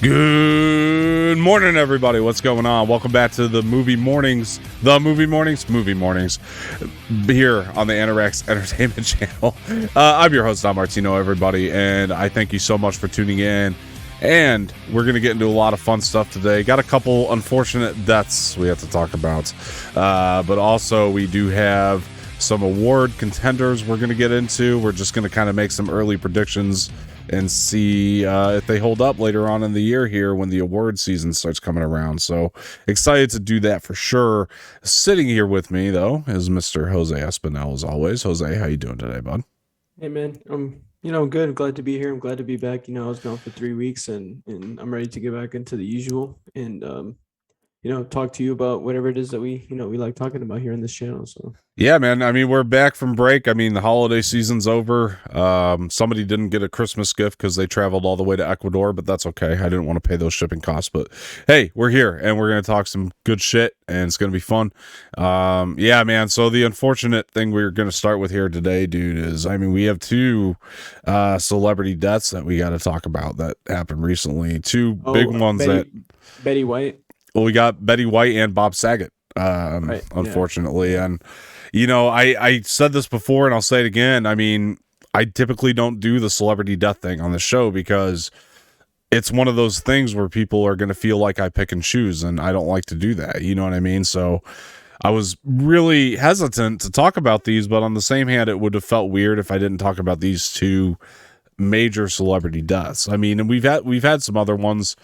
Good morning, everybody. What's going on? Welcome back to the movie mornings here on the Anorex Entertainment Channel. I'm your host, Martino, everybody, and I thank you so much for tuning in. And we're going to get into a lot of fun stuff today. Got a couple unfortunate deaths we have to talk about, but also we do have some award contenders we're going to get into. We're just going to kind of make some early predictions and see if they hold up later on in the year here when the award season starts coming around. So excited to do that for sure. Sitting here with me, though, is Mr. Jose Espinel, as always. Jose, how you doing today, bud? Hey, man. Good. I'm glad to be here. I'm glad to be back. I was gone for 3 weeks and I'm ready to get back into the usual and, talk to you about whatever it is that we like talking about here on this channel. So yeah, man. I mean, we're back from break. I mean, the holiday season's over. Somebody didn't get a Christmas gift because they traveled all the way to Ecuador, but that's okay. I didn't want to pay those shipping costs. But hey, we're here and we're going to talk some good shit and it's going to be fun. Yeah, man. So the unfortunate thing we're going to start with here today, dude, is, I mean, we have two celebrity deaths that we got to talk about that happened recently. Two big ones. Betty White. Well, we got Betty White and Bob Saget, right, unfortunately. Yeah. And, I said this before and I'll say it again. I mean, I typically don't do the celebrity death thing on the show because it's one of those things where people are going to feel like I pick and choose, and I don't like to do that. You know what I mean? So I was really hesitant to talk about these, but on the same hand, it would have felt weird if I didn't talk about these two major celebrity deaths. I mean, and we've had some other ones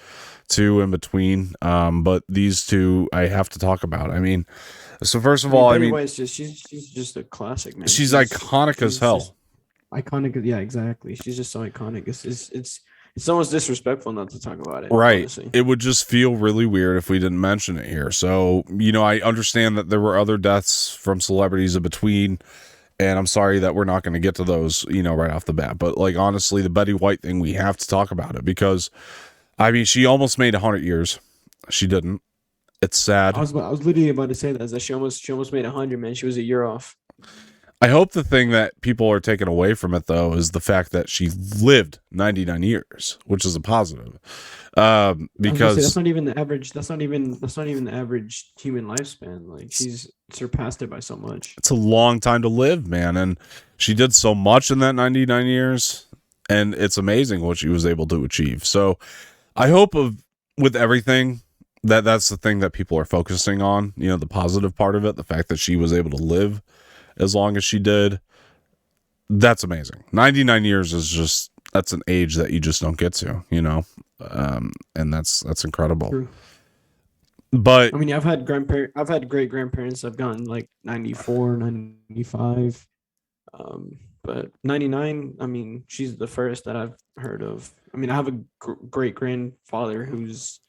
too in between, but these two I have to talk about. I mean, so first of all, Betty White's she's just a classic, man. She's iconic as hell. Iconic, yeah, exactly. She's just so iconic. It's almost disrespectful not to talk about it. Right. Honestly. It would just feel really weird if we didn't mention it here. So, I understand that there were other deaths from celebrities in between, and I'm sorry that we're not going to get to those, right off the bat. But like, honestly, the Betty White thing, we have to talk about it because, I mean, she almost made 100 years. She didn't. It's sad. I was literally about to say that she almost made 100, man. She was a year off. I hope the thing that people are taking away from it, though, is the fact that she lived 99 years, which is a positive. Because that's not even the average. That's not even the average human lifespan. Like, she's surpassed it by so much. It's a long time to live, man, and she did so much in that 99 years, and it's amazing what she was able to achieve. So, I hope with everything that's the thing that people are focusing on. The positive part of it, the fact that she was able to live as long as she did. That's amazing. 99 years is that's an age that you just don't get to, and that's incredible. True. But I mean, I've had great grandparents I've gotten like 94, 95, but 99, I mean, she's the first that I've heard of. I mean, I have a great grandfather who's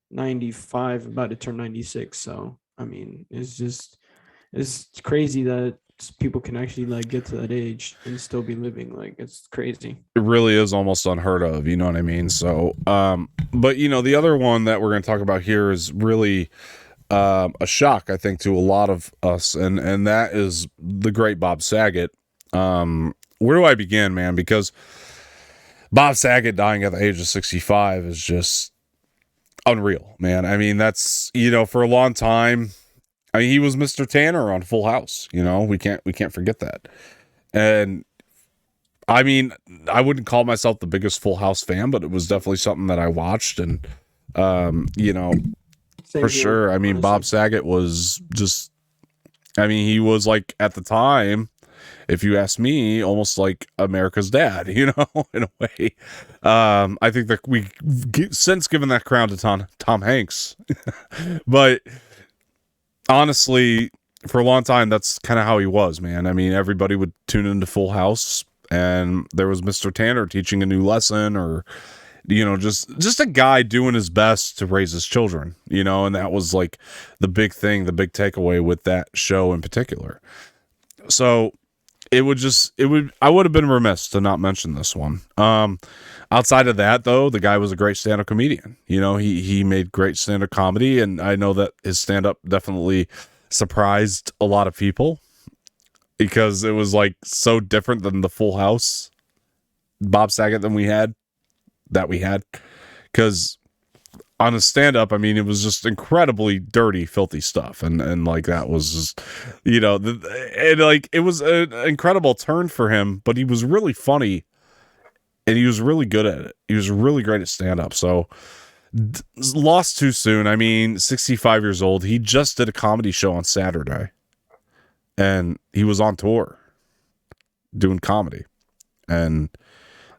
95, about to turn 96. So, I mean, it's crazy that people can actually like get to that age and still be living. Like, it's crazy. It really is almost unheard of, you know what I mean? So, but the other one that we're going to talk about here is really a shock, I think, to a lot of us, and that is the great Bob Saget. Where do I begin, man? Because Bob Saget dying at the age of 65 is just unreal, man. I mean, that's, for a long time, I mean, he was Mr. Tanner on Full House, we can't forget that. And I mean, I wouldn't call myself the biggest Full House fan, but it was definitely something that I watched. And, for sure. I mean, honestly, Bob Saget was just, I mean, he was like, at the time, if you ask me, almost like America's dad, in a way. I think that we since given that crown to Tom Hanks, but honestly, for a long time, that's kind of how he was, man. I mean, everybody would tune into Full House, and there was Mr. Tanner teaching a new lesson, or just a guy doing his best to raise his children, and that was like the big thing, the big takeaway with that show in particular. So I would have been remiss to not mention this one. Outside of that, though, the guy was a great stand-up comedian. He made great stand-up comedy, and I know that his stand-up definitely surprised a lot of people because it was like so different than the Full House Bob Saget that we had. Because on his stand up, I mean, it was just incredibly dirty, filthy stuff. And like, that was just, and like, it was an incredible turn for him, but he was really funny and he was really good at it. He was really great at stand up. So lost too soon. I mean, 65 years old. He just did a comedy show on Saturday and he was on tour doing comedy. And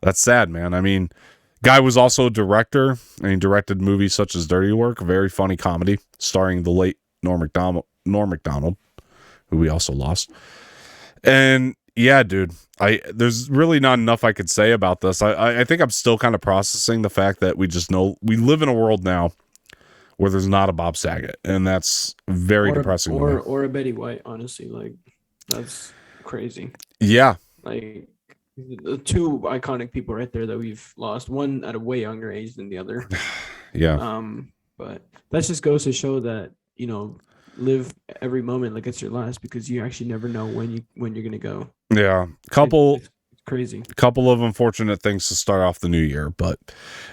that's sad, man. I mean, guy was also a director, and he directed movies such as Dirty Work, a very funny comedy starring the late Norm Macdonald, who we also lost. And yeah, dude, there's really not enough I could say about this. I think I'm still kind of processing the fact that we just know we live in a world now where there's not a Bob Saget, and that's very depressing. Or a Betty White, honestly, like that's crazy. Yeah, like the two iconic people right there that we've lost. One at a way younger age than the other. Yeah. But that just goes to show that live every moment like it's your last, because you actually never know when you're gonna go. Yeah, it's crazy. Couple of unfortunate things to start off the new year, but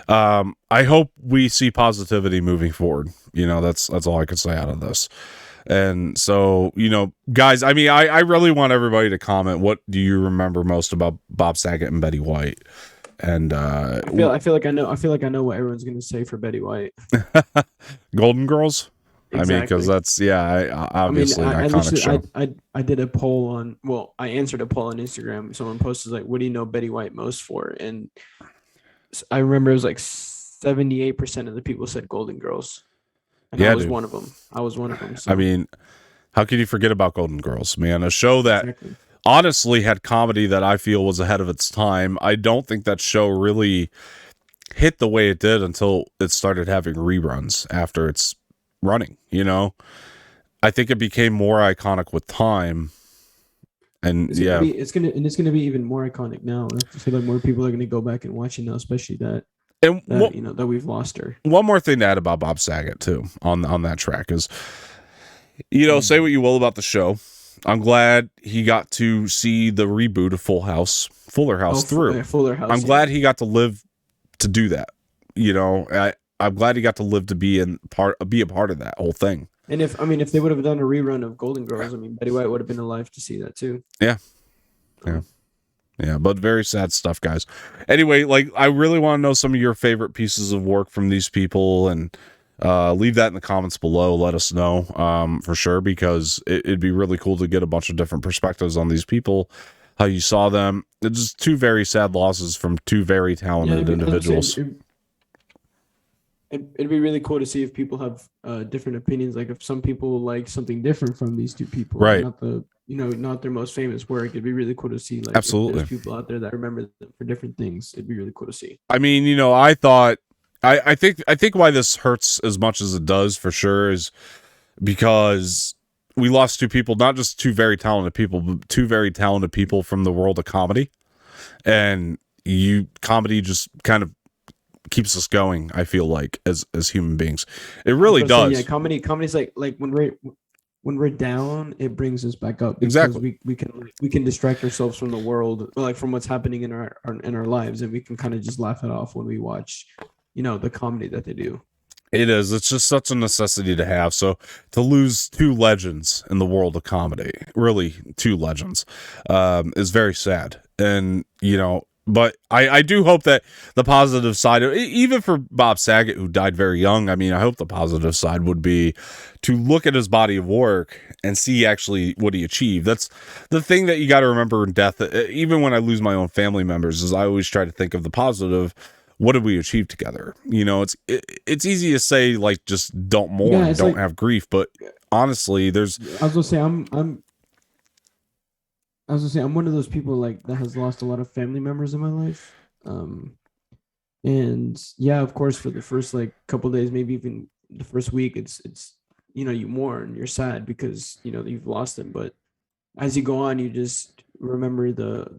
I hope we see positivity moving forward. That's all I could say out of this. And so, guys, I mean, I really want everybody to comment. What do you remember most about Bob Saget and Betty White? And I feel like I know what everyone's gonna say for Betty White. Golden Girls. Exactly. I mean, because that's obviously an iconic show. I did a poll on. Well, I answered a poll on Instagram. Someone posted like, "What do you know Betty White most for?" And I remember it was like 78% of the people said Golden Girls. And yeah, I was one of them. So. I mean, how can you forget about Golden Girls, man? A show that honestly had comedy that I feel was ahead of its time. I don't think that show really hit the way it did until it started having reruns after its running. I think it became more iconic with time. And it's gonna be even more iconic now. I feel like more people are gonna go back and watch it now, especially that. And that we've lost her. One more thing to add about Bob Saget too on that track is, say what you will about the show. I'm glad he got to see the reboot of Fuller House through. Fuller House. I'm glad he got to live to do that. I'm glad he got to live to be a part of that whole thing. And if they would have done a rerun of Golden Girls, I mean, Betty White would have been alive to see that too. Yeah. Yeah, but very sad stuff, guys. Anyway, like, I really want to know some of your favorite pieces of work from these people, and leave that in the comments below. Let us know for sure, because it'd be really cool to get a bunch of different perspectives on these people, how you saw them. It's just two very sad losses from two very talented individuals. It'd be really cool to see if people have different opinions. Like if some people like something different from these two people, right? Not their most famous work. It'd be really cool to see. Like, absolutely, there's people out there that remember them for different things. It'd be really cool to see. I mean, I thought, I think why this hurts as much as it does for sure is because we lost two people, not just two very talented people, but two very talented people from the world of comedy, and comedy just kind of keeps us going. I feel like as human beings, it really does. Yeah, comedy's like when we're down, it brings us back up. Exactly. We can distract ourselves from the world, like from what's happening in our lives, and we can kind of just laugh it off when we watch, the comedy that they do. It is. It's just such a necessity to have. So to lose two legends in the world of comedy, really two legends, is very sad. And but I do hope that the positive side, even for Bob Saget, who died very young, I mean, I hope the positive side would be to look at his body of work and see actually what he achieved. That's the thing that you got to remember in death. Even when I lose my own family members, is I always try to think of the positive. What did we achieve together? It's easy to say, like, just don't mourn, don't have grief. But honestly, I was gonna say I'm one of those people like that has lost a lot of family members in my life. And yeah, of course, for the first like couple of days, maybe even the first week, it's you mourn, you're sad because you've lost them. But as you go on, you just remember the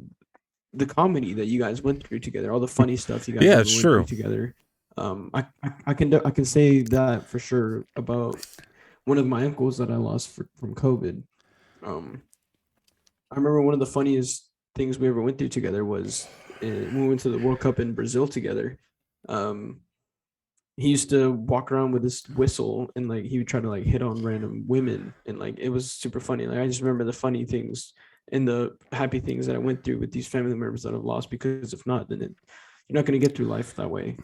comedy that you guys went through together, all the funny stuff you guys went through together. I can say that for sure about one of my uncles that I lost from COVID. I remember one of the funniest things we ever went through together was when we went to the World Cup in Brazil together. he used to walk around with this whistle and like he would try to like hit on random women and like it was super funny. Like I just remember the funny things and the happy things that I went through with these family members that I've lost, because if not, then you're not going to get through life that way.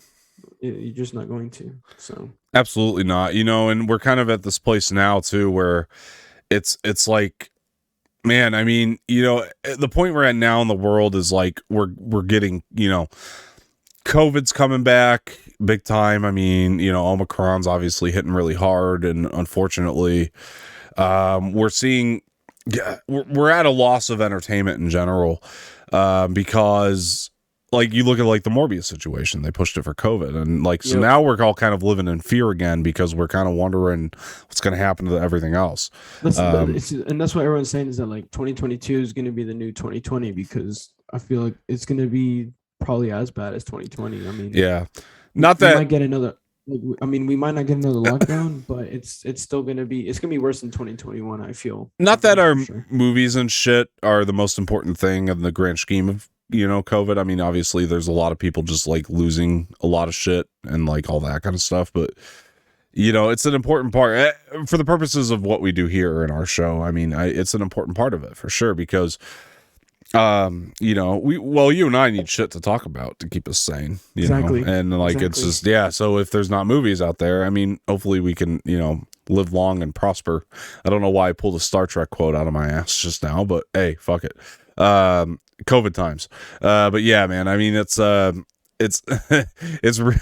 You're just not going to. So Absolutely not. You know, and we're kind of at this place now too where it's like, man, I mean, you know, the point we're at now in the world is like we're getting, you know, COVID's coming back big time. I mean, you know, Omicron's obviously hitting really hard, and unfortunately, we're seeing, yeah, we're at a loss of entertainment in general, because like you look at like the Morbius situation, they pushed it for COVID, and like so now we're all kind of living in fear again because we're kind of wondering what's going to happen to everything else. And that's what everyone's saying, is that like 2022 is going to be the new 2020, because I feel like it's going to be probably as bad as 2020. I mean, yeah, not that we might get another. I mean, we might not get another lockdown, but it's still gonna be worse than 2021. I feel. Not that our sure. movies and shit are the most important thing in the grand scheme of, you know, COVID. I mean, obviously there's a lot of people just like losing a lot of shit and like all that kind of stuff, but you know, it's an important part for the purposes of what we do here in our show. I mean, it's an important part of it for sure, because you know, you and I need shit to talk about to keep us sane, you Exactly. know, and like it's just, yeah, so if there's not movies out there, I mean, hopefully we can, you know, live long and prosper. I don't know why I pulled a Star Trek quote out of my ass just now, but hey, fuck it. COVID times. But yeah, man, I mean, it's it's real.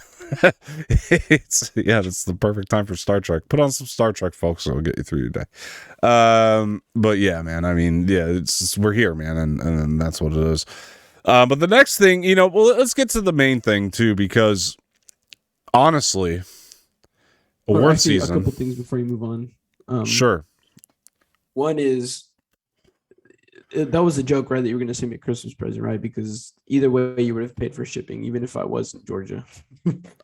It's, yeah, it's the perfect time for Star Trek. Put on some Star Trek, folks, it'll get you through your day. But yeah, man, I mean, yeah, it's we're here, man, and that's what it is. But the next thing, you know, well, let's get to the main thing too, because honestly, award season. A couple things before you move on. Sure. One is, that was a joke, right? That you were going to send me a Christmas present, right? Because either way, you would have paid for shipping, even if I was in Georgia.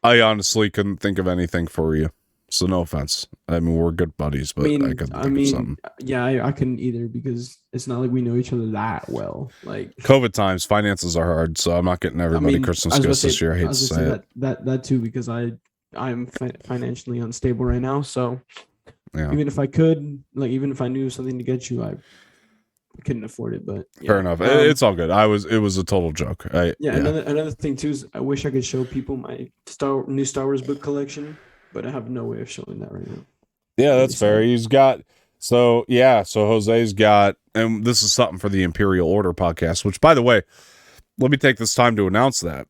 I honestly couldn't think of anything for you, so no offense. I mean, we're good buddies, but I couldn't think of something. Yeah, I couldn't either, because it's not like we know each other that well. Like COVID times, finances are hard, so I'm not getting everybody Christmas gifts this year. I hate to say it. That too, because I'm financially unstable right now. So yeah. Even if I could, like, even if I knew something to get you, I couldn't afford it. But yeah. Fair enough. It's all good. It was a total joke. Another thing too is I wish I could show people my new Star Wars book collection, but I have no way of showing that right now. Yeah, that's fair. He's got so Jose's got, and this is something for the Imperial Order podcast, which, by the way, let me take this time to announce that.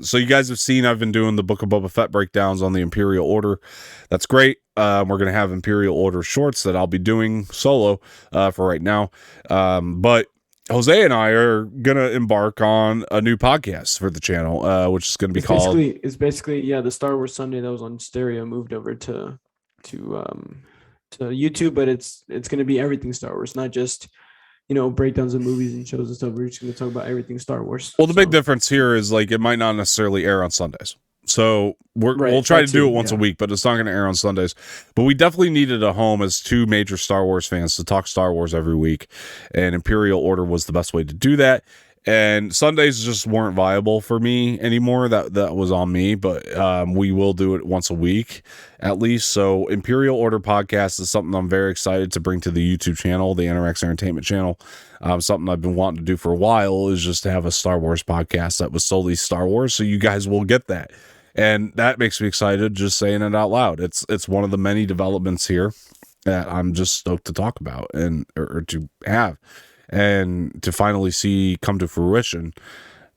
So you guys have seen I've been doing the Book of Boba Fett breakdowns on the Imperial Order. That's great. We're going to have Imperial Order shorts that I'll be doing solo for right now. But Jose and I are going to embark on a new podcast for the channel, which is going to be called... It's basically, the Star Wars Sunday that was on stereo moved over to YouTube, but it's going to be everything Star Wars, not just, breakdowns of movies and shows and stuff. We're just going to talk about everything Star Wars. Well, the big difference here is like it might not necessarily air on Sundays. So we'll try to do it once a week, but it's not going to air on Sundays. But we definitely needed a home as two major Star Wars fans to talk Star Wars every week, and Imperial Order was the best way to do that. And Sundays just weren't viable for me anymore. That was on me, but we will do it once a week at least. So Imperial Order podcast is something I'm very excited to bring to the YouTube channel, the Interax Entertainment channel. Something I've been wanting to do for a while is just to have a Star Wars podcast that was solely Star Wars. So you guys will get that. And that makes me excited just saying it out loud. It's one of the many developments here that I'm just stoked to talk about or to have and to finally see come to fruition.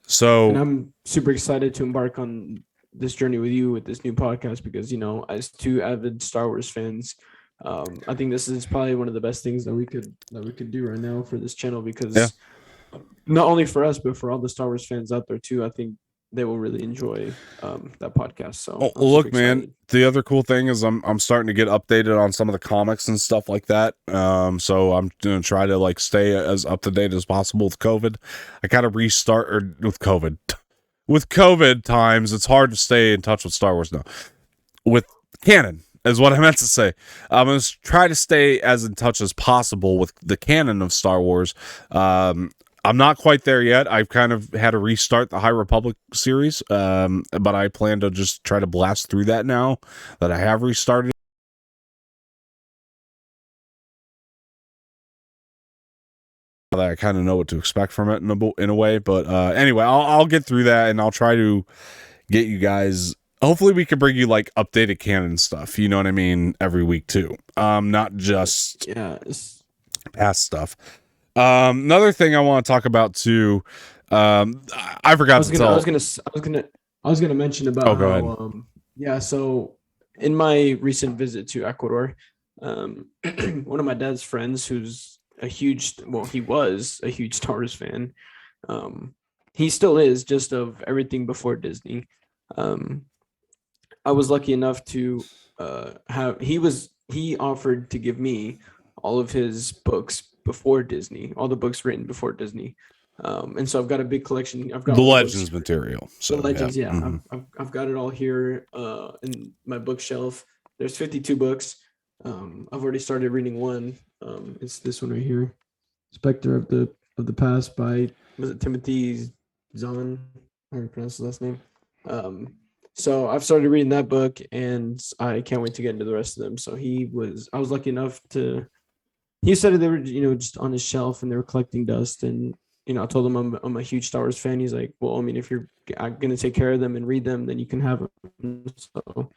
So, and I'm super excited to embark on this journey with you with this new podcast, because, as two avid Star Wars fans, I think this is probably one of the best things that we could do right now for this channel, because not only for us, but for all the Star Wars fans out there too. I think they will really enjoy that podcast. So look, man, the other cool thing is I'm starting to get updated on some of the comics and stuff like that. So I'm going to try to like stay as up to date as possible with COVID. I kind of restart with COVID. With COVID times, it's hard to stay in touch with Star Wars now. With canon is what I meant to say. I'm going to try to stay as in touch as possible with the canon of Star Wars. I'm not quite there yet. I've kind of had to restart the High Republic series, but I plan to just try to blast through that now that I have restarted. That I kind of know what to expect from it in a way. But anyway, I'll get through that, and I'll try to get you guys. Hopefully, we can bring you like updated canon stuff. You know what I mean? Every week too. Not just past stuff. Another thing I want to talk about too. I forgot to tell. I was gonna mention about go ahead. Yeah. So in my recent visit to Ecuador, one of my dad's friends, who's he was a huge Star Wars fan. He still is, just of everything before Disney. I was lucky enough to he offered to give me all of his books before Disney, all the books written before Disney. And so I've got a big collection. I've got the Legends material. So the Legends, yeah. I've got it all here in my bookshelf. There's 52 books. I've already started reading one. It's this one right here, Spectre of the Past by, was it Timothy Zahn? I don't pronounce his last name. So I've started reading that book, and I can't wait to get into the rest of them. So I was lucky enough to. He said they were, just on his shelf and they were collecting dust, and I told him I'm a huge Star Wars fan. He's like, well, I mean, if you're gonna take care of them and read them, then you can have them. So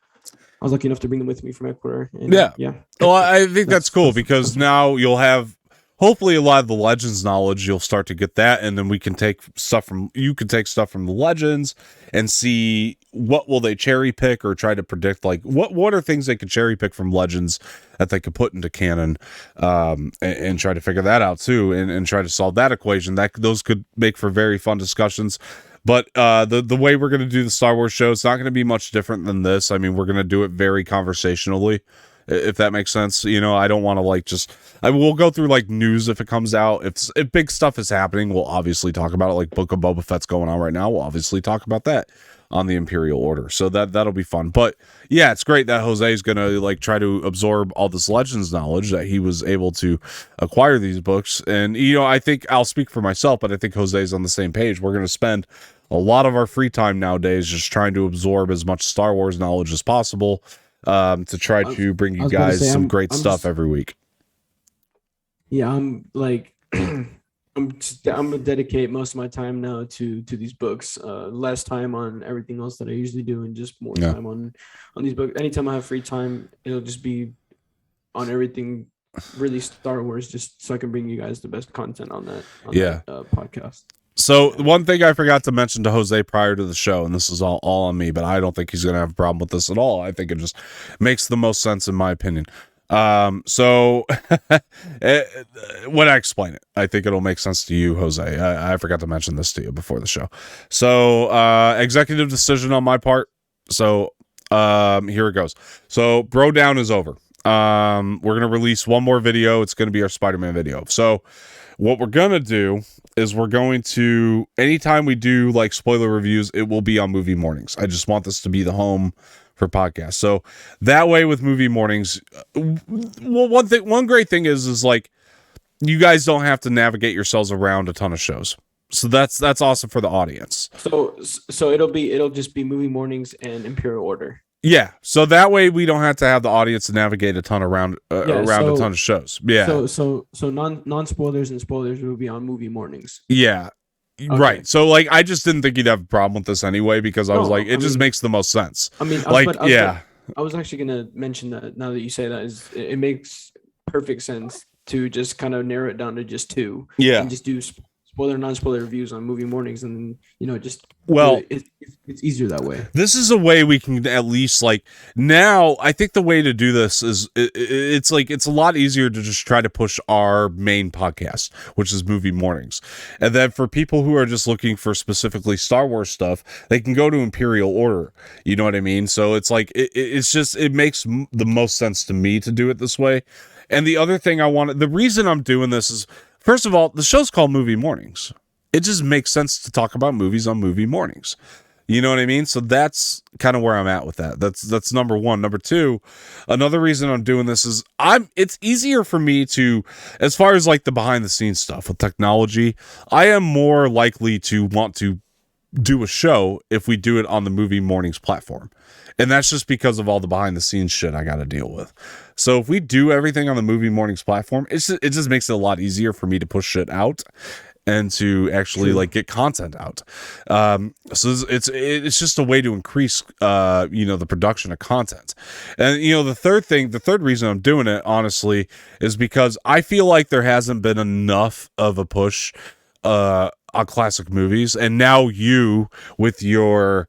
I was lucky enough to bring them with me from Ecuador. And yeah. Well, I think that's cool because now you'll have hopefully a lot of the Legends knowledge. You'll start to get that, and then you can take stuff from the Legends and see what will they cherry pick or try to predict, like what are things they could cherry pick from Legends that they could put into canon, and try to figure that out too, and try to solve that equation. Those could make for very fun discussions. But the way we're going to do the Star Wars show, it's not going to be much different than this. I mean, we're going to do it very conversationally, if that makes sense. I don't want to we'll go through like news if it comes out. If big stuff is happening, we'll obviously talk about it. Like Book of Boba Fett's going on right now, we'll obviously talk about that on the Imperial Order. So that'll be fun. But yeah, it's great that Jose is going to like try to absorb all this Legends knowledge that he was able to acquire these books. And I think I'll speak for myself, but I think Jose's on the same page. We're going to spend a lot of our free time nowadays just trying to absorb as much Star Wars knowledge as possible, to try to bring you guys some great stuff every week. Yeah, I'm like I'm gonna dedicate most of my time now to these books, less time on everything else that I usually do, and just more time on these books. Anytime I have free time, it'll just be on everything really Star Wars, just so I can bring you guys the best content on that podcast. So one thing I forgot to mention to Jose prior to the show, and this is all on me, but I don't think he's going to have a problem with this at all. I think it just makes the most sense in my opinion. So when I explain it, I think it'll make sense to you, Jose. I forgot to mention this to you before the show. So executive decision on my part. So here it goes. So Bro Down is over. We're going to release one more video. It's going to be our Spider-Man video. So what we're going to do is anytime we do like spoiler reviews, it will be on Movie Mornings. I just want this to be the home for podcasts. So that way with Movie Mornings, well, one great thing is like, you guys don't have to navigate yourselves around a ton of shows. So that's awesome for the audience. So it'll just be Movie Mornings and Imperial Order. Yeah, so that way we don't have to have the audience navigate a ton around a ton of shows. Yeah. So non spoilers and spoilers will be on Movie Mornings. Yeah. Okay. Right. So like I just didn't think you'd have a problem with this anyway, because I was like, it just makes the most sense. I mean, I was actually gonna mention that now that you say that, is it makes perfect sense to just kind of narrow it down to just two. Yeah. And just do spoiler, non-spoiler reviews on Movie Mornings, and then it's easier that way. This is a way we can at least like, now I think the way to do this is it's a lot easier to just try to push our main podcast, which is Movie Mornings, and then for people who are just looking for specifically Star Wars stuff, they can go to Imperial Order. You know what I mean? So it's like it makes the most sense to me to do it this way. And the other thing the reason I'm doing this is, first of all, the show's called Movie Mornings. It just makes sense to talk about movies on Movie Mornings. You know what I mean? So that's kind of where I'm at with that. That's number one. Number two, another reason I'm doing this is it's easier for me to, as far as like the behind the scenes stuff with technology, I am more likely to want to do a show if we do it on the Movie Mornings platform. And that's just because of all the behind the scenes shit I got to deal with. So if we do everything on the Movie Mornings platform, it just makes it a lot easier for me to push shit out and to actually like get content out. So it's just a way to increase, the production of content. And, the third reason I'm doing it, honestly, is because I feel like there hasn't been enough of a push, on classic movies. And now you with your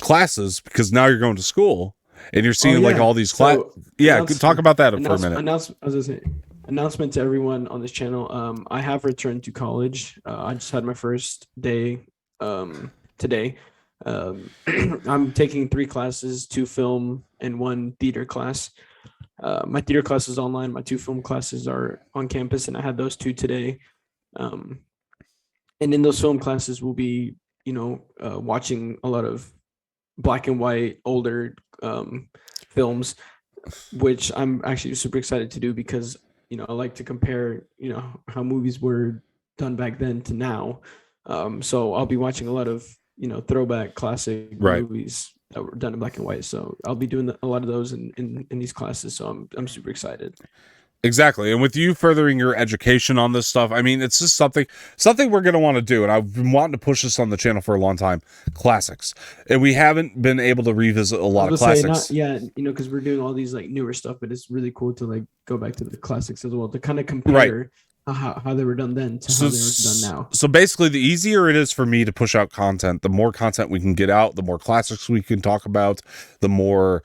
classes, because now you're going to school and you're seeing like all these classes. Yeah. Talk about that for a minute. I was gonna say, announcement to everyone on this channel. I have returned to college. I just had my first day today. I'm taking 3 classes, 2 film and 1 theater class. My theater class is online. My 2 film classes are on campus, and I had those 2 today. And in those film classes, we'll be, watching a lot of black and white older films, which I'm actually super excited to do because I like to compare how movies were done back then to now. So I'll be watching a lot of throwback classic movies that were done in black and white. So I'll be doing a lot of those in these classes. So I'm super excited. Exactly. And with you furthering your education on this stuff, I mean, it's just something we're going to want to do. And I've been wanting to push this on the channel for a long time. Classics. And we haven't been able to revisit a lot of classics. Because we're doing all these like newer stuff, but it's really cool to like go back to the classics as well to kind of compare how they were done then to how they were done now. So basically, the easier it is for me to push out content, the more content we can get out, the more classics we can talk about, the more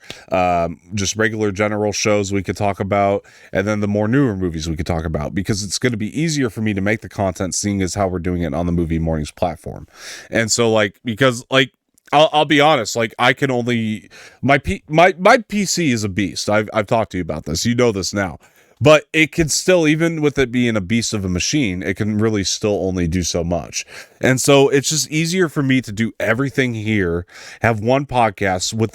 just regular general shows we could talk about, and then the more newer movies we could talk about, because it's going to be easier for me to make the content, seeing as how we're doing it on the Movie Mornings platform. And so because I'll be honest, like I can only my PC is a beast. I've talked to you about this. You know this now. But it can still, even with it being a beast of a machine, it can really still only do so much. And so it's just easier for me to do everything here, have one podcast with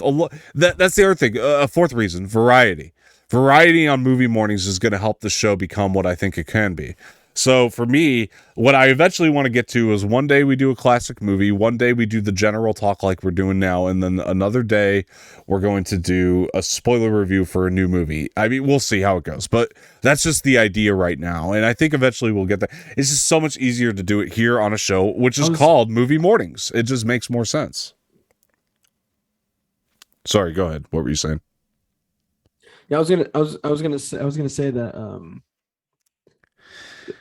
that's the other thing. A fourth reason, variety. Variety on Movie Mornings is going to help the show become what I think it can be. So for me, what I eventually want to get to is one day we do a classic movie, one day we do the general talk like we're doing now, and then another day we're going to do a spoiler review for a new movie. I mean, we'll see how it goes, but that's just the idea right now, and I think eventually we'll get there. It's just so much easier to do it here on a show, which is called Movie Mornings. It just makes more sense. Sorry, go ahead. What were you saying? Yeah, I was gonna say that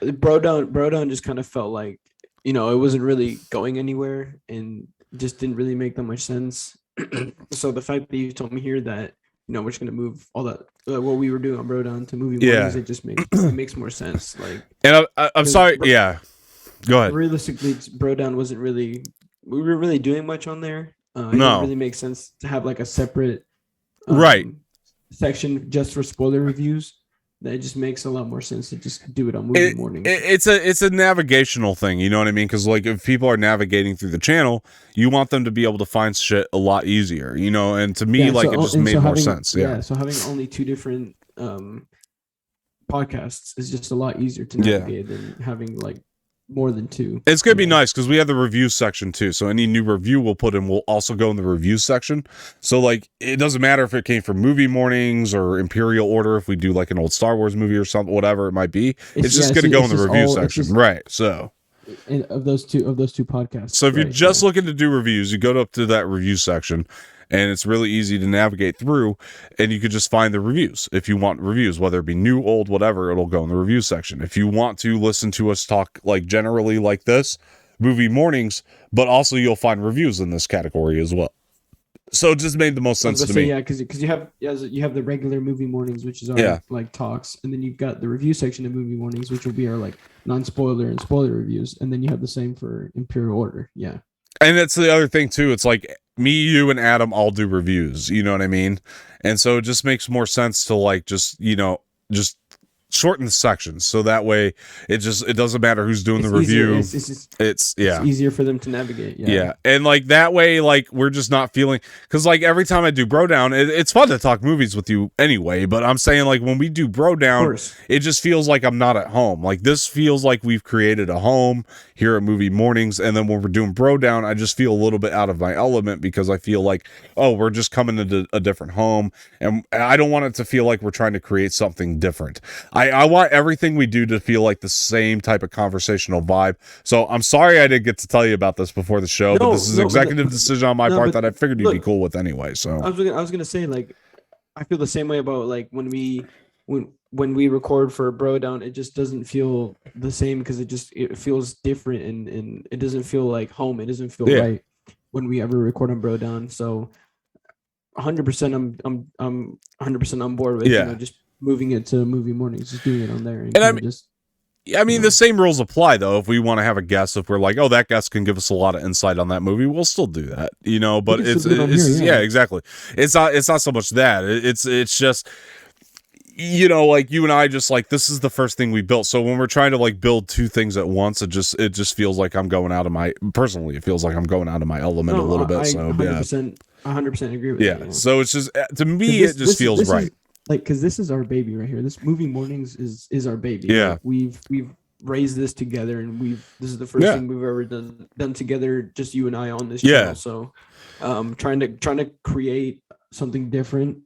Bro Down just kind of felt like it wasn't really going anywhere and just didn't really make that much sense. So the fact that you told me here that we're just gonna move all that what we were doing on Bro Down to Movie Mornings, it just makes more sense. Like, and I'm sorry, yeah. Go ahead. Realistically, Bro Down wasn't really we weren't really doing much on there. It didn't really make sense to have like a separate section just for spoiler reviews. That just makes a lot more sense to just do it on Movie Mornings. It's a navigational thing, you know what I mean? Because like if people are navigating through the channel, you want them to be able to find shit a lot easier, And to me, it just made more sense. Yeah. So having only 2 different podcasts is just a lot easier to navigate than having like more than 2. It's gonna be nice because we have the review section too. So any new review we'll put in will also go in the review section. So like it doesn't matter if it came from Movie Mornings or Imperial Order, if we do like an old Star Wars movie or something, whatever it might be. It's just gonna go in the review section, right? So of those two podcasts. So if you're just looking to do reviews, you go up to that review section. And it's really easy to navigate through, and you could just find the reviews. If you want reviews, whether it be new, old, whatever, it'll go in the review section. If you want to listen to us talk like generally like this, Movie Mornings, but also you'll find reviews in this category as well. So it just made the most sense to me. Yeah, because you have the regular Movie Mornings, which is our like talks, and then you've got the review section of Movie Mornings, which will be our like non-spoiler and spoiler reviews, and then you have the same for Imperial Order. Yeah. And that's the other thing too. It's like me, you, and Adam all do reviews. You know what I mean? And so it just makes more sense to like just shorten the sections so that way it doesn't matter who's doing It's the review. easier. It's Yeah. easier for them to navigate. Yeah. And like that way, like we're just not feeling, because like every time I do bro down, it's fun to talk movies with you anyway, but I'm saying like when we do bro Of down, course. it just feels like I'm not at home. Like this feels like we've created a home here at Movie Mornings, and then when we're doing bro down, I just feel a little bit out of my element because I feel like, oh, we're just coming into a different home, and I don't want it to feel like we're trying to create something different. I want everything we do to feel like the same type of conversational vibe. So I'm sorry I didn't get to tell you about this before the show, but this is executive decision on my part that I figured you'd be cool with anyway. So I was gonna say, like, I feel the same way about like when we record for Bro Down, it just doesn't feel the same because it feels different, and it doesn't feel like home. It doesn't feel right when we ever record on Bro Down. So 100%, I'm 100% on board with just moving it to Movie Mornings, just doing it on there, and I mean, the same rules apply though. If we want to have a guest, if we're like, oh, that guest can give us a lot of insight on that movie, we'll still do that, But it's exactly. It's not so much that it's just, like you and I just like, this is the first thing we built. So when we're trying to like build two things at once, it just feels like I'm going out of my, personally, it feels like I'm going out of my element a little bit. So 100% agree with that. Yeah. So it's just, to me, it just feels right. Because this is our baby right here. This Movie Mornings is our baby. Yeah. Like, we've raised this together, and this is the first thing we've ever done together, just you and I on this channel. So trying to create something different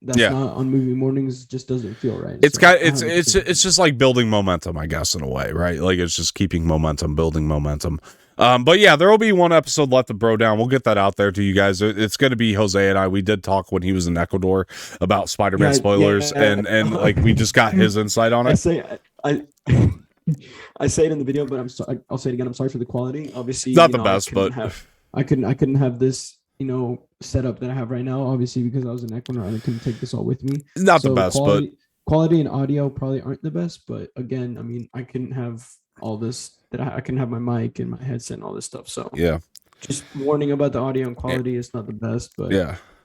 that's not on Movie Mornings just doesn't feel right. It's just like building momentum, I guess, in a way, right? Like it's just keeping momentum, building momentum. But yeah, there will be one episode left of Bro Down. We'll get that out there to you guys. It's going to be Jose and I. We did talk when he was in Ecuador about Spider-Man spoilers, and like we just got his insight on it. I say it in the video, but I'll say it again. I'm sorry for the quality. Obviously, it's not the best, but I couldn't have this setup that I have right now. Obviously, because I was in Ecuador, I couldn't take this all with me. It's not the best, but quality and audio probably aren't the best. But again, I mean, I couldn't have all this. That I can have my mic and my headset and all this stuff. So yeah, just warning about the audio and quality. It's not the best, but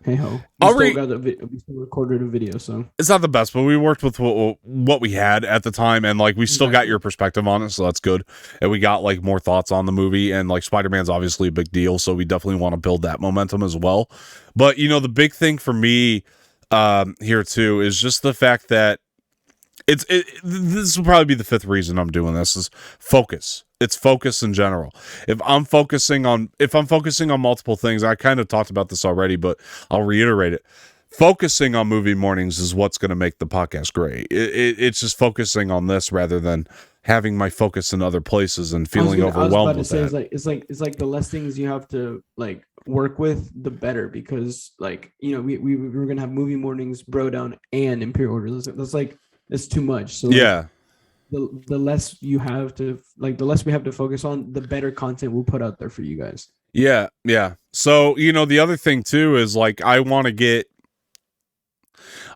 hey ho, we still recorded a video, so it's not the best, but we worked with what we had at the time, and like we still got your perspective on it, so that's good. And we got like more thoughts on the movie, and like Spider-Man's obviously a big deal, so we definitely want to build that momentum as well. But the big thing for me here too is just the fact that this will probably be the fifth reason I'm doing this is focus. It's focus in general. If I'm focusing on multiple things, I kind of talked about this already, but I'll reiterate it. Focusing on Movie Mornings is what's going to make the podcast great. It's just focusing on this rather than having my focus in other places and feeling overwhelmed with that. It's like the less things you have to like work with, the better, because like we were gonna have Movie Mornings, Bro Down, and Imperial Order. That's like. It's too much. So the less you have to the less we have to focus on, the better content we'll put out there for you guys. Yeah. So the other thing too is like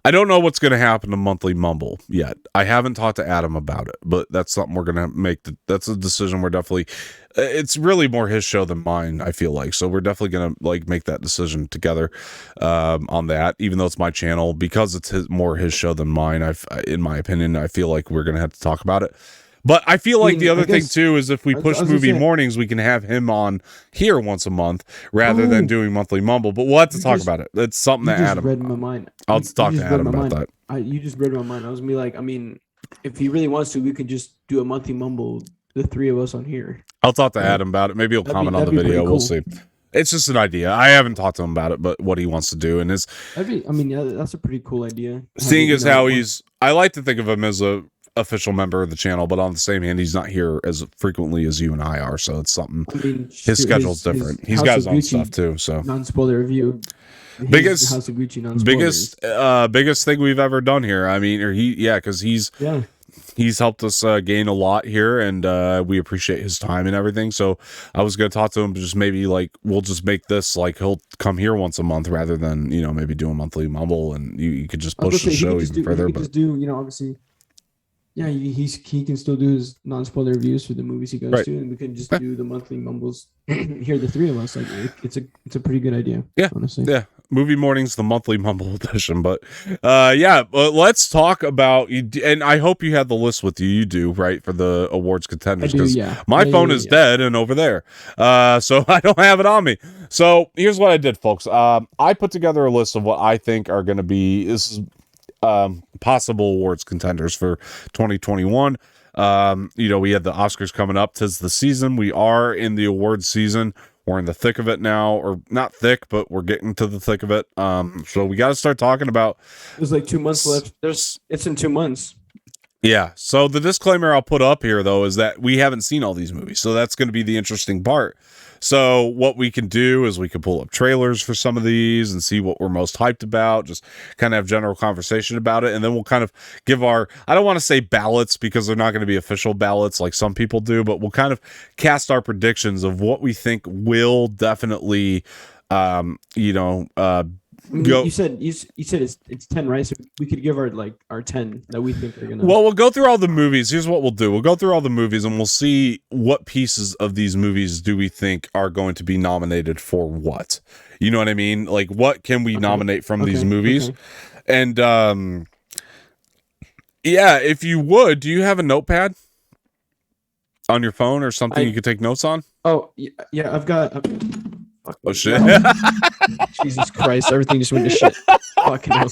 I don't know what's going to happen to Monthly Mumble yet. I haven't talked to Adam about it, but that's something we're going to make. That's a decision we're definitely. It's really more his show than mine, I feel like. So we're definitely going to like make that decision together on that, even though it's my channel, because it's more his show than mine. In my opinion, I feel like we're going to have to talk about it. But I feel like the other thing too is if we push Movie Mornings, we can have him on here once a month rather than doing Monthly Mumble. But we'll have to talk about it. It's something that Adam read my mind. I'll talk to Adam about that. You just read my mind. I was gonna be like, I mean, if he really wants to, we could just do a Monthly Mumble, the three of us on here. I'll talk to Adam about it. Maybe he'll comment on the video. Cool. We'll see. It's just an idea. I haven't talked to him about it, but what he wants to do and that's a pretty cool idea. Seeing as how I like to think of him as a official member of the channel, but on the same hand, he's not here as frequently as you and I are, so it's something. His schedule's different. He's got his own stuff too. So non-spoiler review. Biggest thing we've ever done here. I mean, because he's helped us gain a lot here, and we appreciate his time and everything. So I was gonna talk to him, but just maybe like we'll just make this like he'll come here once a month rather than maybe do a Monthly Mumble, and you could just push the show even further. But just do obviously. Yeah, he can still do his non-spoiler reviews for the movies he goes to, and we can just do the Monthly Mumbles here, the three of us. Like it's a pretty good idea. Yeah, honestly. Yeah, Movie Mornings, the monthly mumble edition. But let's talk about, and I hope you had the list with you. You do, right, for the awards I contenders, do, because yeah. my phone is dead and over there. So I don't have it on me. So here's what I did, folks. I put together a list of what I think are going to be, this is possible awards contenders for 2021. We had the Oscars coming up. 'Tis the season. We are in the awards season. We're in the thick of it now, or not thick, but we're getting to the thick of it. So we got to start talking about. There's like 2 months left. It's in 2 months. Yeah. So the disclaimer I'll put up here, though, is that we haven't seen all these movies. So that's going to be the interesting part. So what we can do is we can pull up trailers for some of these and see what we're most hyped about, just kind of have general conversation about it. And then we'll kind of give I don't want to say ballots because they're not going to be official ballots like some people do, but we'll kind of cast our predictions of what we think will definitely, go. You said it's 10, right? So we could give our 10 that we think are gonna. Well, we'll go through all the movies. Here's what we'll do. We'll go through all the movies and we'll see what pieces of these movies do we think are going to be nominated for what. You know what I mean? Like, what can we nominate from these movies? Okay. And if you would, do you have a notepad on your phone or something you could take notes on? Oh, yeah, I've got. Oh shit! Jesus Christ! Everything just went to shit. Fucking hell.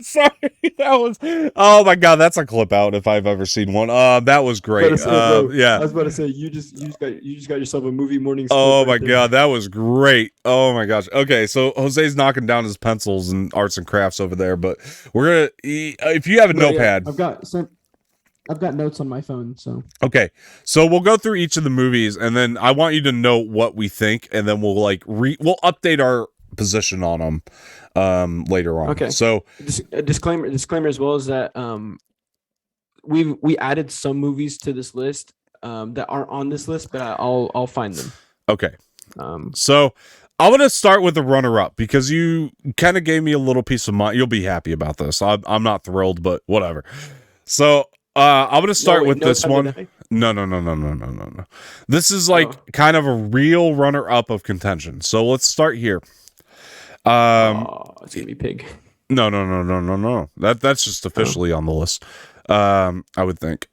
Sorry, that was. Oh my god, that's a clip out if I've ever seen one. That was great. Yeah, I was about to say you just got yourself a movie morning. Oh my god, that was great. Oh my gosh. Okay, so Jose's knocking down his pencils and arts and crafts over there, but we're gonna. If you have a notepad, I've got notes on my phone, so. Okay. So we'll go through each of the movies and then I want you to know what we think and then we'll we'll update our position on them later on. Okay. So a disclaimer as well is that we added some movies to this list that aren't on this list, but I'll find them. Okay. So I'm going to start with the runner-up because you kind of gave me a little peace of mind. You'll be happy about this. I'm not thrilled, but whatever. So I'm gonna start with this one. No. This is kind of a real runner-up of contention. So let's start here. It's gonna be Pig. No. That's just officially on the list. I would think.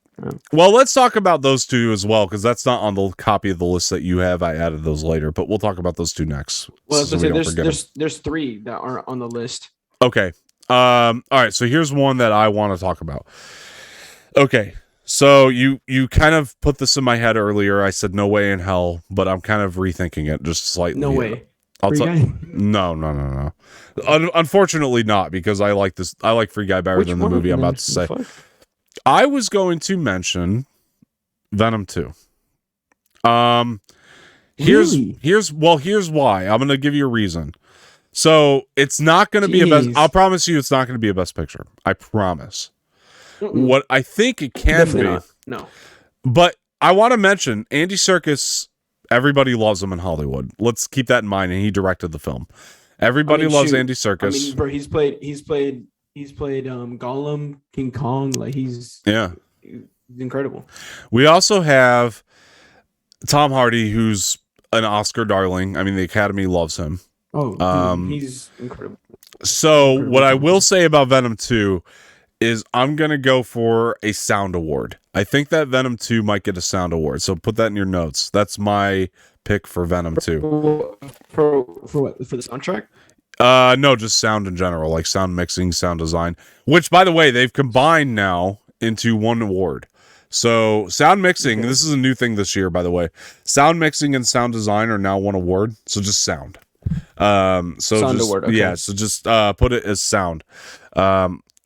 Well, let's talk about those two as well because that's not on the copy of the list that you have. I added those later, but we'll talk about those two next. Well, there's 3 that aren't on the list. Okay. All right. So here's one that I want to talk about. Okay, so you kind of put this in my head earlier. I said no way in hell, but I'm kind of rethinking it just slightly. No way. No. Unfortunately not, because I like this. I like Free Guy better than the movie I'm about to say. I was going to mention Venom 2. Here's why. I'm going to give you a reason. So it's not going to be a best. I'll promise you, it's not going to be a best picture. I promise. What I think it can Definitely be. Not. No. But I want to mention Andy Serkis. Everybody loves him in Hollywood. Let's keep that in mind. And he directed the film. Everybody loves Andy Serkis. I mean, bro, he's played Gollum, King Kong. Like he's incredible. We also have Tom Hardy, who's an Oscar darling. I mean, the Academy loves him. Oh, dude, he's incredible. So what I will say about Venom 2 is I'm going to go for a sound award. I think that Venom 2 might get a sound award. So put that in your notes. That's my pick for Venom 2. For what? For the soundtrack? No, just sound in general, like sound mixing, sound design, which by the way, they've combined now into one award. So sound mixing, this is a new thing this year, by the way. Sound mixing and sound design are now one award. So just sound. Sound award. Okay. Yeah. So just put it as sound.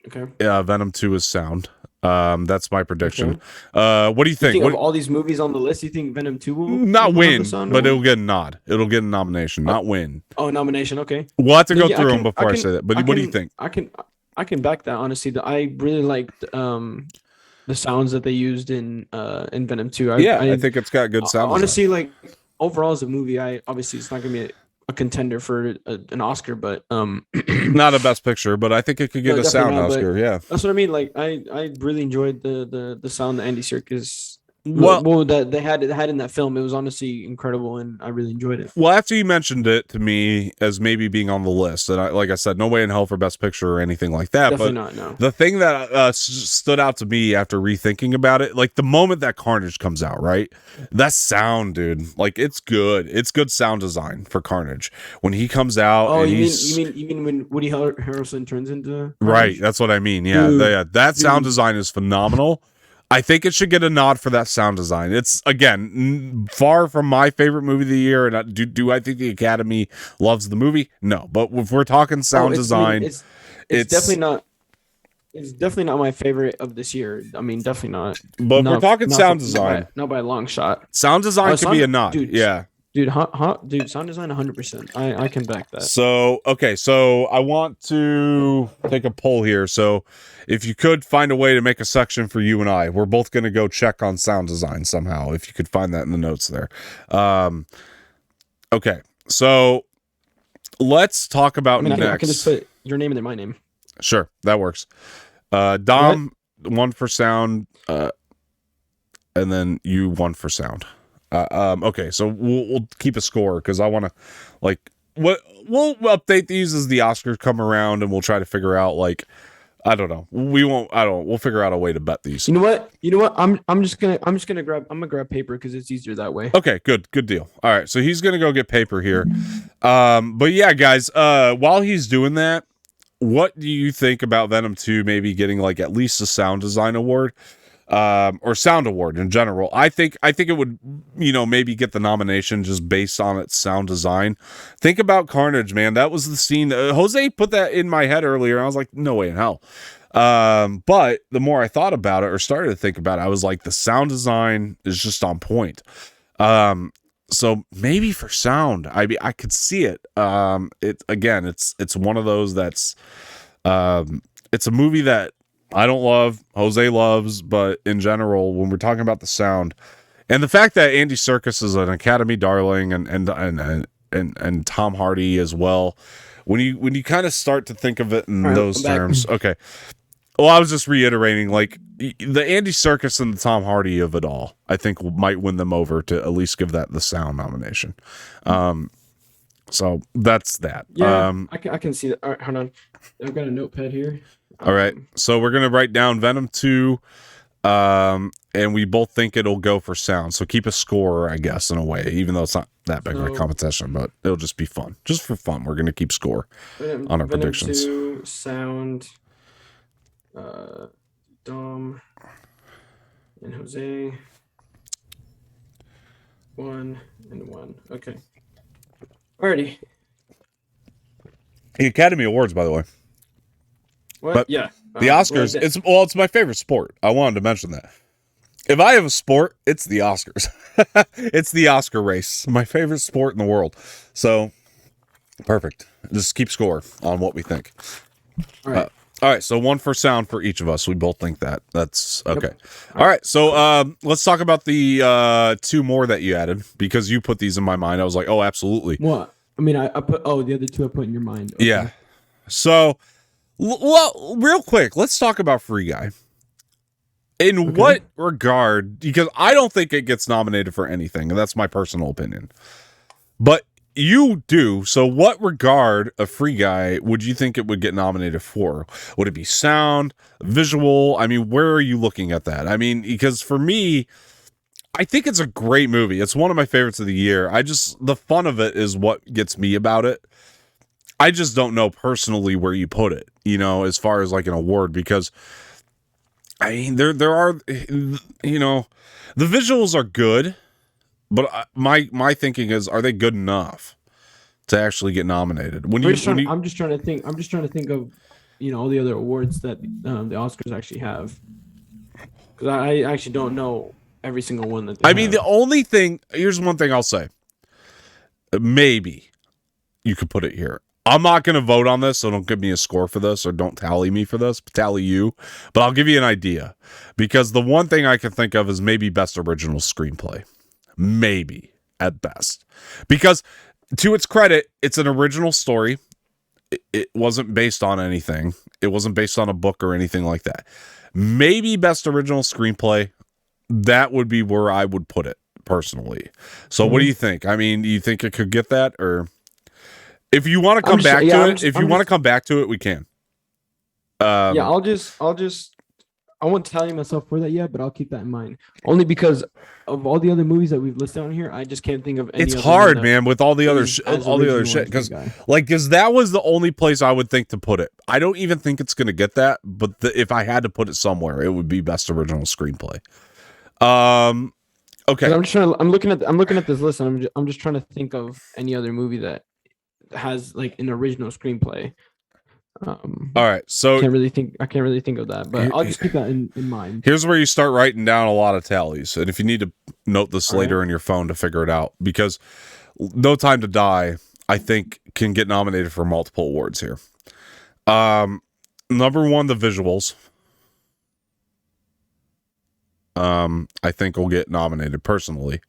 Okay. Yeah, Venom 2 is sound. That's my prediction. Okay. What do you think? Of all these movies on the list, you think Venom 2 will not win, but it'll get a nod. It'll get a nomination, not win. Oh, nomination. Okay. We'll have to go through them before I say that. But what do you think? I can back that. Honestly, I really liked the sounds that they used in Venom 2. I think it's got good sound. Honestly, like overall as a movie, obviously it's not gonna be a contender for an Oscar, but not a best picture, but I think it could get a sound Oscar. Yeah, that's what I mean. Like I really enjoyed the sound that Andy Serkis Well, that they had in that film. It was honestly incredible, and I really enjoyed it. well, after you mentioned it to me as maybe being on the list, and like I said, no way in hell for best picture or anything like that. Definitely But not. No. the thing that stood out to me after rethinking about it, like the moment that Carnage comes out, right? That sound, dude, like it's good. It's good sound design for Carnage when he comes out. Oh, And you mean when Woody Harrelson turns into right? Carnage? That's what I mean. Yeah, Dude, that sound dude. design is phenomenal. I think it should get a nod for that sound design. It's again far from my favorite movie of the year, and do I think the Academy loves the movie? No, but if we're talking sound design, it's definitely not. It's definitely not my favorite of this year. I mean, definitely not. But if we're talking sound Not design, not by a long shot. sound design could be a nod. Dude, Yeah. dude, sound design 100%. I can back that. So okay, so I want to take a poll here. So if you could find a way to make a section for you and I, we're both going to go check on sound design somehow. If you could find that in the notes there. Okay, so let's talk about I mean, next. I can just put your name and then my name. Sure, that works. Dom, one for sound, and then you one for sound. Okay, so we'll keep a score because I want to, like, we'll update these as the Oscars come around, and we'll try to figure out, like, I don't know. We'll figure out a way to bet these. You know what? I'm just gonna grab paper because it's easier that way. Okay, good deal. All right, so he's gonna go get paper here. But yeah, guys, while he's doing that, what do you think about Venom 2 maybe getting like at least a sound design award? Or sound award in general. I think it would, maybe get the nomination just based on its sound design. Think about Carnage, man. That was the scene. Jose put that in my head earlier, and I was like, no way in hell. But the more I thought about it or started to think about it, I was like, the sound design is just on point. So maybe for sound, I could see it. It's one of those that's, it's a movie that I don't love, Jose loves, but in general, when we're talking about the sound and the fact that Andy Serkis is an Academy darling and Tom Hardy as well, when you kind of start to think of it in those terms, okay. Well, I was just reiterating, like the Andy Serkis and the Tom Hardy of it all, I think might win them over to at least give that the sound nomination. So that's that. Yeah, I can see that. All right, hold on. I've got a notepad here. All right, so we're gonna write down Venom 2, and we both think it'll go for sound. So keep a score, I guess, in a way, even though it's not that big of a competition, but it'll just be fun, just for fun. We're gonna keep score on our predictions. 2, sound, Dom and Jose, 1 and 1. Okay. Alrighty. The Academy Awards, by the way. What? But yeah. The Oscars, it's my favorite sport. I wanted to mention that. If I have a sport, it's the Oscars. It's the Oscar race. My favorite sport in the world. So, perfect. Just keep score on what we think. All right. All right, so 1 for sound for each of us. We both think that. That's okay. Yep. All right, so let's talk about the 2 more that you added, because you put these in my mind. I was like, oh, absolutely. What? I mean, I put, the other 2 I put in your mind. Okay. Yeah. So, well, real quick, let's talk about Free Guy. In what regard? Because I don't think it gets nominated for anything, and that's my personal opinion. But you do. So what regard of Free Guy would you think it would get nominated for? Would it be sound, visual? I mean, where are you looking at that? I mean, because for me, I think it's a great movie. It's one of my favorites of the year. The fun of it is what gets me about it. I just don't know personally where you put it, as far as like an award, because I mean, there are, the visuals are good, but my thinking is, are they good enough to actually get nominated? I'm just trying to think of, all the other awards that the Oscars actually have, because I actually don't know every single one that they have. mean, here's one thing I'll say. Maybe you could put it here. I'm not going to vote on this, so don't give me a score for this, or don't tally me for this, tally you. But I'll give you an idea, because the one thing I can think of is maybe best original screenplay. Maybe, at best. Because, to its credit, it's an original story. It wasn't based on anything. It wasn't based on a book or anything like that. Maybe best original screenplay. that would be where I would put it personally. So what do you think? I mean, do you think it could get that, or if you want to come back to it, if you want to come back to it, we can. Yeah, I won't tell you myself for that yet, but I'll keep that in mind. Only because of all the other movies that we've listed on here, I just can't think of any. It's hard, man, with all the other shit, because that was the only place I would think to put it. I don't even think it's gonna get that, but if I had to put it somewhere, it would be best original screenplay. Okay. I'm looking at this list, and I'm just trying to think of any other movie that has like an original screenplay. All right, so I can't really think of that, but I'll just keep that in mind. Here's where you start writing down a lot of tallies, and if you need to note this later in your phone to figure it out, because No Time to Die, I think, can get nominated for multiple awards here. Number one, the visuals. I think will get nominated personally.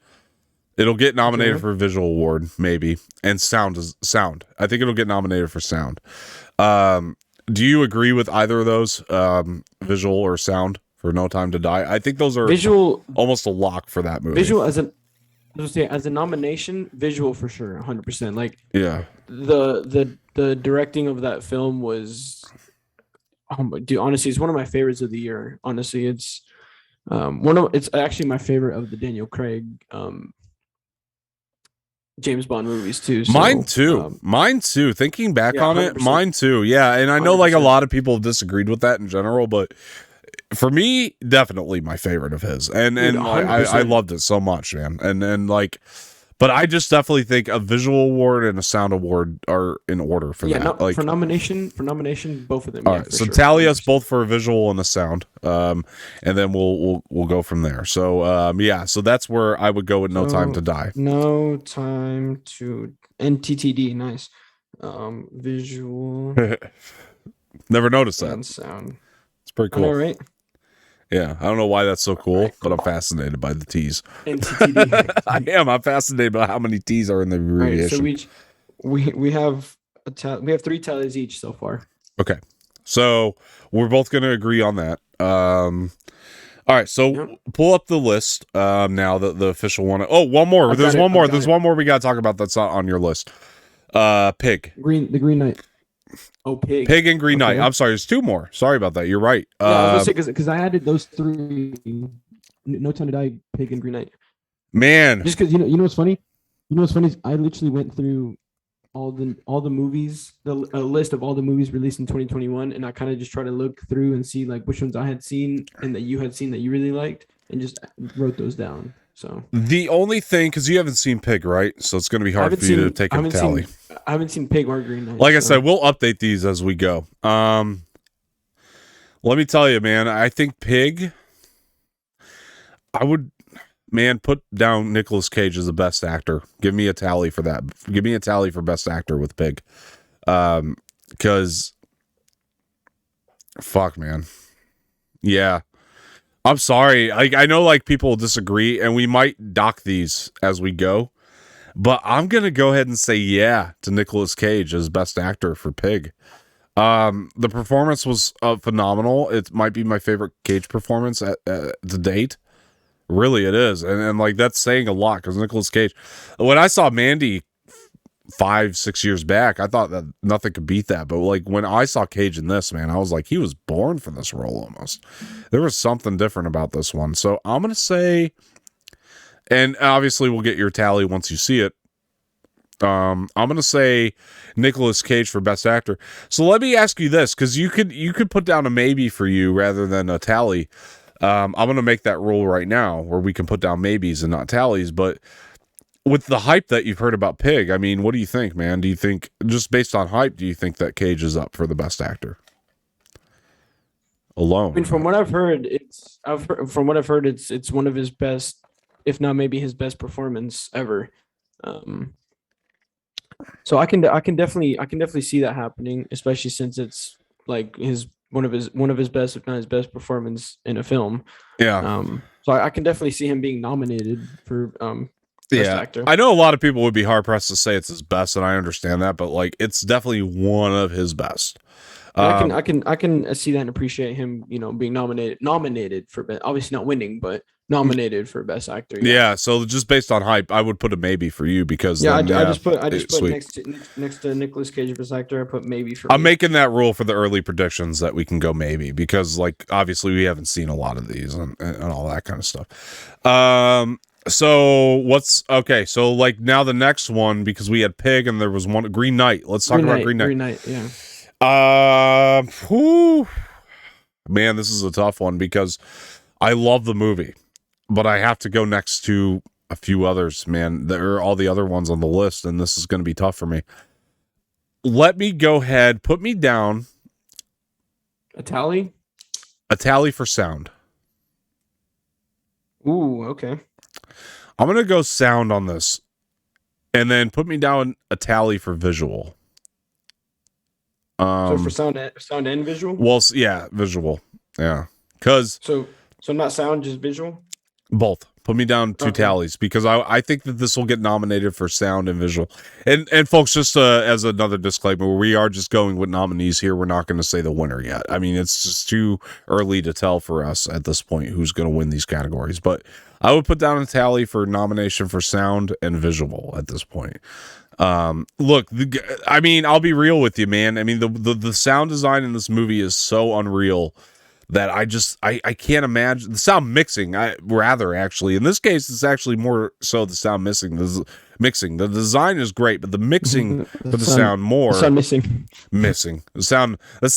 It'll get nominated for a visual award, maybe, and sound. I think it'll get nominated for sound. Do you agree with either of those, visual or sound, for No Time to Die? I think those are visual, almost a lock for that movie. Visual as a nomination, visual for sure, 100%. Like, yeah, the directing of that film was, dude, honestly, it's one of my favorites of the year. Honestly, it's it's actually my favorite of the Daniel Craig James Bond movies too. So, mine too. Thinking back on 100%. it, mine too. Yeah, and I know 100%. like a lot of people have disagreed with that in general, but for me, definitely my favorite of his. And Dude, I loved it so much, man. And like, but I just definitely think a visual award and a sound award are in order for that. No, for nomination, both of them. All right, so tally us both for a visual and a sound, and then we'll go from there. So so that's where I would go with No Time to Die. No Time to NTTD, nice. Visual. Never noticed that. And sound. It's pretty cool, right? Yeah, I don't know why that's so cool, but I'm fascinated by the T's. NTTD. I'm fascinated by how many T's are in the abbreviation. Right, so we have we have 3 tallies each so far. Okay, so we're both going to agree on that. All right, so pull up the list now, the official one. Oh, one more. There's one more. There's one more we got to talk about that's not on your list. Pig. The Green Knight. Oh, Pig and Green Knight. I'm sorry, there's 2 more. Sorry about that. You're right. Yeah, I was gonna say because I added those 3. No Time to Die, Pig, and Green Knight. Man, just because you know what's funny. You know what's funny is I literally went through all the movies, a list of all the movies released in 2021, and I kind of just try to look through and see like which ones I had seen and that you had seen that you really liked, and just wrote those down. So the only thing, because you haven't seen Pig, right? So it's going to be hard for you to take a tally. I haven't seen Pig or Green Knight. Like I said, we'll update these as we go. Let me tell you, man, I think Pig, I would, man, put down Nicolas Cage as the best actor. Give me a tally for that. Give me a tally for best actor with Pig. Because, fuck, man. Yeah. I'm sorry. I know like people disagree, and we might dock these as we go, but I'm gonna go ahead and say yeah to Nicolas Cage as best actor for Pig. The performance was phenomenal. It might be my favorite Cage performance to date. Really, it is, and like that's saying a lot because Nicolas Cage. When I saw Mandy 5-6 years back, I thought that nothing could beat that. But like when I saw Cage in this, man, I was like, he was born for this role almost. There was something different about this one. So I'm gonna say, and obviously we'll get your tally once you see it. I'm gonna say Nicolas Cage for best actor. So let me ask you this, because you could put down a maybe for you rather than a tally. I'm gonna make that rule right now where we can put down maybes and not tallies, but with the hype that you've heard about Pig, I mean, what do you think, man? Do you think, just based on hype, do you think that Cage is up for the best actor? Alone. I mean, from what I've heard, it's one of his best, if not maybe his best performance ever. So I can definitely see that happening, especially since it's like one of his best, if not his best performance in a film. Yeah. So I can definitely see him being nominated for best actor. I know a lot of people would be hard pressed to say it's his best, and I understand that, but like it's definitely one of his best. I can see that and appreciate him, being nominated for best. Obviously not winning, but nominated for best actor. Yeah. Yeah, so just based on hype, I would put a maybe for you because Yeah, then I just put sweet. next to Nicolas Cage best actor. I put maybe for I'm me. making that rule for the early predictions that we can go maybe because like obviously we haven't seen a lot of these and all that kind of stuff. So what's okay? So like now the next one because we had Pig and there was one Green Knight. Let's talk about Green Knight. Green Knight. Yeah. Whew, man, this is a tough one because I love the movie, but I have to go next to a few others. Man, there are all the other ones on the list, and this is going to be tough for me. Let me go ahead, put me down. A tally. A tally for sound. Ooh, okay. I'm going to go sound on this. And then put me down a tally for visual. So for sound and visual? Well, yeah, visual. Yeah. Cuz so not sound, just visual? Both. Put me down two tallies because I think that this will get nominated for sound and visual. And folks, just as another disclaimer, we are just going with nominees here. We're not going to say the winner yet. I mean, it's just too early to tell for us at this point who's going to win these categories. But I would put down a tally for nomination for sound and visual at this point. Look, I mean, I'll be real with you, man. I mean, the sound design in this movie is so unreal that I can't imagine the sound mixing. Actually, in this case, it's actually more so the sound mixing. The design is great, but the mixing for the sound more the sound missing the sound the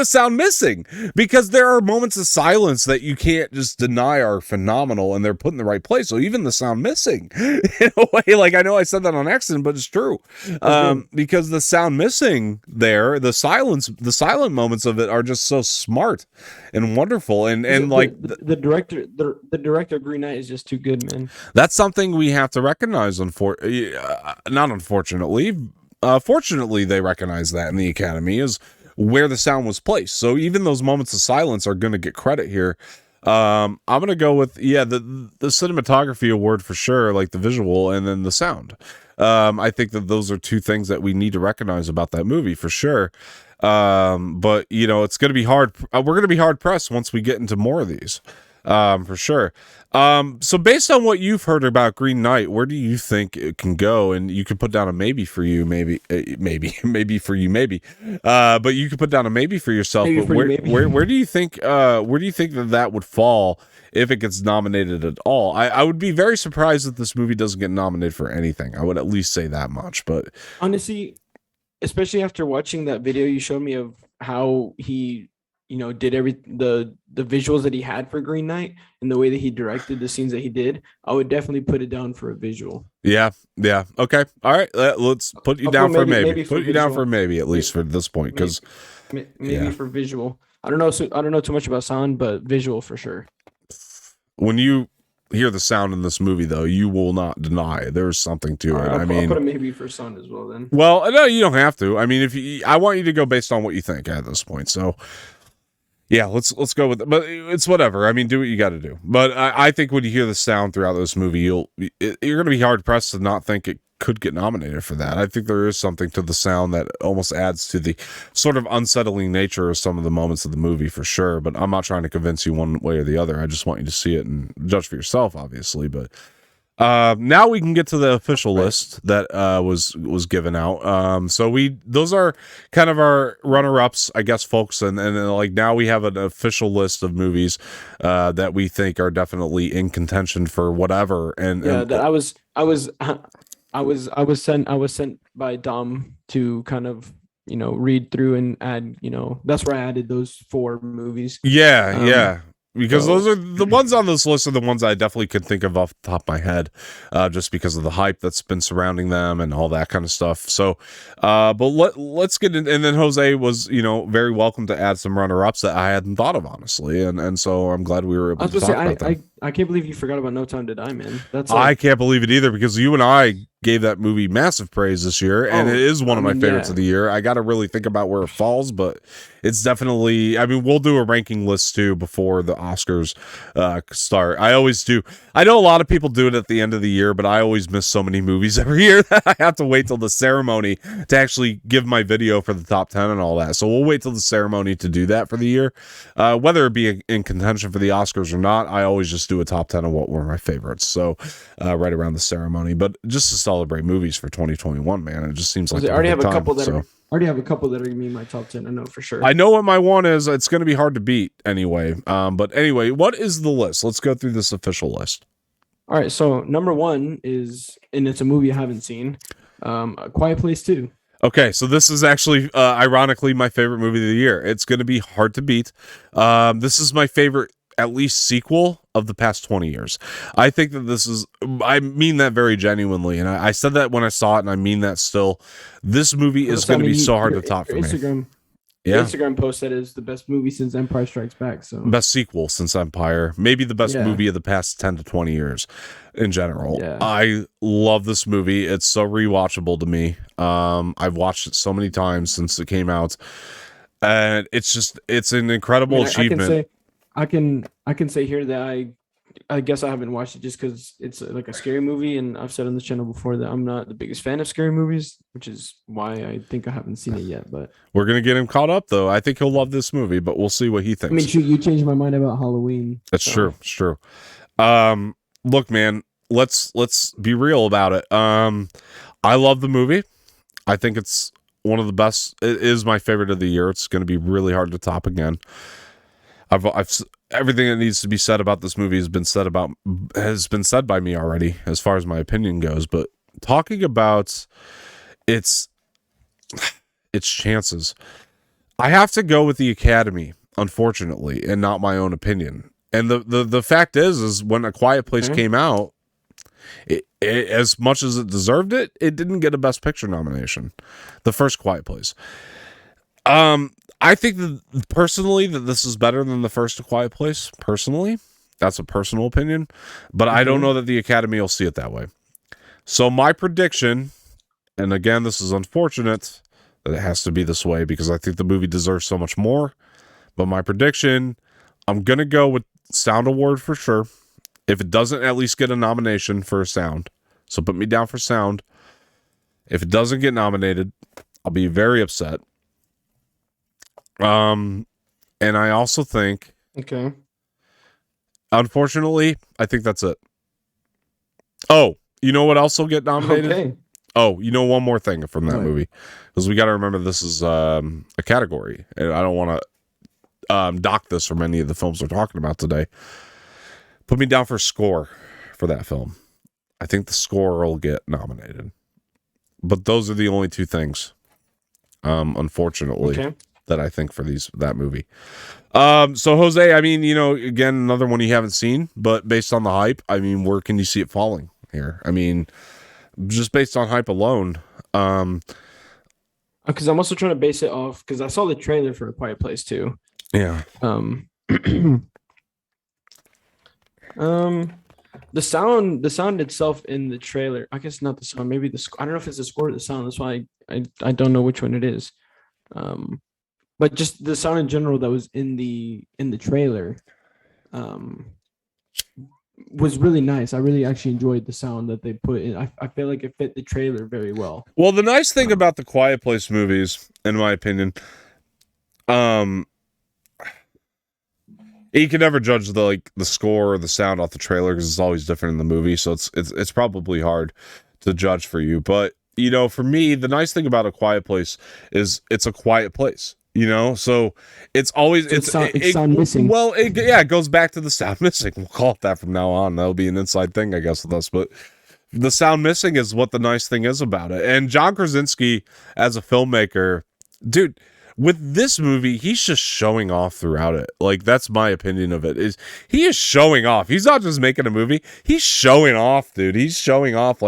sound missing because there are moments of silence that you can't just deny are phenomenal and they're put in the right place. So even the sound missing in a way, like I know I said that on accident, but it's true. Because the sound missing there, the silent moments of it are just so smart and wonderful and like the director of Green Knight is just too good, man. That's something we have to recognize. Not unfortunately, fortunately, they recognize that in the Academy is where the sound was placed. So even those moments of silence are going to get credit here. I'm going to go with the cinematography award for sure, like the visual and then the sound. I think that those are two things that we need to recognize about that movie for sure. But you know, it's going to be hard. We're going to be hard pressed once we get into more of these. For sure. So based on what you've heard about Green Knight, where do you think it can go? And you can put down a maybe for you, maybe for you, maybe. But you could put down a maybe for yourself. But where do you think that would fall if it gets nominated at all? I would be very surprised if this movie doesn't get nominated for anything. I would at least say that much. But honestly, especially after watching that video you showed me of how he did the visuals that he had for Green Knight and the way that he directed the scenes that he did, I would definitely put it down for a visual. Yeah. Okay. All right. Let's put you down for maybe. Put you down for maybe at least for this point, because maybe for visual. I don't know too much about sound, but visual for sure. When you hear the sound in this movie, though, you will not deny there's something to it. I'll put a maybe for sound as well. Then. Well, no, you don't have to. I mean, I want you to go based on what you think at this point. So. Yeah, let's go with it. But it's whatever. I mean, do what you got to do. But I think when you hear the sound throughout this movie, you're going to be hard pressed to not think it could get nominated for that. I think there is something to the sound that almost adds to the sort of unsettling nature of some of the moments of the movie for sure. But I'm not trying to convince you one way or the other. I just want you to see it and judge for yourself, obviously. But now we can get to the official list that was given out. So those are kind of our runner-ups, I guess, folks, and like now we have an official list of movies that we think are definitely in contention for whatever. And that I was sent by Dom to kind of read through and add. That's where I added those 4 movies. Yeah. Because those are the ones on this list are the ones I definitely could think of off the top of my head, just because of the hype that's been surrounding them and all that kind of stuff. So, but let's get in. And then Jose was, very welcome to add some runner-ups that I hadn't thought of, honestly. And so I'm glad we were able to talk about that. I can't believe you forgot about No Time to Die, man. I can't believe it either, because you and I gave that movie massive praise this year, and it is one of my favorites of the year. I got to really think about where it falls, but it's definitely, I mean, we'll do a ranking list too before the Oscars start. I always do. I know a lot of people do it at the end of the year, but I always miss so many movies every year that I have to wait till the ceremony to actually give my video for the top 10 and all that. So we'll wait till the ceremony to do that for the year. Whether it be in contention for the Oscars or not, I always just do a top 10 of what were my favorites. So right around the ceremony, but just to celebrate movies for 2021, man, it just seems like I already have a time, couple that so. are, already have a couple that are gonna be in my top 10. I know for sure. I know what my one is. It's going to be hard to beat anyway. But anyway, what is the list? Let's go through this official list. All right, so number one is, and it's a movie I haven't seen, A Quiet Place 2. Okay, so this is actually, ironically, my favorite movie of the year. It's going to be hard to beat. This is my favorite, at least, sequel of the past 20 years. I think that this is, I mean that very genuinely, and I said that when I saw it, and I mean that still. This movie is going to be so hard to top for me. Yeah. Instagram post said it's the best movie since Empire Strikes Back. So best sequel since Empire, maybe the best movie of the past 10 to 20 years in general. Yeah. I love this movie. It's so rewatchable to me. I've watched it so many times since it came out, and it's an incredible achievement. I can say here that I guess I haven't watched it just because it's like a scary movie, and I've said on this channel before that I'm not the biggest fan of scary movies, which is why I think I haven't seen it yet. But we're gonna get him caught up, though. I think he'll love this movie, but we'll see what he thinks. I mean, shoot, you changed my mind about Halloween. That's true. It's true. Look, man, let's be real about it. I love the movie. I think it's one of the best. It is my favorite of the year. It's going to be really hard to top again. I've everything that needs to be said about this movie has been said by me already, as far as my opinion goes. But talking about its chances, I have to go with the Academy, unfortunately, and not my own opinion. And the fact is when A Quiet Place came out, it, as much as it deserved it, it didn't get a Best Picture nomination. The first Quiet Place. I think that personally that this is better than the first A Quiet Place. Personally, that's a personal opinion, but I don't know that the Academy will see it that way. So my prediction, and again, this is unfortunate that it has to be this way because I think the movie deserves so much more. But my prediction, I'm gonna go with Sound Award for sure. If it doesn't at least get a nomination for a sound, so put me down for sound. If it doesn't get nominated, I'll be very upset. And I also think, unfortunately, I think that's it. Oh, you know what else will get nominated? Okay. Oh, you know one more thing from that movie, because we got to remember this is a category, and I don't want to dock this from any of the films we're talking about today. Put me down for score for that film. I think the score will get nominated, but those are the only two things, unfortunately, that I think for that movie. So Jose, I mean, again, another one you haven't seen, but based on the hype, I mean, where can you see it falling here? I mean, just based on hype alone. Because I'm also trying to base it off, because I saw the trailer for A Quiet Place too. Yeah. The sound itself in the trailer, I guess not the sound, maybe I don't know if it's the score or the sound. That's why I don't know which one it is. But just the sound in general that was in the trailer was really nice. I really actually enjoyed the sound that they put in. I feel like it fit the trailer very well. Well, the nice thing about the Quiet Place movies, in my opinion, you can never judge the score or the sound off the trailer because it's always different in the movie. So it's probably hard to judge for you. But for me, the nice thing about A Quiet Place is it's a quiet place. So it's always it's sound missing. Well, it goes back to the sound missing. We'll call it that from now on. That'll be an inside thing, I guess, with us. But the sound missing is what the nice thing is about it. And John Krasinski, as a filmmaker, dude, with this movie, he's just showing off throughout it. Like, that's my opinion of it. He is showing off. He's not just making a movie. He's showing off, dude. He's showing off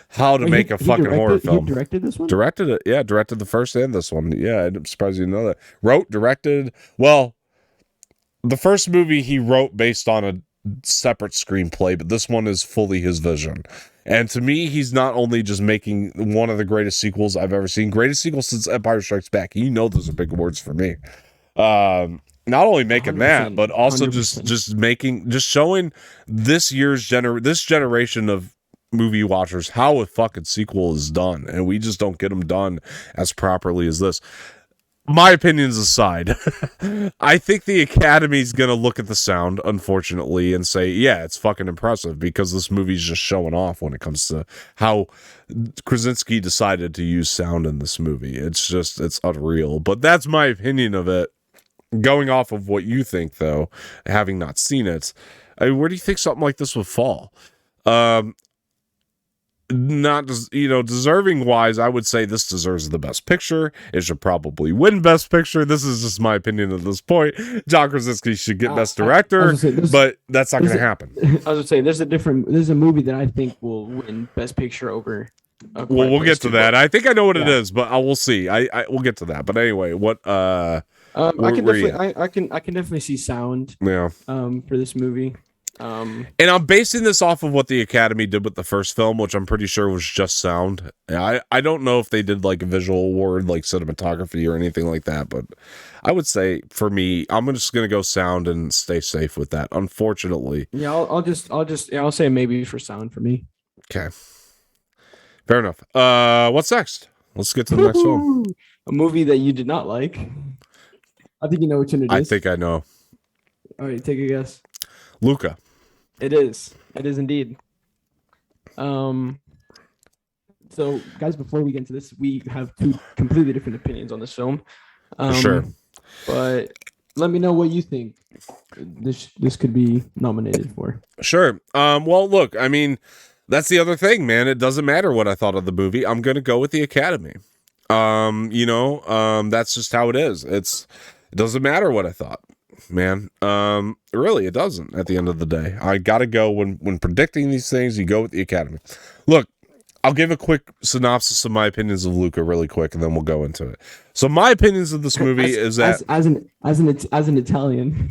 how to make a fucking horror film. He directed this one? Directed it. Yeah, directed the first and this one. Yeah, I'm surprised you didn't know that. Wrote, directed. Well, the first movie he wrote based on a separate screenplay, but this one is fully his vision. And to me, he's not only just making one of the greatest sequels I've ever seen, greatest sequel since Empire Strikes Back. You know, those are big words for me. Not only making that, 100%, but also 100%. just showing this generation of movie watchers how a fucking sequel is done, and we just don't get them done as properly as this. My opinions aside, I think the Academy's gonna look at the sound, unfortunately, and say, yeah, it's fucking impressive, because this movie's just showing off when it comes to how Krasinski decided to use sound in this movie. It's unreal. But that's my opinion of it. Going off of what you think, though, having not seen it, I mean, where do you think something like this would fall? Not deserving wise, I would say this deserves the best picture. It should probably win best picture. This is just my opinion at this point. John Krasinski should get best director, but that's not going to happen. I was gonna say there's a movie that I think will win best picture over. Well, we'll get to that. I think I know what it is, but we'll see. We'll get to that. But anyway, what I can definitely see sound. Yeah. For this movie. And I'm basing this off of what the Academy did with the first film, which I'm pretty sure was just sound. I don't know if they did like a visual award, like cinematography or anything like that, but I would say for me, I'm just gonna go sound and stay safe with that. Unfortunately. Yeah, I'll say maybe for sound for me. Okay. Fair enough. What's next? Let's get to the next film. A movie that you did not like. I think you know which one it is. I think I know. All right, take a guess. Luca. It is. It is indeed. So, guys, before we get into this, we have two completely different opinions on this film. Sure. But let me know what you think this could be nominated for. Sure. Well, look, I mean, that's the other thing, man. It doesn't matter what I thought of the movie. I'm going to go with the Academy. That's just how it is. It doesn't matter what I thought, man. Really, it doesn't at the end of the day. I got to go when predicting these things, you go with the Academy. Look, I'll give a quick synopsis of my opinions of Luca really quick, and then we'll go into it. So my opinions of this movie is that as an Italian.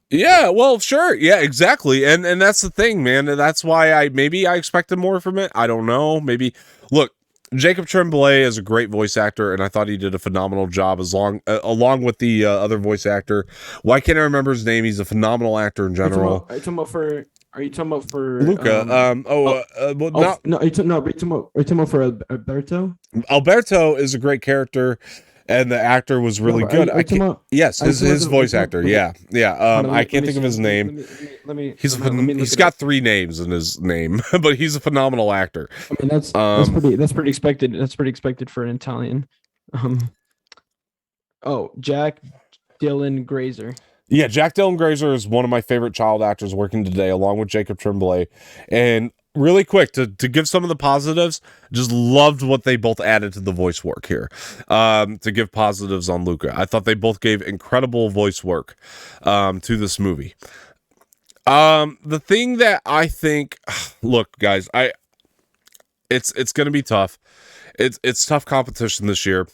Yeah, well, sure. Yeah, exactly. And that's the thing, man. That's why I expected more from it. I don't know. Maybe look, Jacob Tremblay is a great voice actor, and I thought he did a phenomenal job along with the other voice actor. Why can't I remember his name? He's a phenomenal actor in general. Are you talking about for Luca? Are you talking about for Alberto? Alberto is a great character, and the actor was really good. Yes, his voice actor. Yeah. I can't think of his name. He's got three names in his name, but he's a phenomenal actor. I mean, that's pretty expected. That's pretty expected for an Italian. Jack Dylan Grazer. Yeah, Jack Dylan Grazer is one of my favorite child actors working today, along with Jacob Tremblay. And really quick, to give some of the positives, just loved what they both added to the voice work here. To give positives on Luca, I thought they both gave incredible voice work to this movie. The thing that I think, look, guys, it's going to be tough. It's tough competition this year.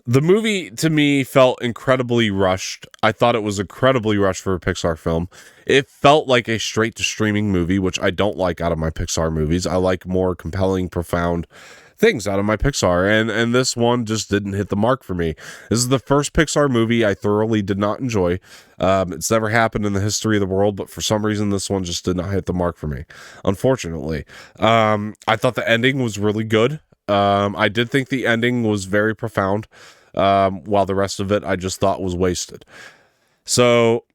The movie, to me, felt incredibly rushed. I thought it was incredibly rushed for a Pixar film. It felt like a straight-to-streaming movie, which I don't like out of my Pixar movies. I like more compelling, profound things out of my Pixar, and this one just didn't hit the mark for me. This is the first Pixar movie I thoroughly did not enjoy. It's never happened in the history of the world, but for some reason, this one just did not hit the mark for me, unfortunately. I thought the ending was really good. I did think the ending was very profound, while the rest of it I just thought was wasted. So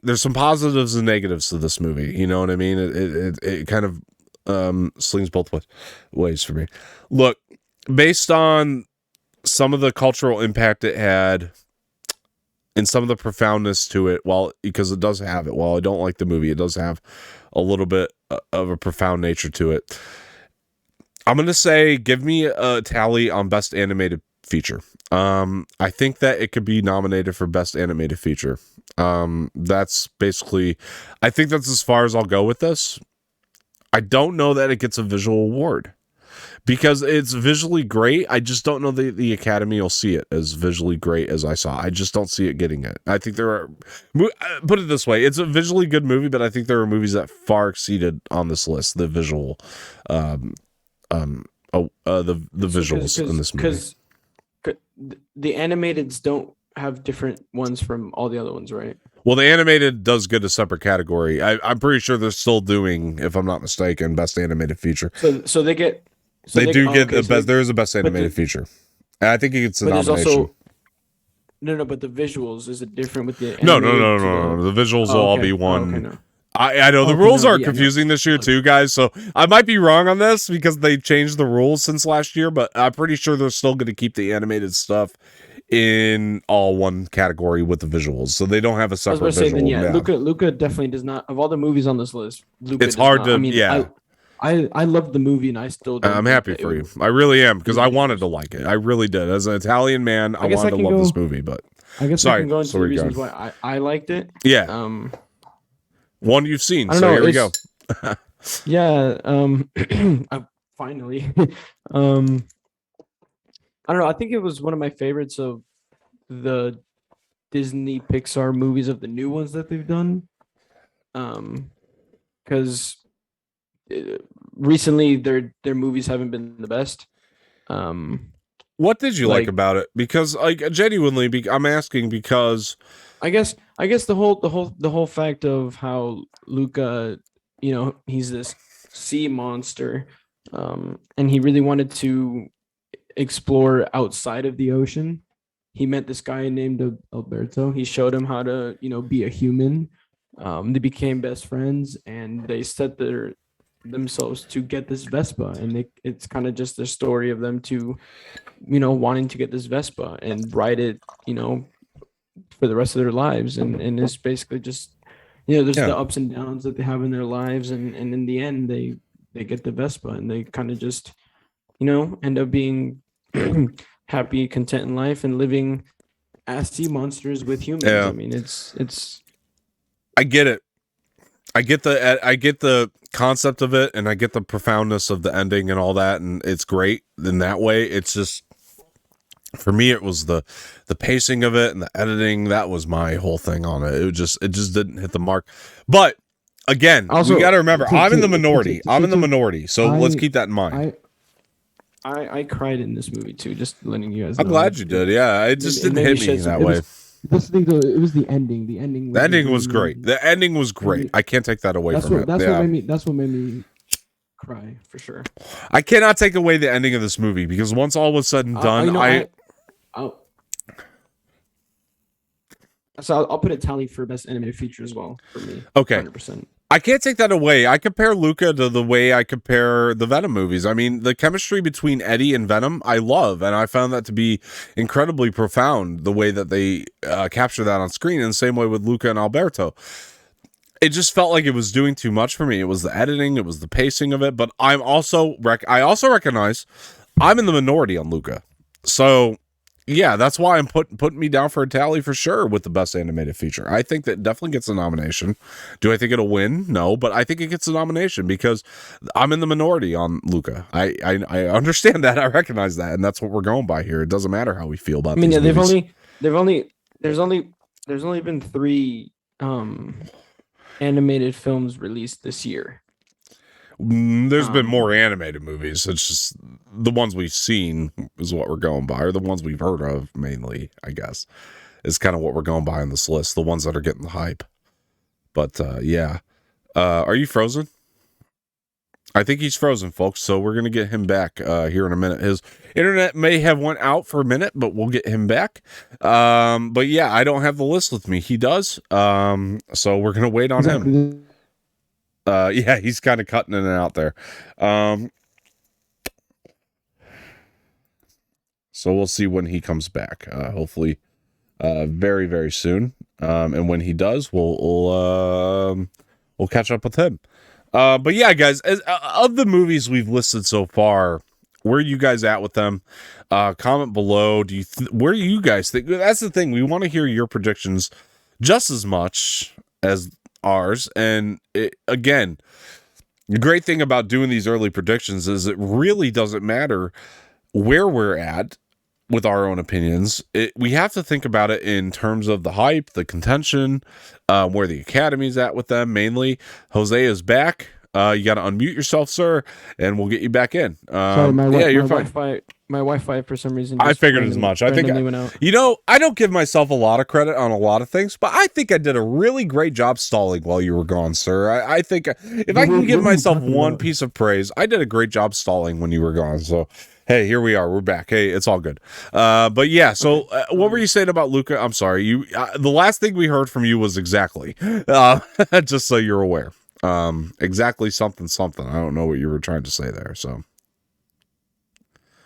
there's some positives and negatives to this movie. You know what I mean? It kind of slings both ways for me. Look, based on some of the cultural impact it had and some of the profoundness to it, because it does have it, while I don't like the movie, it does have a little bit of a profound nature to it. I'm going to say, give me a tally on Best Animated Feature. I think that it could be nominated for Best Animated Feature. That's basically, I think that's as far as I'll go with this. I don't know that it gets a visual award. because it's visually great. I just don't know the Academy will see it as visually great as I saw. I just don't see it getting it. I think there are, put it this way, it's a visually good movie, but I think there are movies that far exceeded on this list the visual, um, the visuals in this movie. Because the animateds don't have different ones from all the other ones, right? Well, the animated does get a separate category. I'm pretty sure they're still doing, if I'm not mistaken, best animated feature. So they get. They do get the best. There is a best animated feature. And I think it gets a nomination. There's also, no, but the visuals, is it different with the no. The visuals will all be one. Okay, no. I know the rules are confusing this year too, guys. So I might be wrong on this because they changed the rules since last year, but I'm pretty sure they're still going to keep the animated stuff in all one category with the visuals, so they don't have a separate. I was going to say, then, Luca definitely does not. Of all the movies on this list, Luca it's hard to. I mean, I love the movie, and I still. I'm happy for you. I really am, because I wanted to like it. I really did. As an Italian man, I wanted to love this movie, but I guess I can go into the reasons why I liked it. Yeah. One you've seen, so here we go. Yeah. Finally. I don't know. I think it was one of my favorites of the Disney Pixar movies, of the new ones that they've done. Because recently their movies haven't been the best. What did you like about it? Because genuinely, I'm asking because I guess the whole fact of how Luca, he's this sea monster, and he really wanted to explore outside of the ocean. He met this guy named Alberto. He showed him how to, be a human. They became best friends, and they set themselves to get this Vespa, and it's kind of just the story of them to, wanting to get this Vespa and ride it, for the rest of their lives, and it's basically just, there's the ups and downs that they have in their lives, and in the end they get the Vespa, and they kind of just, end up being happy, content in life, and living as sea monsters with humans. Yeah. I mean, it's. I get it. I get the concept of it, and I get the profoundness of the ending and all that, and it's great in that way. It's just, for me, it was the pacing of it and the editing. That was my whole thing on it. It just didn't hit the mark. But again, also, we got to remember, I'm in the minority. So let's keep that in mind. I cried in this movie too, just letting you guys know. I'm glad you did. Yeah, it just didn't hit me that way. This thing though, it was the ending. The ending was great. The ending was great. I can't take that away from it. That's what made me cry, for sure. I cannot take away the ending of this movie, because once all was said and done, I'll put a tally for best animated feature as well for me. Okay. 100%. I can't take that away. I compare Luca to the way I compare the Venom movies. I mean, the chemistry between Eddie and Venom, I love, and I found that to be incredibly profound, the way that they capture that on screen, and the same way with Luca and Alberto. It just felt like it was doing too much for me. It was the editing, it was the pacing of it, but I also recognize I'm in the minority on Luca. So, yeah, that's why I'm putting me down for a tally for sure with the best animated feature. I think that definitely gets a nomination. Do I think it'll win? No, but I think it gets a nomination because I'm in the minority on Luca. I understand that. I recognize that, and that's what we're going by here. It doesn't matter how we feel about. There's only been 3 animated films released this year. There's been more animated movies. It's just the ones we've seen is what we're going by, or the ones we've heard of mainly, I guess, is kind of what we're going by on this list. The ones that are getting the hype. But yeah. Are you frozen? I think he's frozen, folks. So we're going to get him back here in a minute. His internet may have went out for a minute, but we'll get him back. But yeah, I don't have the list with me. He does. So we're going to wait on him. Yeah, he's kind of cutting in and out there. So we'll see when he comes back. Hopefully, very, very soon. And when he does, we'll catch up with him. But yeah, guys, of the movies we've listed so far, where are you guys at with them? Comment below. Where do you guys think? That's the thing. We want to hear your predictions just as much as ours. And again, The great thing about doing these early predictions is it really doesn't matter where we're at with our own opinions. We have to think about it in terms of the hype, the contention, where the Academy's at with them mainly. Jose is back. You got to unmute yourself, sir, and we'll get you back in. Sorry, Yeah, you're fine. My Wi-Fi for some reason. I figured as much. I think went out. I don't give myself a lot of credit on a lot of things, but I think I did a really great job stalling while you were gone, sir. I think if I can give myself one piece of praise, I did a great job stalling when you were gone. So, hey, here we are. We're back. Hey, it's all good. But yeah. So, what were you saying about Luca? I'm sorry. The last thing we heard from you was exactly. Just so you're aware. Exactly something. I don't know what you were trying to say there. So.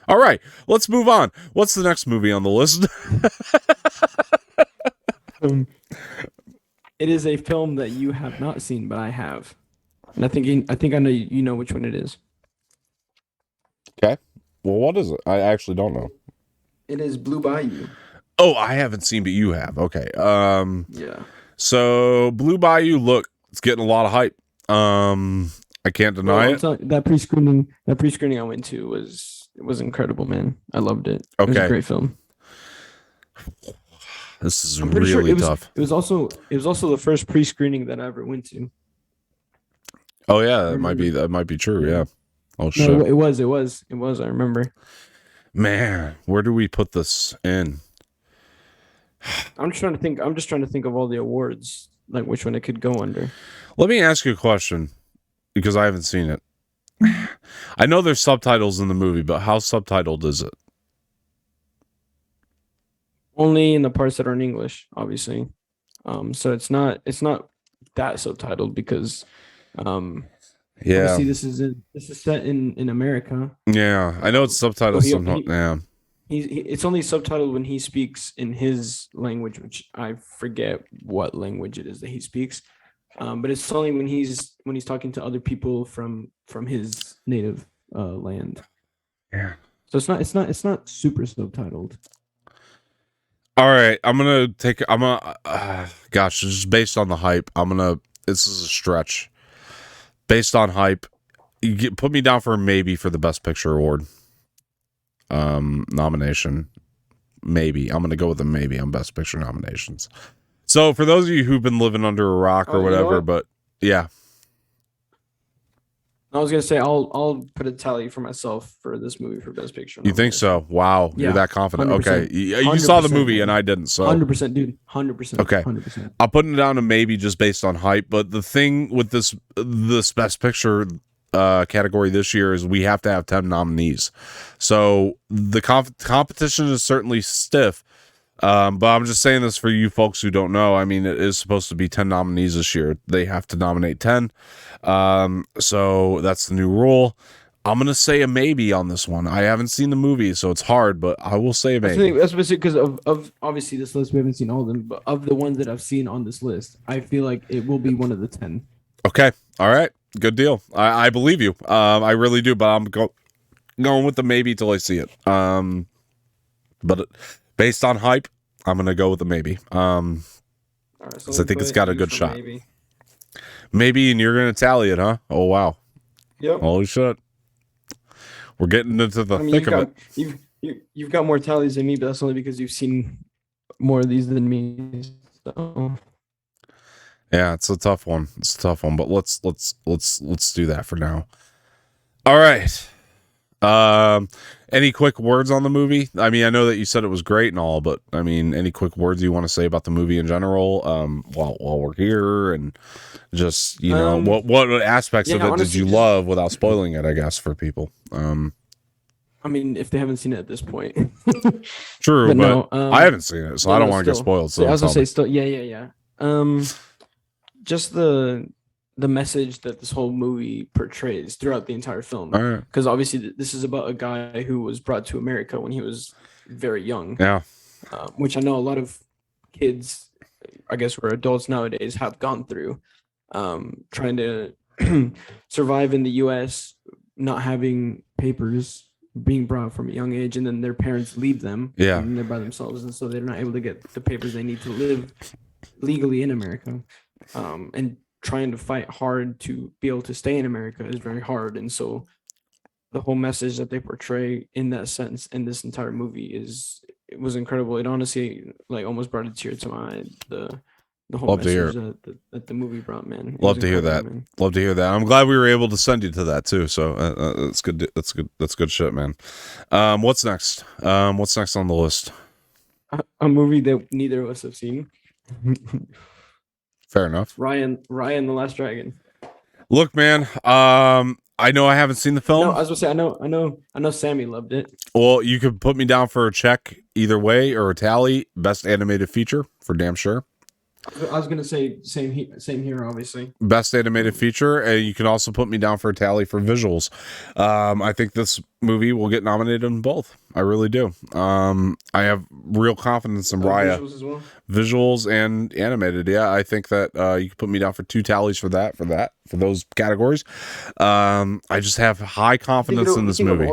All right, let's move on. What's the next movie on the list? It is a film that you have not seen, but I have, and I think I know you know which one it is. Okay. Well, what is it? I actually don't know. It is Blue Bayou. Oh, I haven't seen, but you have. Okay. Yeah. So Blue Bayou, look, it's getting a lot of hype. I can't deny it. That pre-screening I went to was incredible, man. I loved it. It was a great film. This is really tough. It was also the first pre-screening that I ever went to. Oh yeah, that might be true. Yeah. Oh shit. No, it was. I remember. Man, where do we put this in? I'm just trying to think of all the awards, like which one it could go under. Let me ask you a question, because I haven't seen it. I know there's subtitles in the movie, but how subtitled is it? Only in the parts that are in English, obviously. So it's not that subtitled because obviously this is set in America. Yeah, I know it's subtitled somehow. Yeah. It's only subtitled when he speaks in his language, which I forget what language it is that he speaks. But it's only when he's talking to other people from his native land. Yeah. So it's not super subtitled. All right, gosh, just based on the hype, this is a stretch. Based on hype, put me down for a maybe for the Best Picture award. Nomination. Maybe. I'm going to go with a maybe on Best Picture nominations. So for those of you who've been living under a rock or whatever, but yeah. I was gonna say I'll put a tally for myself for this movie for Best Picture. You think so? Wow, yeah. You're that confident. 100%. Okay, you saw the movie and I didn't. So 100%, dude. 100%. Okay, 100%. I'll put it down to maybe just based on hype. But the thing with this Best Picture category this year is we have to have 10 nominees. So the competition is certainly stiff. But I'm just saying this for you folks who don't know. I mean, it is supposed to be 10 nominees this year. They have to nominate 10. So that's the new rule. I'm going to say a maybe on this one. I haven't seen the movie, so it's hard, but I will say a maybe. That's because of obviously this list, we haven't seen all of them, but of the ones that I've seen on this list, I feel like it will be one of the 10. Okay. All right. Good deal. I believe you. I really do, but I'm going with the maybe till I see it. But based on hype, I'm going to go with the maybe. Right, so I think it's got a good shot. Maybe, and you're going to tally it, huh? Oh, wow. Yep. Holy shit. We're getting into the thick of it. You've got more tallies than me, but that's only because you've seen more of these than me. So. Yeah, it's a tough one. But let's do that for now. All right. Any quick words on the movie? I mean, I know that you said it was great and all, but I mean, any quick words you want to say about the movie in general? While we're here, and just what aspects of it honestly, did you love without spoiling it? I guess for people. I mean, if they haven't seen it at this point, true, but no, I haven't seen it, so I don't want to get spoiled. So I was gonna say, still, yeah. Just the message that this whole movie portrays throughout the entire film, because obviously this is about a guy who was brought to America when he was very young. Yeah, which I know a lot of kids, I guess, or adults nowadays have gone through, trying to survive in the U.S., not having papers, being brought from a young age, and then their parents leave them. Yeah, and they're by themselves, and so they're not able to get the papers they need to live legally in America, and trying to fight hard to be able to stay in America is very hard. And so the whole message that they portray in that sense in this entire movie it was incredible. It honestly like almost brought a tear to my eye. The whole Love to hear message it. that the movie brought, man. It was Love to hear incredible, that. man. Love to hear that. I'm glad we were able to send you to that too. So that's good. That's good. That's good shit, man. What's next? What's next on the list? A movie that neither of us have seen. Fair enough. Ryan the Last Dragon. Look, man. I know I haven't seen the film. No, I was gonna say I know Sammy loved it. Well, you could put me down for a check either way or a tally. Best animated feature for damn sure. I was gonna say same here, obviously. Best animated feature, and you can also put me down for a tally for visuals. I think this movie will get nominated in both. I really do. I have real confidence in Raya. Visuals as well. Visuals and animated. Yeah, I think that you can put me down for 2 tallies for those categories. I just have high confidence in this movie.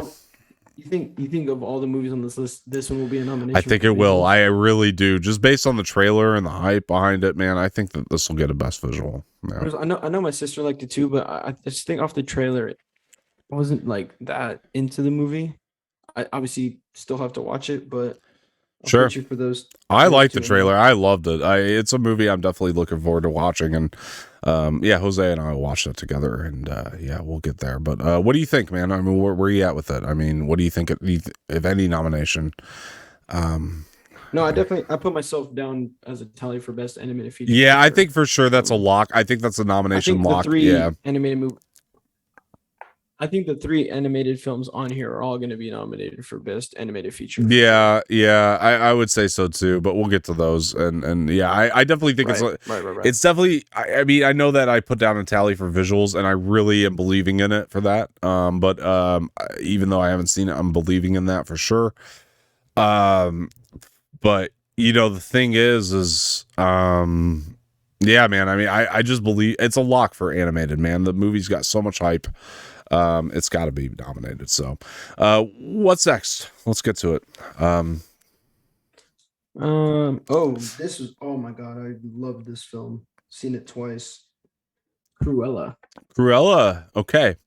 You think of all the movies on this list, this one will be a nomination? I think it will. I really do. Just based on the trailer and the hype behind it, man, I think that this will get a best visual. Yeah. I know my sister liked it too, but I just think off the trailer, it wasn't like that into the movie. I obviously still have to watch it, but I'll Sure. put you for those. I those liked the two. trailer. I loved it. It's a movie I'm definitely looking forward to watching. And yeah, Jose and I will watch that together. And yeah, we'll get there. But what do you think, man? I mean, where are you at with it? I mean, what do you think if any nomination? No, I put myself down as a tally for best animated feature. Yeah, I think for sure that's a lock. I think that's a nomination lock. Yeah. Animated movie. I think the 3 animated films on here are all going to be nominated for best animated feature. Yeah, I would say so too, but we'll get to those. And yeah, I definitely think Right. it's definitely. I mean, I know that I put down a tally for visuals, and I really am believing in it for that. But even though I haven't seen it, I'm believing in that for sure. But you know, the thing is, yeah, man. I mean, I just believe it's a lock for animated, man. The movie's got so much hype. It's got to be nominated. So, what's next? Let's get to it. This is, oh my God, I love this film. Seen it twice. Cruella. Okay.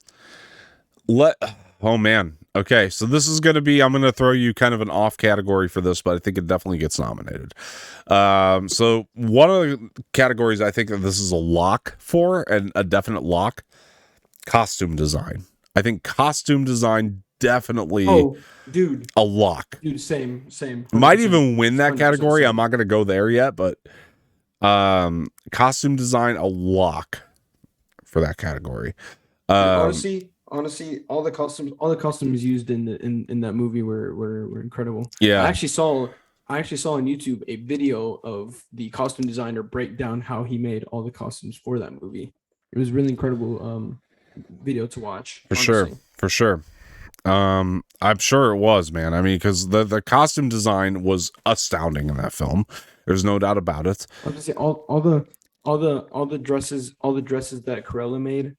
Oh man. Okay. So this is going to be, I'm going to throw you kind of an off category for this, but I think it definitely gets nominated. So one of the categories I think that this is a lock for, and a definite lock, costume design. I think costume design definitely dude, a lock. Dude, same 100%. Might even win that category. same. I'm not going to go there yet, but costume design a lock for that category. Honestly, all the costumes used in that movie were incredible. Yeah. I actually saw on YouTube a video of the costume designer break down how he made all the costumes for that movie. It was really incredible video to watch. For sure. I'm sure it was, man. I mean, because the costume design was astounding in that film. There's no doubt about it. I was gonna say all the dresses that Cruella made,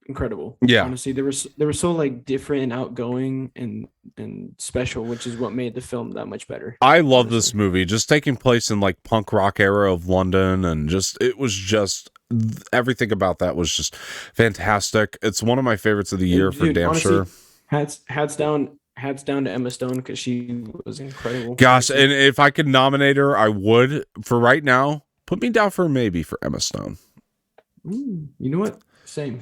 incredible. Yeah. Honestly, they were so like different and outgoing and special, which is what made the film that much better. I love this movie, just taking place in like punk rock era of London, and it was just everything about that was just fantastic. It's one of my favorites of the year, for damn honestly, sure. Hats down to Emma Stone, because she was incredible. Gosh, and if I could nominate her, I would. For right now, put me down for maybe for Emma Stone. You know what? Same.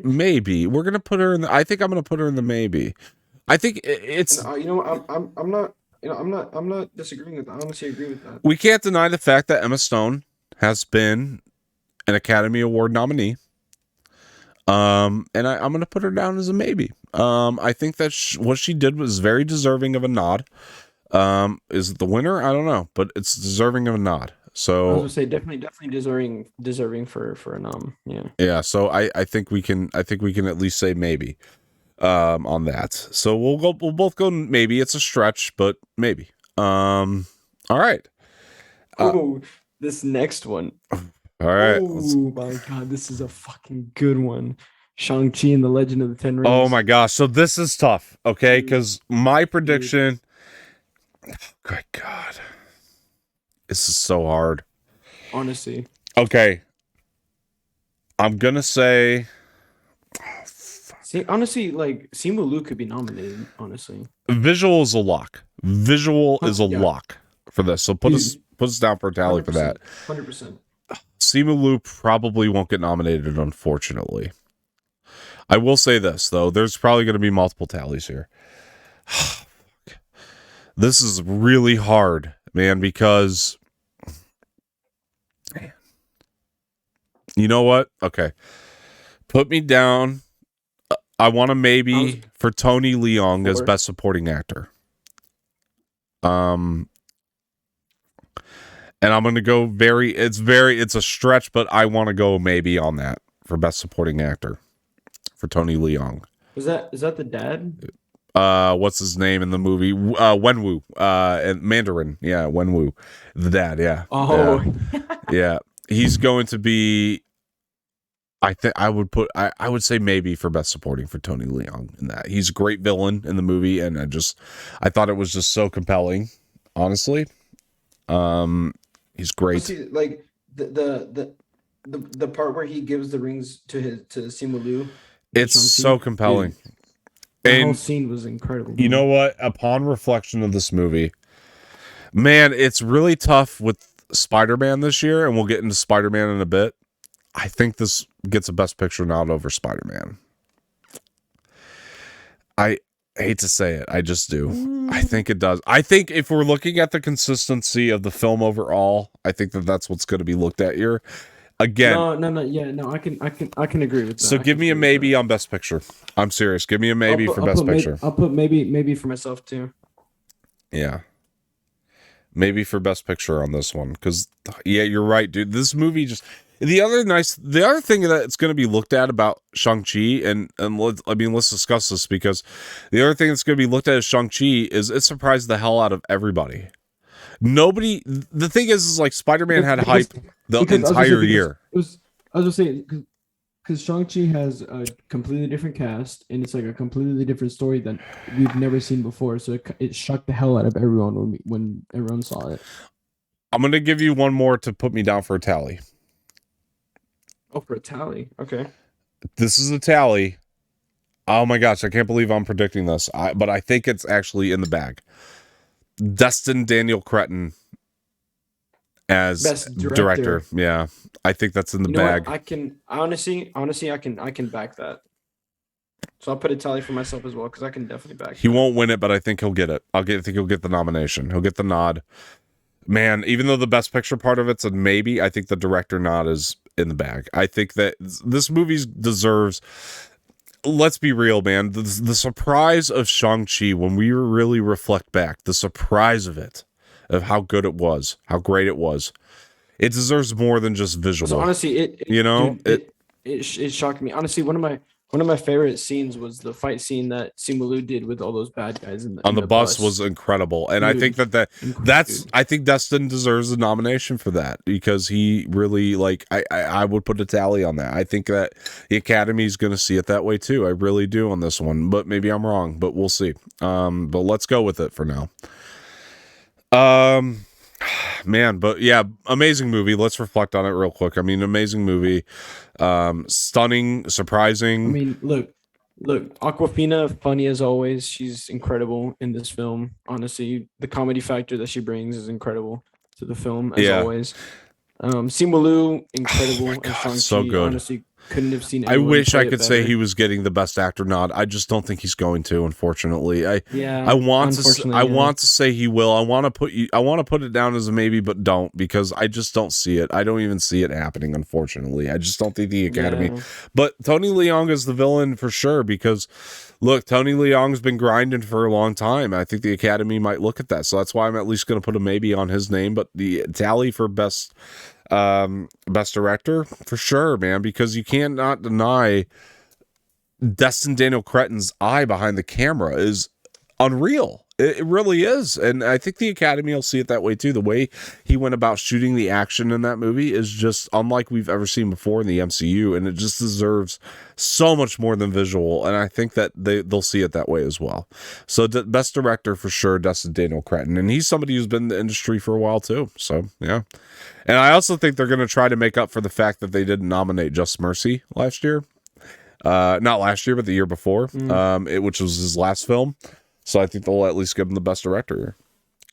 Maybe we're gonna put her in. I think I'm gonna put her in the maybe. I think it's. You know what? I'm not. You know, I'm not disagreeing with that. I honestly agree with that. We can't deny the fact that Emma Stone has been an Academy Award nominee. And I'm gonna put her down as a maybe. I think that what she did was very deserving of a nod. Is it the winner? I don't know, but it's deserving of a nod. So I was gonna say definitely deserving for a nom. Yeah. So I think we can at least say maybe on that. So we'll both go maybe. It's a stretch, but maybe. All right. This next one. All right. Oh my God, this is a fucking good one. Shang-Chi and the Legend of the Ten Rings. Oh my gosh. So this is tough, okay? Because my prediction. Good God. This is so hard. Honestly. Okay. I'm gonna say See, honestly, like Simu Liu could be nominated. Honestly, visual is a lock. Visual is a Yeah, lock for this. So he's put us down for a tally for that. 100%. Simu Liu probably won't get nominated, unfortunately. I will say this though: there's probably going to be multiple tallies here. This is really hard, man, because you know what? Okay. Put me down. I want a I was maybe for Tony Leung as 4. best supporting actor. And I'm going to go it's a stretch, but I want to go maybe on that for best supporting actor for Tony Leung. Is that the dad? What's his name in the movie? Wenwu, and Mandarin. Yeah, Wenwu, the dad. Yeah. Oh, Yeah. He's going to be, I think I would say maybe for best supporting for Tony Leung in that. He's a great villain in the movie, and I thought it was just so compelling, honestly. He's great. see, like the part where he gives the rings to Simu Liu. It's so compelling. Dude, that whole And scene was incredible. you man. know what? Upon reflection of this movie, man, it's really tough with Spider-Man this year, and we'll get into Spider-Man in a bit. I think this gets a Best Picture nod over Spider-Man. I hate to say it, I just do. I think it does. I think if we're looking at the consistency of the film overall, I think that's what's going to be looked at here. Again, No. Yeah, no. I can agree with that. so give me a maybe on Best Picture. I'm serious. Give me a maybe for Best Picture. I'll put maybe for myself too. Yeah. Maybe for Best Picture on this one. Because, yeah, you're right, dude. This movie just... The other thing that it's going to be looked at about Shang-Chi, and let's discuss this, because the other thing that's going to be looked at as Shang-Chi is it surprised the hell out of everybody. The thing is like Spider-Man had hype the entire year. I was just saying, because Shang-Chi has a completely different cast, and it's like a completely different story that we've never seen before. So it shocked the hell out of everyone when everyone saw it. I'm going to give you one more to put me down for a tally. Oh, for a tally. Okay. This is a tally. Oh my gosh, I can't believe I'm predicting this. But I think it's actually in the bag. Destin Daniel Cretton as Best director. Yeah, I think that's in the bag. I can honestly, I can back that. So I'll put a tally for myself as well, because I can definitely back. He won't win it, but I think he'll get it. I think he'll get the nomination. He'll get the nod. Man, even though the Best Picture part of it's a maybe, I think the director nod is in the bag. I think that this movie deserves... Let's be real, man. The surprise of Shang-Chi, when we really reflect back, the surprise of it, of how good it was, how great it was, it deserves more than just visual. So honestly, it shocked me. Honestly, one of my favorite scenes was the fight scene that Simu Liu did with all those bad guys on the bus was incredible. And dude, I think that's I think Destin deserves a nomination for that, because he really, like, I would put a tally on that. I think that the Academy is going to see it that way too. I really do on this one, but maybe I'm wrong, but we'll see. But let's go with it for now. Man, but yeah, amazing movie. Let's reflect on it real quick. I mean, amazing movie. Stunning, surprising. I mean, look, Aquafina, funny as always. She's incredible in this film. Honestly, the comedy factor that she brings is incredible to the film, as always. Simu Liu, incredible as Shang-Chi. So good. Honestly, couldn't have seen it. I wish I could say he was getting the best actor nod. I just don't think he's going to, unfortunately. I want to say he will. I want to put it down as a maybe, but don't, because I just don't see it. I don't even see it happening, unfortunately. I just don't think the Academy. Yeah. But Tony Leung is the villain for sure, because look, Tony Leung's been grinding for a long time. I think the Academy might look at that. So that's why I'm at least going to put a maybe on his name, but the tally for best director for sure, man, because you cannot deny Destin Daniel Cretton's eye behind the camera is unreal. It really is. And I think the Academy will see it that way too. The way he went about shooting the action in that movie is just unlike we've ever seen before in the MCU. And it just deserves so much more than visual. And I think that they'll see it that way as well. So best director for sure, Dustin Daniel Cretton. And he's somebody who's been in the industry for a while too. So yeah. And I also think they're going to try to make up for the fact that they didn't nominate Just Mercy last year. Not last year, but the year before, which was his last film. So I think they'll at least give him the best director here.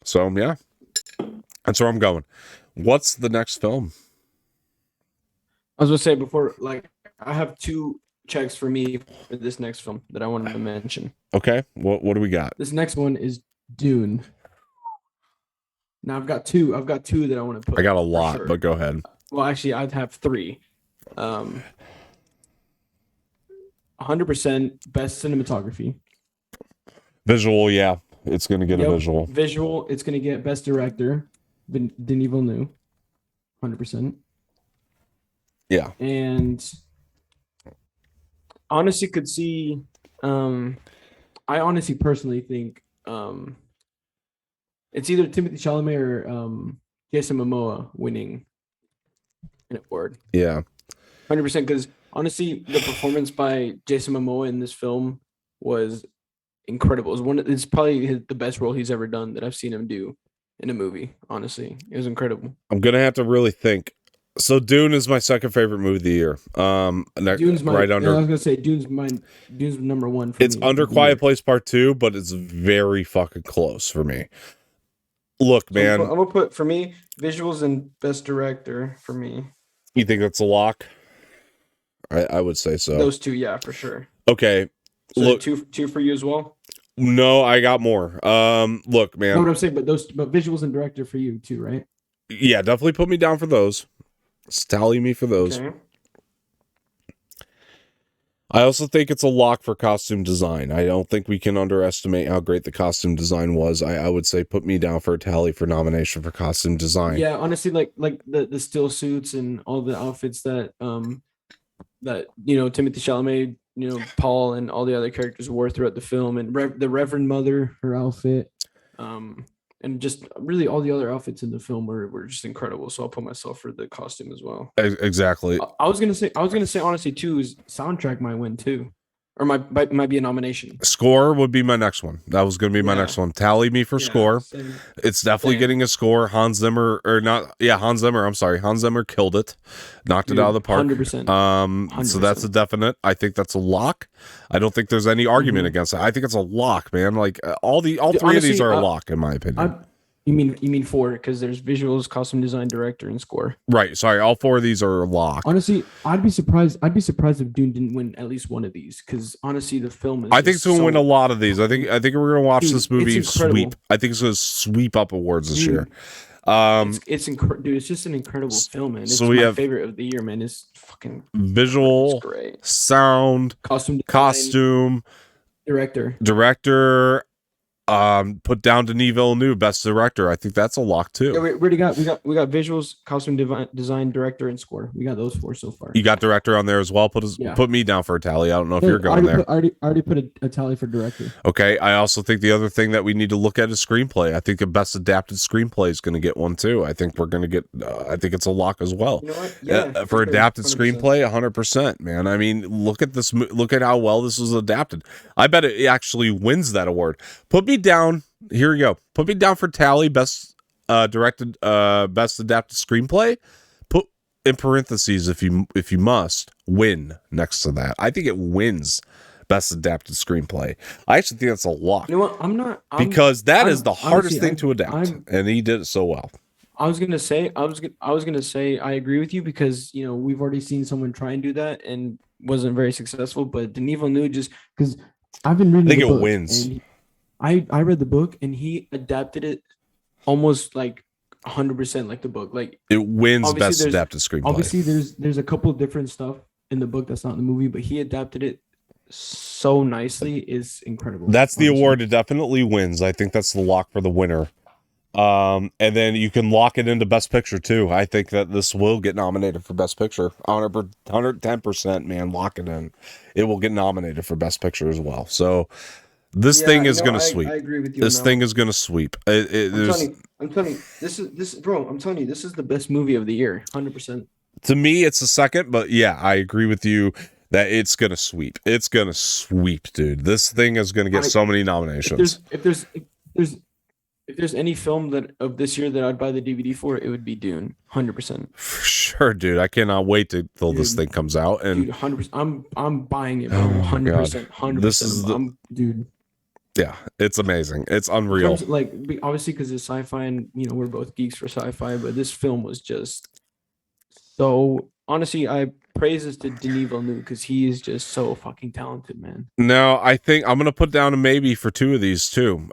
So yeah, that's where I'm going. What's the next film? I was gonna say before, like, I have 2 checks for me for this next film that I wanted to mention. Okay, what do we got? This next one is Dune. Now I've got two that I want to put. I got a lot, but go ahead. Well, actually, I'd have 3. 100% best cinematography. Visual, yeah. It's going to get a visual. Visual, it's going to get best director, Denis Villeneuve. 100%. Yeah. And honestly could see, I honestly personally think it's either Timothée Chalamet or Jason Momoa winning an award. Yeah. 100%, because honestly, the performance by Jason Momoa in this film was incredible. It's probably the best role he's ever done that I've seen him do in a movie. Honestly, it was incredible. I'm gonna have to really think. So Dune is my second favorite movie of the year. Dune's right under. I was gonna say Dune's number 1. It's under Quiet Place Part 2, but it's very fucking close for me. Look, man, I'm gonna put for me visuals and best director for me. You think that's a lock? I would say so. Those 2, yeah, for sure. Okay. So look, two for you as well. No, I got more. Look, man. No, what I'm saying, but visuals and director for you too, right? Yeah, definitely put me down for those. Tally me for those. Okay. I also think it's a lock for costume design. I don't think we can underestimate how great the costume design was. I would say put me down for a tally for nomination for costume design. Yeah, honestly, like the still suits and all the outfits that Timothée Chalamet, Paul and all the other characters wore throughout the film, and the Reverend Mother, her outfit, and just really all the other outfits in the film were just incredible. So I'll put myself for the costume as well. Exactly. I was gonna say honestly too is soundtrack might win too, or might be a nomination. Score would be my next one. That was going to be my next one. Tally me for score. Same. It's definitely getting a score. Hans Zimmer Hans Zimmer killed it, knocked it out of the park. 100%. 100%. So that's a definite. I think that's a lock. I don't think there's any argument against it. I think it's a lock, man. Like all three of these are a lock in my opinion. You mean 4 because there's visuals, costume design, director, and score. Right. Sorry, all 4 of these are a lock. Honestly, I'd be surprised if Dune didn't win at least one of these because honestly, the film is. I think it's going to win a lot of these. I think we're going to watch this movie sweep. I think it's going to sweep up awards this year. It's incredible, dude. It's just an incredible film, man. It's my favorite of the year, man. It's fucking visual, great. Sound, costume, director. Put down Denis Villeneuve, best director. I think that's a lock too. Yeah, we already got visuals, costume design, director, and score. We got those 4 so far. You got director on there as well. Put me down for a tally. I don't know if you're going there. I already put a tally for director. Okay. I also think the other thing that we need to look at is screenplay. I think the best adapted screenplay is going to get one too. I think we're going to get. I think it's a lock as well. You know what? Yeah, for adapted 100%. Screenplay, 100%. Man, I mean, look at this. Look at how well this was adapted. I bet it actually wins that award. Put me down. Here we go. Put me down for tally best directed best adapted screenplay. Put in parentheses if you must win next to that. I think it wins best adapted screenplay. I actually think that's a lock. You know what? Because that is the hardest thing to adapt, and he did it so well. I was gonna say I agree with you because we've already seen someone try and do that and wasn't very successful. But Denis Villeneuve just because I've been reading. I think it wins. I read the book and he adapted it almost like 100% like the book. Like it wins best adapted screenplay. Obviously, there's a couple of different stuff in the book that's not in the movie, but he adapted it so nicely. Is incredible. That's the award. It definitely wins. I think that's the lock for the winner. And then you can lock it into best picture too. I think that this will get nominated for best picture. 110%, man. Lock it in. It will get nominated for best picture as well. So. This Yeah, thing is gonna I sweep. agree with you on This that thing one. is gonna sweep. There's I'm telling you, this bro. I'm telling you, this is the best movie of the year, 100%. to me, it's a second, but yeah, I agree with you that it's gonna sweep. It's gonna sweep, dude. This thing is gonna get I so many if nominations. there's if there's any film that of this year that I'd buy the DVD for, it would be Dune, 100%. For sure, dude. I cannot wait till this Dude, thing comes out. And 100%. I'm buying it, bro. oh my god, 100%, this 100%. is the I'm dude. yeah, it's amazing. It's In unreal. terms of like, obviously because it's sci-fi, and we're both geeks for sci-fi, but this film was just so. Honestly, I praises to Denis Villeneuve because he is just so fucking talented, man. Now, I think I'm gonna put down a maybe for two of these too.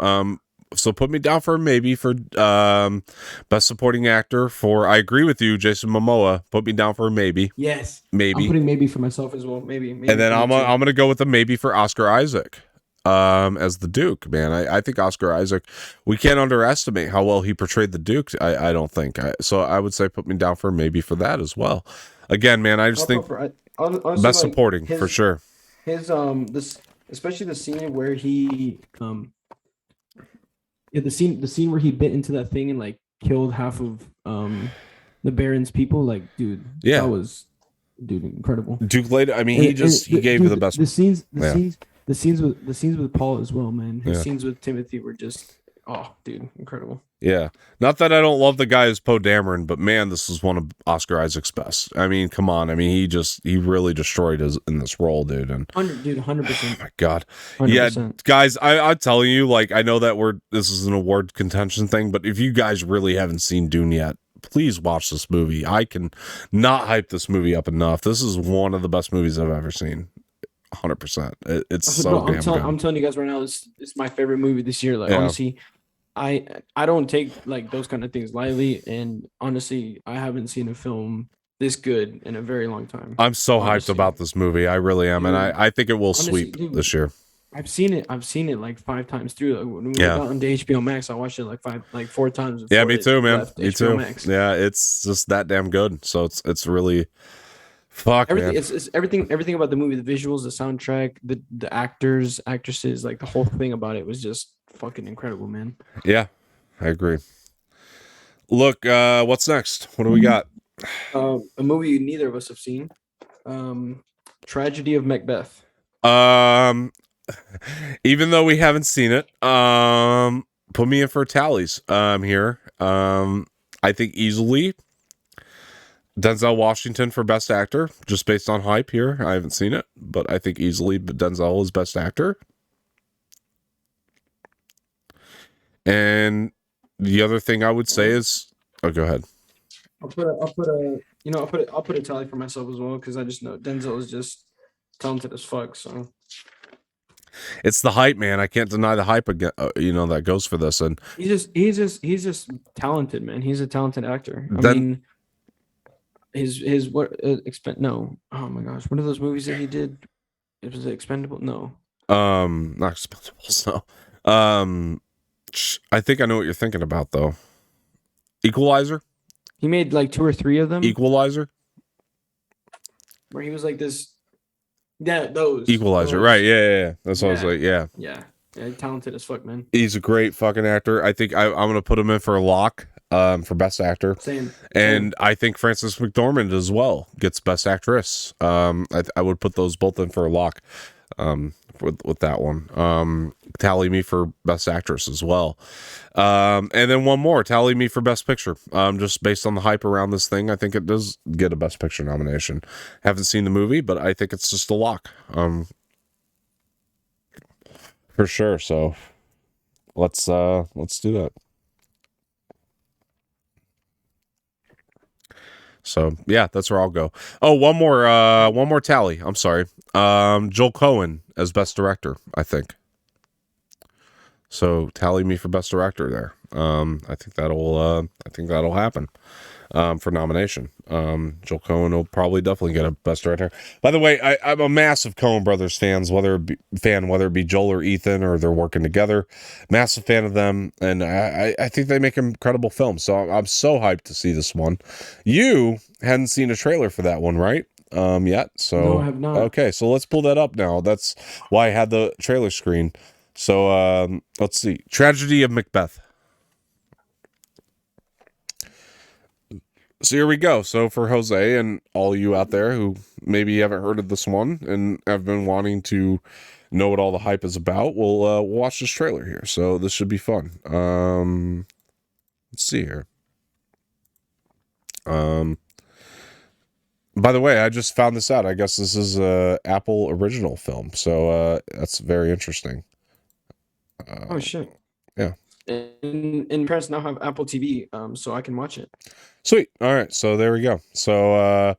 So put me down for a maybe for best supporting actor for. I agree with you, Jason Momoa. Put me down for a maybe, Yes, I'm maybe, putting maybe for myself as well. Maybe and then for me too. I'm gonna go with a maybe for Oscar Isaac. As the Duke, man, I think Oscar Isaac. We can't underestimate how well he portrayed the Duke. I don't think. So I would say put me down for a maybe for that as well. Again, man, I just I'll think put for honestly best like supporting for sure. his this especially the scene where he yeah, the scene where he bit into that thing and like killed half of the Baron's people, like dude, Yeah, that was dude incredible. Duke later. I mean, And he gave you the best. Yeah, the scenes with Paul as well, man. His yeah, scenes with Timothy were just dude, incredible. yeah. Not that I don't love the guy as Poe Dameron, but man, this is one of Oscar Isaac's best. I mean, come on. I mean, he really destroyed his in this role, dude. And 100%, my God, yeah, 100%. guys, I'm telling you, like, I know that this is an award contention thing, but if you guys really haven't seen Dune yet, please watch this movie. I can not hype this movie up enough. This is one of the best movies I've ever seen. 100%. It's so Bro, damn good. I'm telling you guys right now, it's my favorite movie this year. Like Yeah. honestly, I don't take like those kind of things lightly, and honestly, I haven't seen a film this good in a very long time. I'm so hyped Honestly. about this movie. I really am, and Dude, I think it will honestly, sweep dude, this year. I've seen it like 5 times through. Like, when we Yeah. got onto HBO Max, I watched it like 4 times. Yeah, before me it too, man. left Me HBO too. Max. Yeah, it's just that damn good. So it's really fuck, Everything man. it's everything about the movie, the visuals, the soundtrack, the actors, actresses, like the whole thing about it was just fucking incredible, man. Yeah, I agree. Look, what's next? What do we got? A movie neither of us have seen. Tragedy of Macbeth. Even though we haven't seen it, put me in for tallies. Here, I think easily Denzel Washington for best actor, just based on hype. Here, I haven't seen it, but I think easily Denzel is best actor. And the other thing I would say is, oh, go ahead. I'll put a tally for myself as well because I just know Denzel is just talented as fuck. So It's the hype, man. I can't deny the hype again. That goes for this, and he's just talented, man. He's a talented actor. I Then- mean, his what no, oh my gosh, what are those movies that he did? It was Expendable. No, not Expendables. No, I think I know what you're thinking about though. Equalizer. he made like 2 or 3 of them Equalizer. where he was like this. Yeah, those Equalizer. those. Right. Yeah. That's what I was Yeah. like. Yeah. Yeah, talented as fuck, man. He's a great fucking actor. I think I'm gonna put him in for a lock. For best actor. Same. And I think Frances McDormand as well gets best actress. I would put those both in for a lock. With that one. Tally me for best actress as well. And then one more, tally me for best picture. Just based on the hype around this thing, I think it does get a best picture nomination. Haven't seen the movie, but I think it's just a lock. For sure. So let's do that. So yeah, that's where I'll go. Oh, one more tally. I'm sorry. Joel Cohen as best director, I think. So tally me for best director there. I think that'll happen. For nomination. Joel Cohen will probably definitely get a best director. By the way, I'm a massive Coen Brothers whether it be Joel or Ethan or they're working together. Massive fan of them, and I think they make incredible films. So I'm so hyped to see this one. You hadn't seen a trailer for that one, right? Yet. So No, I have not. okay, so let's pull that up now. That's why I had the trailer screen. So let's see. Tragedy of Macbeth. So here we go. So for Jose and all you out there who maybe haven't heard of this one and have been wanting to know what all the hype is about, we'll watch this trailer here. So this should be fun. Let's see here. By the way, I just found this out. I guess this is a Apple original film, so that's very interesting. Oh shit. Yeah. And parents now have Apple TV, so I can watch it. Sweet. All right. So there we go. So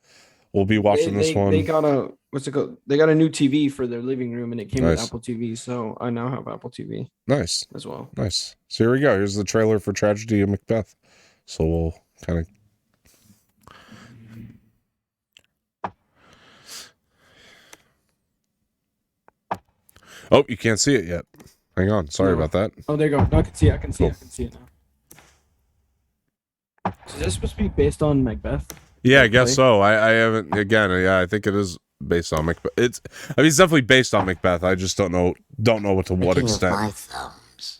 we'll be watching this one. They got a what's it called? They got a new TV for their living room, and it came with Nice. Apple TV. So I now have Apple TV Nice. as well. Nice. So here we go. Here's the trailer for Tragedy of Macbeth. So we'll kind of. Oh, you can't see it yet. Hang on. Sorry No. about that. Oh, there you go. No, I can see it. I can see Cool. it. I can see it now. So is this supposed to be based on Macbeth? Yeah, I guess Play? so. I haven't again. Yeah, I think it is based on Macbeth. It's definitely based on Macbeth. I just don't know what to what King of extent. my thumbs.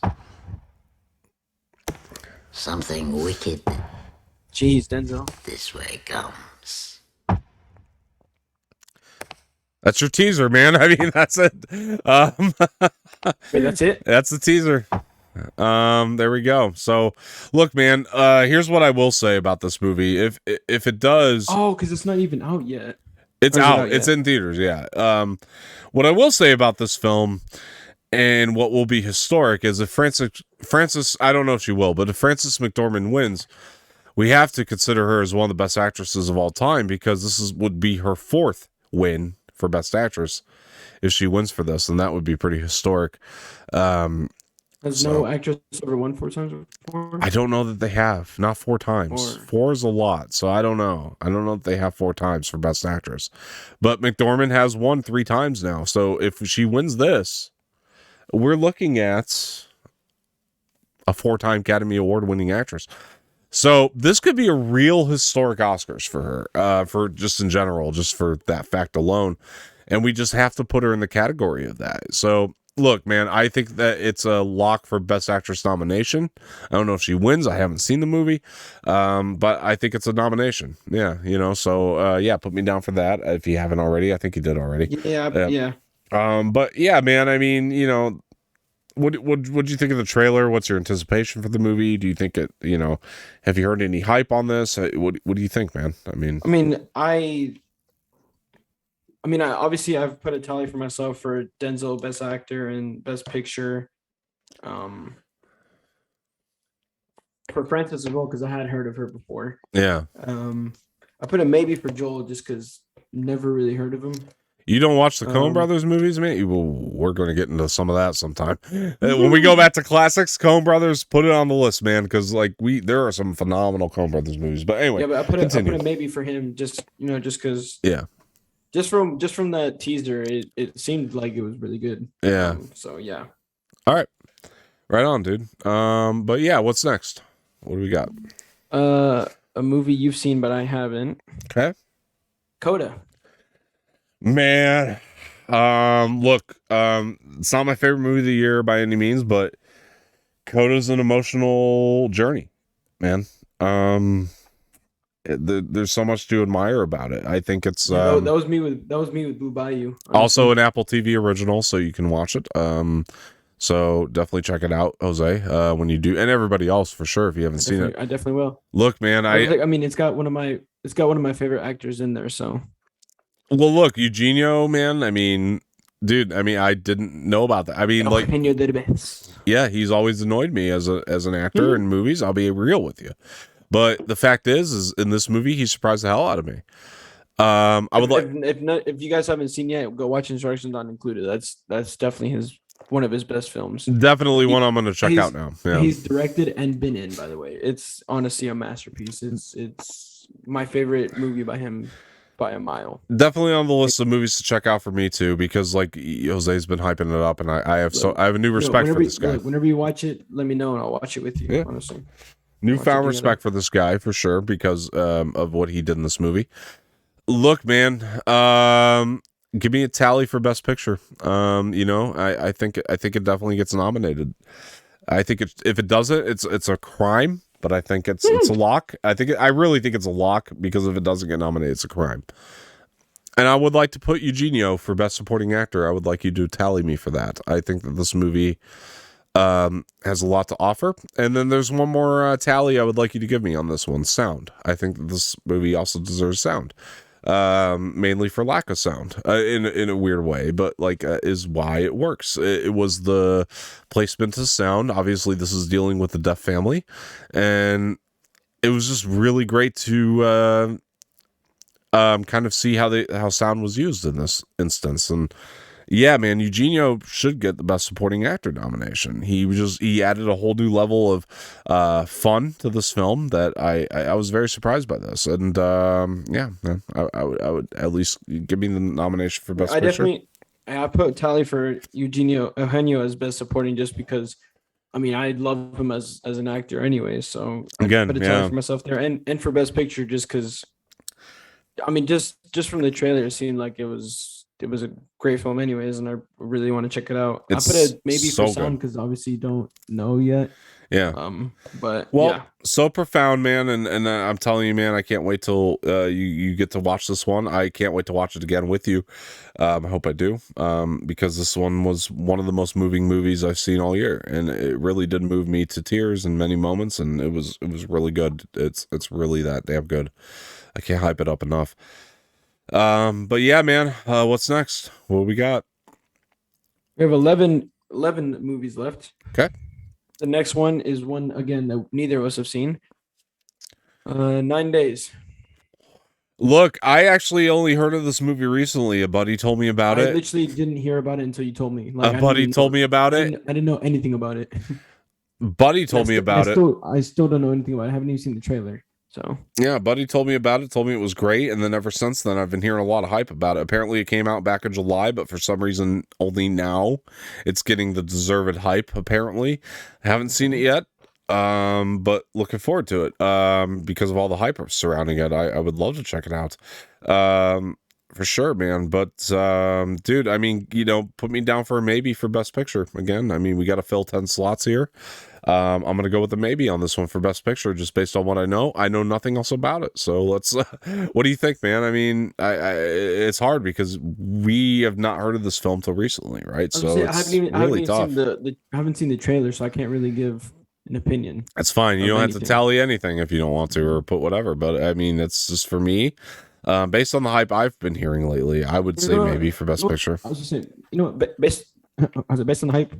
Something wicked Jeez, Denzel. this way comes. That's your teaser, man. I mean, that's it. Wait, that's it? That's the teaser. There we go. So, look, man. Here's what I will say about this movie. If it does, Oh, because it's not even out yet. it's or is it out. out It's yet? in theaters. Yeah. What I will say about this film, and what will be historic, is if Frances, I don't know if she will, but if Frances McDormand wins, we have to consider her as one of the best actresses of all time, because would be her fourth win for Best Actress if she wins for this, and that would be pretty historic. Has So- no actress ever won 4 times before? I don't know that they have. Not 4 times. Or- 4 is a lot, so I don't know. I don't know that they have 4 times for Best Actress. But McDormand has won 3 times now. So if she wins this, we're looking at a 4-time Academy Award winning actress. So this could be a real historic Oscars for her, for just in general, just for that fact alone. And we just have to put her in the category of that. So look, man, I think that it's a lock for Best Actress nomination. I don't know if she wins. I haven't seen the movie, but I think it's a nomination. Yeah, so yeah, put me down for that if you haven't already. I think you did already. Yeah. But yeah, man, I mean, what do you think of the trailer? What's your anticipation for the movie? Do you think it, have you heard any hype on this? What do you think, man? I mean, I obviously I've put a tally for myself for Denzel Best Actor and Best Picture. For Frances as well, because I had heard of her before. yeah. I put a maybe for Joel just because never really heard of him. You don't watch the Coen Brothers movies, man? We're going to get into some of that sometime. When we go back to classics, Coen Brothers, put it on the list, man, because there are some phenomenal Coen Brothers movies. But anyway, Yeah, but I put continue. a maybe for him just because. Yeah. Just from that teaser, it seemed like it was really good. Yeah. So yeah. All right. Right on, dude. But yeah, what's next? What do we got? A movie you've seen but I haven't. Okay. Coda. Man, look, it's not my favorite movie of the year by any means, but Coda's an emotional journey, man. There's so much to admire about it. I think it's that was me with Blue Bayou. also an Apple TV original, so you can watch it. So definitely check it out, Jose, when you do, and everybody else for sure if you haven't seen it. I definitely will. Look, man, it's got one of my favorite actors in there. So well, look, Eugenio, man. I mean, dude. I mean, I didn't know about that. I mean, like, Eugenio Derbez. yeah, he's always annoyed me as an actor in movies. I'll be real with you, but the fact is in this movie, he surprised the hell out of me. I would like if you guys haven't seen yet, go watch Instructions Not Included. That's definitely one of his best films. definitely one I'm going to check out now. Yeah. He's directed and been in, by the way. It's honestly a masterpiece. It's my favorite movie by him by a mile. Definitely on the list of movies to check out for me too, because like Jose's been hyping it up, and I have a new respect for this guy. Whenever you watch it, let me know and I'll watch it with you. Yeah. Honestly, Newfound together. respect for this guy for sure because of what he did in this movie. Look, man, Give me a tally for Best Picture. I think it definitely gets nominated. I think if it doesn't, it's a crime. But I think it's a lock. I really think it's a lock because if it doesn't get nominated, it's a crime. And I would like to put Eugenio for Best Supporting Actor. I would like you to tally me for that. I think that this movie has a lot to offer. And then there's one more tally I would like you to give me on this one: sound. I think that this movie also deserves sound. Mainly for lack of sound in a weird way, but is why it works. It was the placement of sound. Obviously this is dealing with the deaf family, and it was just really great to kind of see how sound was used in this instance. And yeah, man, Eugenio should get the Best Supporting Actor nomination. He added a whole new level of fun to this film that I was very surprised by this. And yeah, man, I would at least give me the nomination for Best Picture. I put tally for Eugenio as Best Supporting just because, I mean, I love him as an actor anyway. So Again, I put a tally for myself there, and for Best Picture just because, I mean, just from the trailer, it seemed like it was a great film anyways, and I really want to check it out. I put it maybe for sound because obviously you don't know yet. Yeah. But well, so profound, man, and I'm telling you, man, I can't wait till you get to watch this one. I can't wait to watch it again with you. I hope I do, because this one was one of the most moving movies I've seen all year, and it really did move me to tears in many moments, and it was really good. It's really that damn good. I can't hype it up enough. But yeah, man, what's next? What we got? We have 11 movies left. Okay. The next one is one again that neither of us have seen. 9 Days. Look, I actually only heard of this movie recently. A buddy told me about it. I literally didn't hear about it until you told me. A buddy told me about it. I didn't know anything about it. Buddy told me about it. I still don't know anything about it. I haven't even seen the trailer. So yeah, buddy told me about it, told me it was great, and then ever since then I've been hearing a lot of hype about it. Apparently it came out back in July, but for some reason only now it's getting the deserved hype, apparently. I haven't seen it yet, but looking forward to it, because of all the hype surrounding it. I would love to check it out, for sure, man. But dude, I mean, put me down for a maybe for Best Picture. Again, I mean, we got to fill 10 slots here. I'm going to go with the maybe on this one for Best Picture, just based on what I know. I know nothing else about it. So let's, what do you think, man? I mean, it's hard because we have not heard of this film till recently, right? So it's really tough. I haven't seen the trailer, so I can't really give an opinion. That's fine. You don't have to tally anything if you don't want to, or put whatever. But I mean, it's just for me, based on the hype I've been hearing lately, I would say maybe for Best Picture. I was just saying, based on the hype,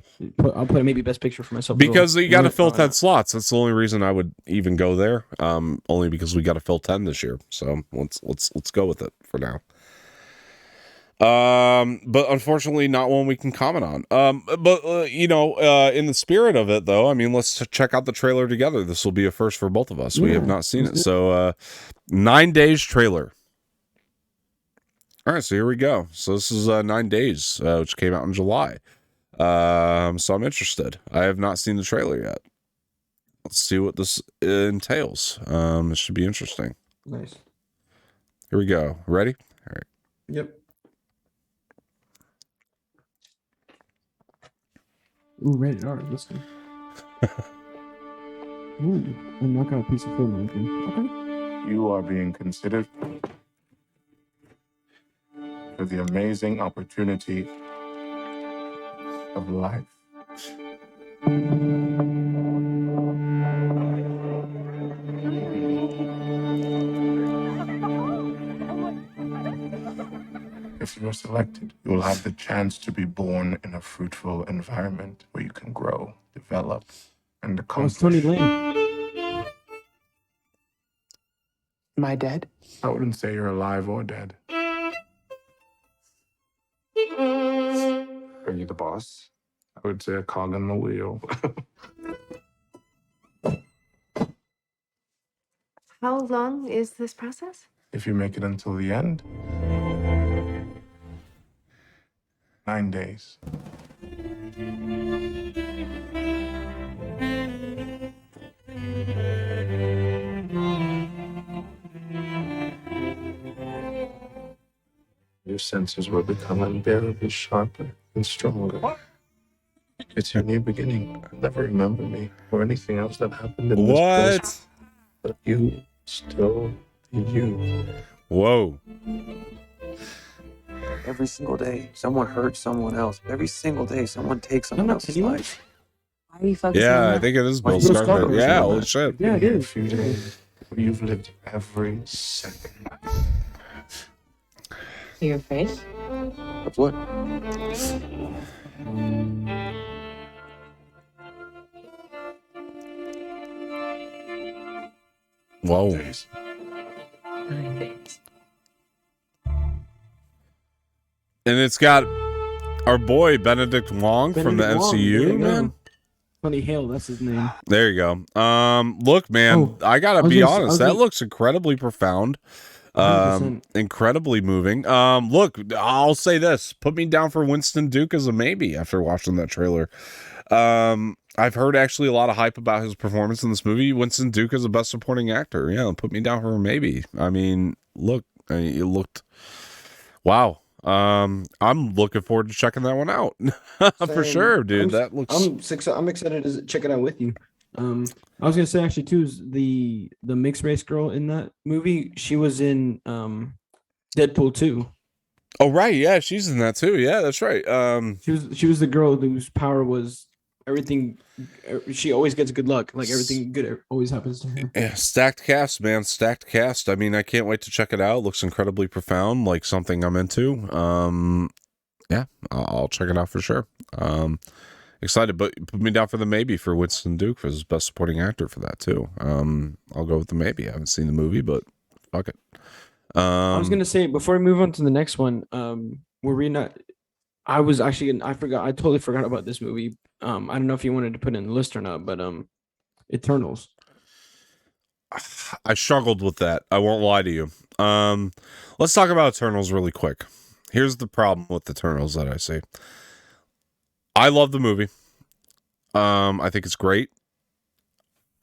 I'll put maybe Best Picture for myself. Because you got to fill 10 slots. That's the only reason I would even go there. Only because we got to fill 10 this year. So let's go with it for now. But unfortunately not one we can comment on. But in the spirit of it though, I mean, let's check out the trailer together. This will be a first for both of us. We have not seen it. So 9 Days trailer. All right, so here we go. So this is 9 Days, which came out in July. So I'm interested. I have not seen the trailer yet. Let's see what this entails. It should be interesting. Nice. Here we go. Ready? All right. Yep. Ooh, rated R. Listen. Ooh, and knock out a piece of film. Okay. You are being considered for the amazing opportunity of life. If you are selected, you will have the chance to be born in a fruitful environment where you can grow, develop, and accomplish. Tony Lane. Am I dead? I wouldn't say you're alive or dead. Are you the boss? I would say a cog in the wheel. How long is this process? If you make it until the end, 9 days. your senses will become unbearably sharper and stronger. It's your new beginning. Never remember me or anything else that happened in this place. What? But you still be you. Whoa. Every single day, someone hurts someone else. Every single day, someone takes someone else's can you- life. Why are you focusing on Yeah, I that? think it is Why Bill is Bill Skarsgård. Skarsgård Yeah, on holy that? shit. Yeah, it In a is. few days, where you've lived every second. So you're afraid? Of what? Whoa. Days. And it's got our boy Benedict Wong from the Benedict Wong, there MCU, you go. man. Funny Hale, that's his name. There you go. Look, man, Oh, I gotta I was be gonna say- I honest. was That gonna- looks incredibly profound. 100%. Incredibly moving. Look, I'll say this: put me down for Winston Duke as a maybe after watching that trailer. I've heard actually a lot of hype about his performance in this movie. Winston Duke is the best supporting actor. Yeah, put me down for a maybe. I mean, look, it looked wow. I'm looking forward to checking that one out for Same. sure, dude. That looks. I'm excited to check it out with you. I was gonna say actually too is the mixed race girl in that movie. She was in Deadpool 2. Oh right, yeah, she's in that too. Yeah, that's right. She was the girl whose power was everything. She always gets good luck. Like everything good always happens to her. Yeah, stacked cast, man. Stacked cast. I mean, I can't wait to check it out. It looks incredibly profound, like something I'm into. Yeah, I'll check it out for sure. Excited, but put me down for the maybe for Winston Duke for his best supporting actor for that too. I'll go with the maybe. I haven't seen the movie, but fuck it. I was gonna say before we move on to the next one, were we not? I was actually I forgot. I totally forgot about this movie. I don't know if you wanted to put it in the list or not, but Eternals. I struggled with that. I won't lie to you. Let's talk about Eternals really quick. Here's the problem with Eternals that I see. I love the movie. I think it's great.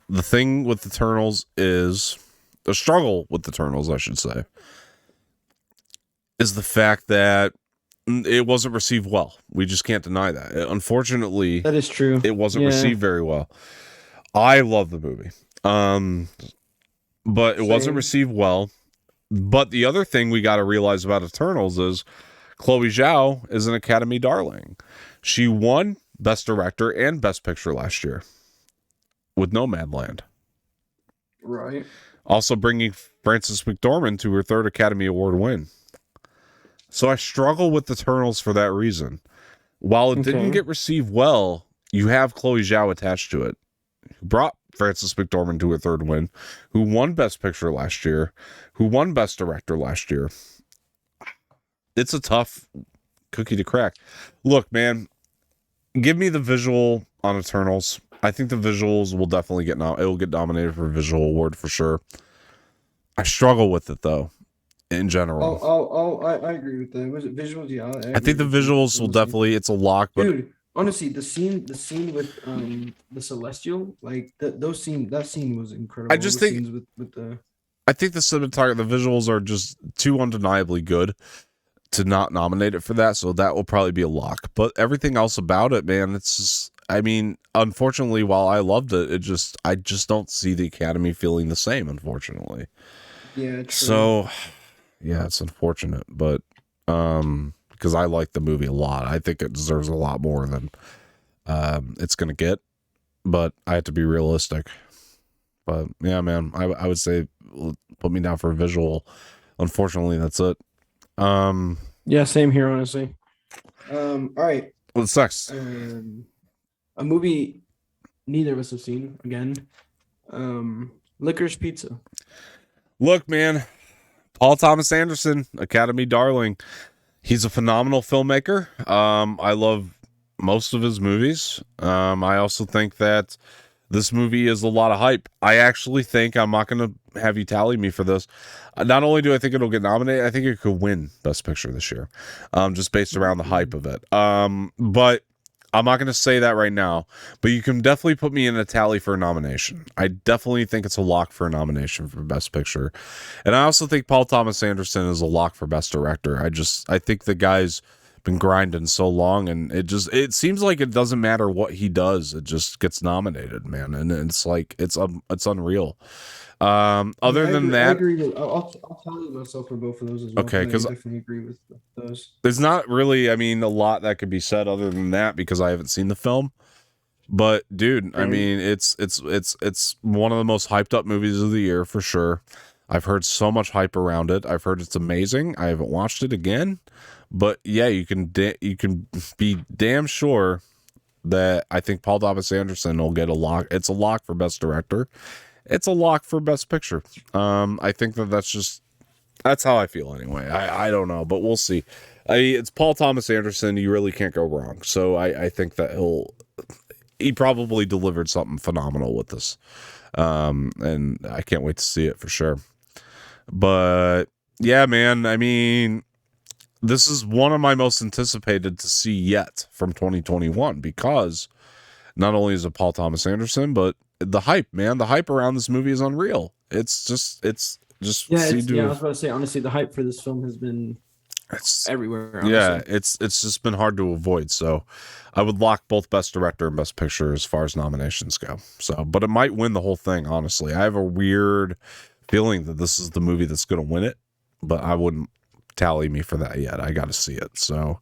The thing with Eternals is the struggle with Eternals, I should say, is the fact that it wasn't received well. We just can't deny that. Unfortunately, That is true. it wasn't Yeah. received very well. I love the movie. But it wasn't Same. received well. But the other thing we got to realize about Eternals is Chloe Zhao is an Academy darling. She won Best Director and Best Picture last year with Nomadland. Right. Also bringing Frances McDormand to her third Academy Award win. So I struggle with Eternals for that reason. While it didn't Okay. get received well, you have Chloe Zhao attached to it, who brought Frances McDormand to her third win, who won Best Picture last year, who won Best Director last year. It's a tough cookie to crack. Look, man, give me the visual on Eternals. I think the visuals will definitely get it will get nominated for a visual award for sure. I struggle with it though, in general. I agree with that. Was it visuals? Yeah. I think the visuals will definitely. It's a lock, but Dude, honestly, the scene with the Celestial, like that scene was incredible. I just The think- scenes with the I think the cinematography, the visuals are just too undeniably good to not nominate it for that. So that will probably be a lock. But everything else about it, man, it's just. I mean, unfortunately, while I loved it, I just don't see the Academy feeling the same. Unfortunately. yeah. True. So, yeah, it's unfortunate, but because I like the movie a lot, I think it deserves a lot more than it's gonna get. But I have to be realistic. But yeah, man, I would say put me down for a visual. Unfortunately, that's it. Yeah, same here, honestly. All right. What's next? A movie neither of us have seen again. Licorice Pizza. Look, man, Paul Thomas Anderson, Academy darling. He's a phenomenal filmmaker. I love most of his movies. I also think that this movie is a lot of hype. I actually think, I'm not going to have you tally me for this. Not only do I think it'll get nominated, I think it could win Best Picture this year, just based around the hype of it. But I'm not going to say that right now, but you can definitely put me in a tally for a nomination. I definitely think it's a lock for a nomination for Best Picture. And I also think Paul Thomas Anderson is a lock for Best Director. I think the guy's been grinding so long, and it seems like it doesn't matter what he does, it just gets nominated, man. And it's like it's unreal. Other than that, I agree with. I'll tally myself for both of those as well. Okay, 'cause I definitely agree with those. there's not really, I mean, a lot that could be said other than that because I haven't seen the film. But dude, I Right. mean, it's one of the most hyped up movies of the year for sure. I've heard so much hype around it. I've heard it's amazing. I haven't watched it again, but yeah, you can be damn sure that I think Paul Thomas Anderson will get a lock. It's a lock for Best Director. It's a lock for Best Picture. I think that's how I feel anyway. I don't know, but we'll see. It's Paul Thomas Anderson. You really can't go wrong. So I think that he probably delivered something phenomenal with this. And I can't wait to see it for sure. But yeah, man, I mean, this is one of my most anticipated to see yet from 2021 because not only is it Paul Thomas Anderson, but the hype, man, the hype around this movie is unreal. It's just I was about to say, honestly, the hype for this film has been everywhere. Honestly. Yeah, it's just been hard to avoid. So I would lock both Best Director and Best Picture as far as nominations go. So, but it might win the whole thing, honestly. I have a weird feeling that this is the movie that's going to win it, but I wouldn't tally me for that yet. I got to see it. So,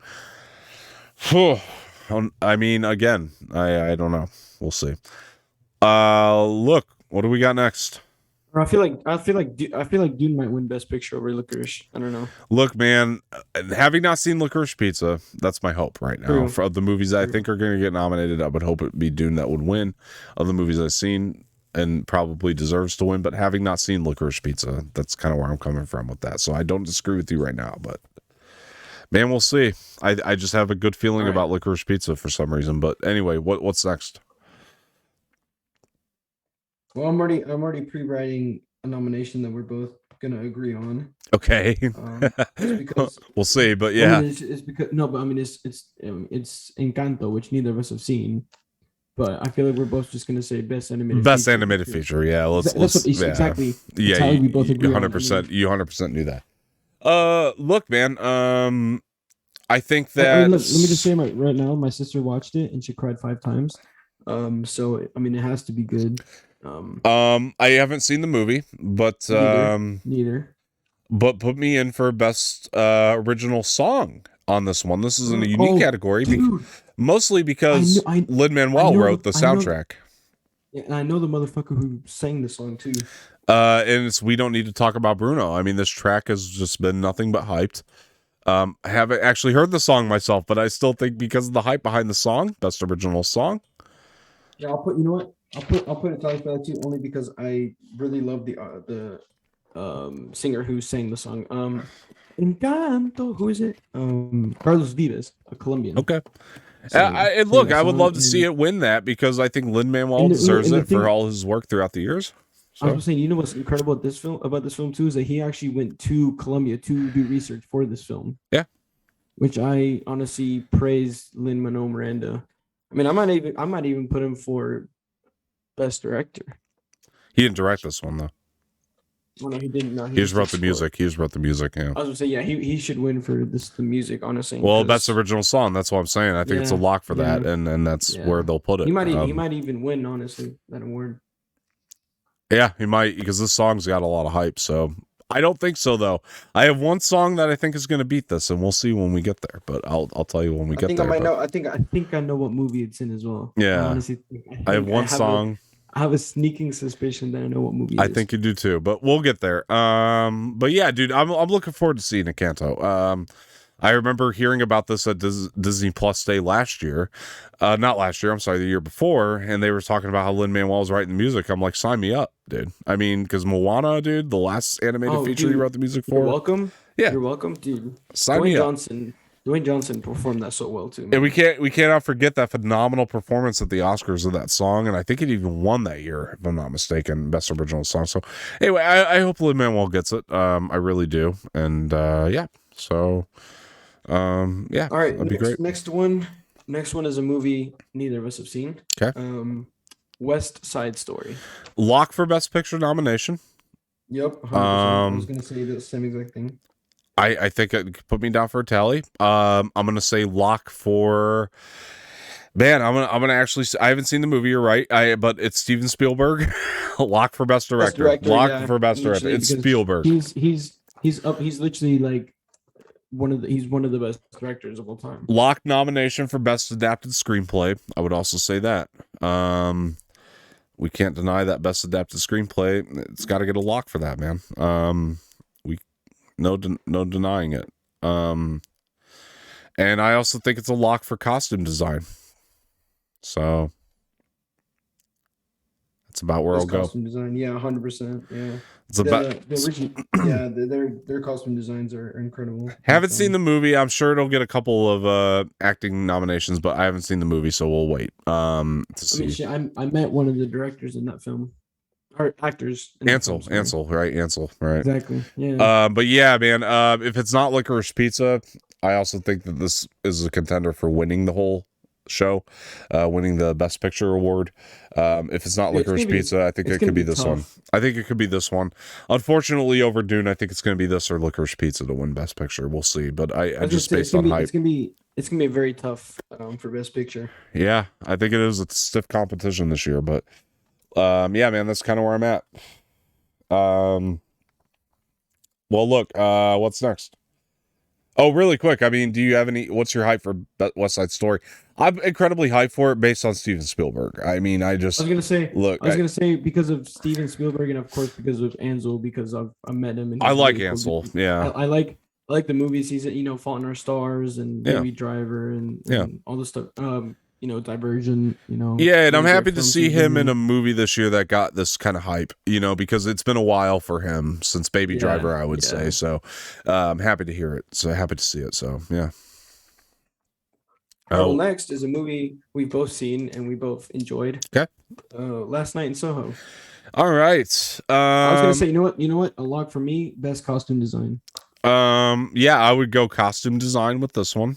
I mean, again, I don't know. We'll see. Look, what do we got next? I feel like Dune might win Best Picture over Licorice. I don't know. Look, man, having not seen Licorice Pizza, that's my hope right now. True. For the movies that I True. think are going to get nominated, I would hope it'd be Dune that would win. Of the movies I've seen and probably deserves to win, but having not seen Licorice Pizza, that's kind of where I'm coming from with that. So I don't disagree with you right now, but man, we'll see. I just have a good feeling about Licorice Pizza for some reason. But anyway, what's next? Well, I'm already pre-writing a nomination that we're both gonna agree on. Okay, Just because we'll see. But yeah, I mean, it's because no, but I mean it's Encanto, which neither of us have seen. But I feel like we're both just gonna say best animated feature. Yeah, let's yeah. Exactly. Yeah, That's how we both agree. 100%. You 100% knew that. Look, man. I think that. Look, let me just say right now, my sister watched it and she cried 5 times. So I mean, it has to be good. I haven't seen the movie, but neither. But put me in for best original song on this one. This is in a unique category, mostly because Lin-Manuel wrote the soundtrack. Yeah, and I know the motherfucker who sang the song too. And it's We Don't Need to Talk About Bruno. I mean, this track has just been nothing but hyped. I haven't actually heard the song myself, but I still think because of the hype behind the song, best original song. Yeah, I'll put. You know what? I'll put a tally for that too, only because I really love the singer who sang the song. Encanto. Who is it? Carlos Vives, a Colombian. Okay. And look, I would love to see it win that because I think Lin-Manuel deserves it for all his work throughout the years. So. I was saying, you know what's incredible about this film too is that he actually went to Colombia to do research for this film. Yeah. Which I honestly praise Lin-Manuel Miranda. I mean, I might even put him for best director. He didn't direct this one though. Well, no, he didn't. No, he just wrote the music. He just wrote the music. Yeah. I was gonna say, yeah, he should win for the music. Honestly. Well, best original song. That's what I'm saying. I think it's a lock for that, and that's where they'll put it. He might even win. Honestly, that award. Yeah, he might because this song's got a lot of hype. So I don't think so though. I have one song that I think is going to beat this, and we'll see when we get there. But I'll tell you when we get there. I think I know what movie it's in as well. Yeah. I honestly I have one song. I have a sneaking suspicion that I know what movie. I think you do too, but we'll get there. But yeah, dude, I'm looking forward to seeing Encanto. I remember hearing about this at Disney Plus Day last year. Not last year, I'm sorry, the year before, and they were talking about how Lin-Manuel was writing the music. I'm like, sign me up, dude. I mean, because Moana, dude, the last animated feature he wrote the music for. You're welcome. Yeah. You're welcome, dude. Sign me up. Dwayne Johnson performed that so well too, man. And we cannot forget that phenomenal performance at the Oscars of that song, and I think it even won that year, if I'm not mistaken, best original song. So anyway, I hope Lin-Manuel gets it. I really do, and yeah. So yeah, all right, that'd be great. Next one, Next one is a movie neither of us have seen. Okay. West Side Story. Lock for Best Picture nomination. Yep, 100%. I was gonna say the same exact thing. I think it could put me down for a tally. I'm gonna say lock for. Man, I'm gonna actually. I haven't seen the movie. You're right. But it's Steven Spielberg. Lock for Best Director. Lock yeah, for Best Director. literally, It's because Spielberg. He's up. He's literally like he's one of the best directors of all time. Lock nomination for Best Adapted Screenplay. I would also say that. We can't deny that Best Adapted Screenplay. It's got to get a lock for that, man. No denying it. And I also think it's a lock for costume design. So that's about where I'll go. Costume design, yeah, 100%. Yeah, It's about. the original, yeah, their costume designs are incredible. Haven't seen the movie. I'm sure it'll get a couple of acting nominations, but I haven't seen the movie, so we'll wait to see. I met one of the directors in that film, or actors. Ansel, right? Exactly. Yeah. But yeah, man. If it's not Licorice Pizza, I also think that this is a contender for winning the whole show, winning the Best Picture award. If it's not Licorice Pizza, I think it could be this one. I think it could be this one. Unfortunately, over Dune, I think it's going to be this or Licorice Pizza to win Best Picture. We'll see, but I just based on hype. It's gonna be very tough for Best Picture. Yeah, I think it is a stiff competition this year, but yeah, man, that's kind of where I'm at. Well, look, what's next? Oh, really quick. I mean, do you have what's your hype for West Side Story? I'm incredibly hyped for it based on Steven Spielberg. I mean, I was gonna say because of Steven Spielberg and of course because of Ansel, because I met him and I like Ansel. Yeah. I like the movies he's in, Fault in Our Stars and Baby Driver and all this stuff. Diversion, Yeah, and I'm happy to see him in a movie this year that got this kind of hype, because it's been a while for him since Baby Driver, I would say. So I'm happy to hear it. So happy to see it. So, yeah. Well, next is a movie we've both seen and we both enjoyed. Okay. Last Night in Soho. All right. I was gonna say, you know what? A lock for me, best costume design. Yeah, I would go costume design with this one.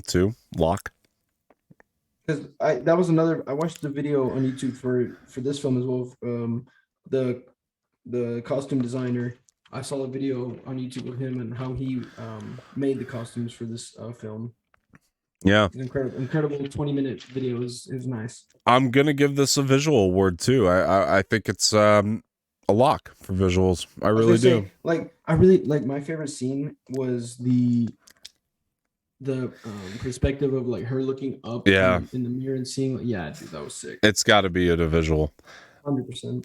Too. Lock. Because that was another. I watched the video on YouTube for this film as well. The costume designer. I saw a video on YouTube of him and how he made the costumes for this film. Yeah, incredible 20-minute video is nice. I'm gonna give this a visual award too. I think it's a lock for visuals. I really do. I really like my favorite scene was the perspective of her looking up in the mirror and seeing dude, that was sick. It's got to be a visual. 100%.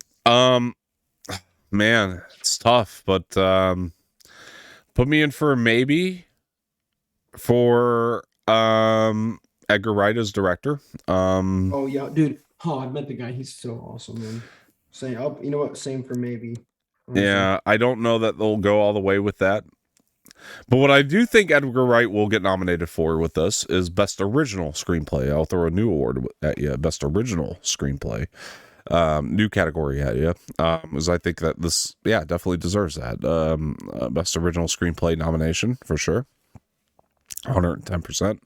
Man, it's tough, but put me in for a maybe for Edgar Wright as director. Oh yeah, dude. Oh, I met the guy. He's so awesome, man. You know what? Same for maybe. Yeah, I don't know that they'll go all the way with that. But what I do think Edgar Wright will get nominated for with this is Best Original Screenplay. I'll throw a new award at you, Best Original Screenplay. New category at you. As I think that this, definitely deserves that. Best Original Screenplay nomination for sure. 110%.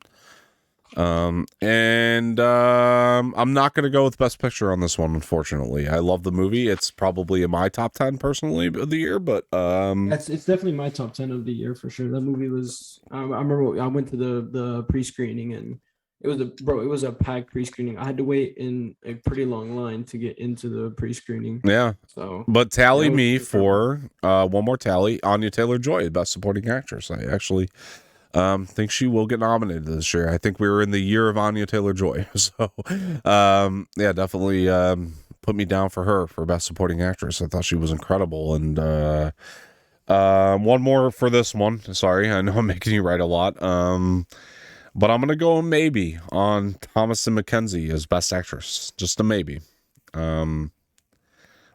And I'm not going to go with Best Picture on this one, unfortunately. I love the movie. It's probably in my top 10 personally of the year, but it's definitely my top 10 of the year for sure. That movie was I remember I went to the pre-screening and it was a packed pre-screening. I had to wait in a pretty long line to get into the pre-screening. Yeah. So but tally me for one more tally, Anya Taylor-Joy, Best Supporting Actress. I actually think she will get nominated this year. I think we were in the year of Anya Taylor-Joy. So, definitely put me down for her for Best Supporting Actress. I thought she was incredible. And one more for this one. Sorry, I know I'm making you write a lot. But I'm going to go maybe on Thomasin McKenzie as Best Actress. Just a maybe.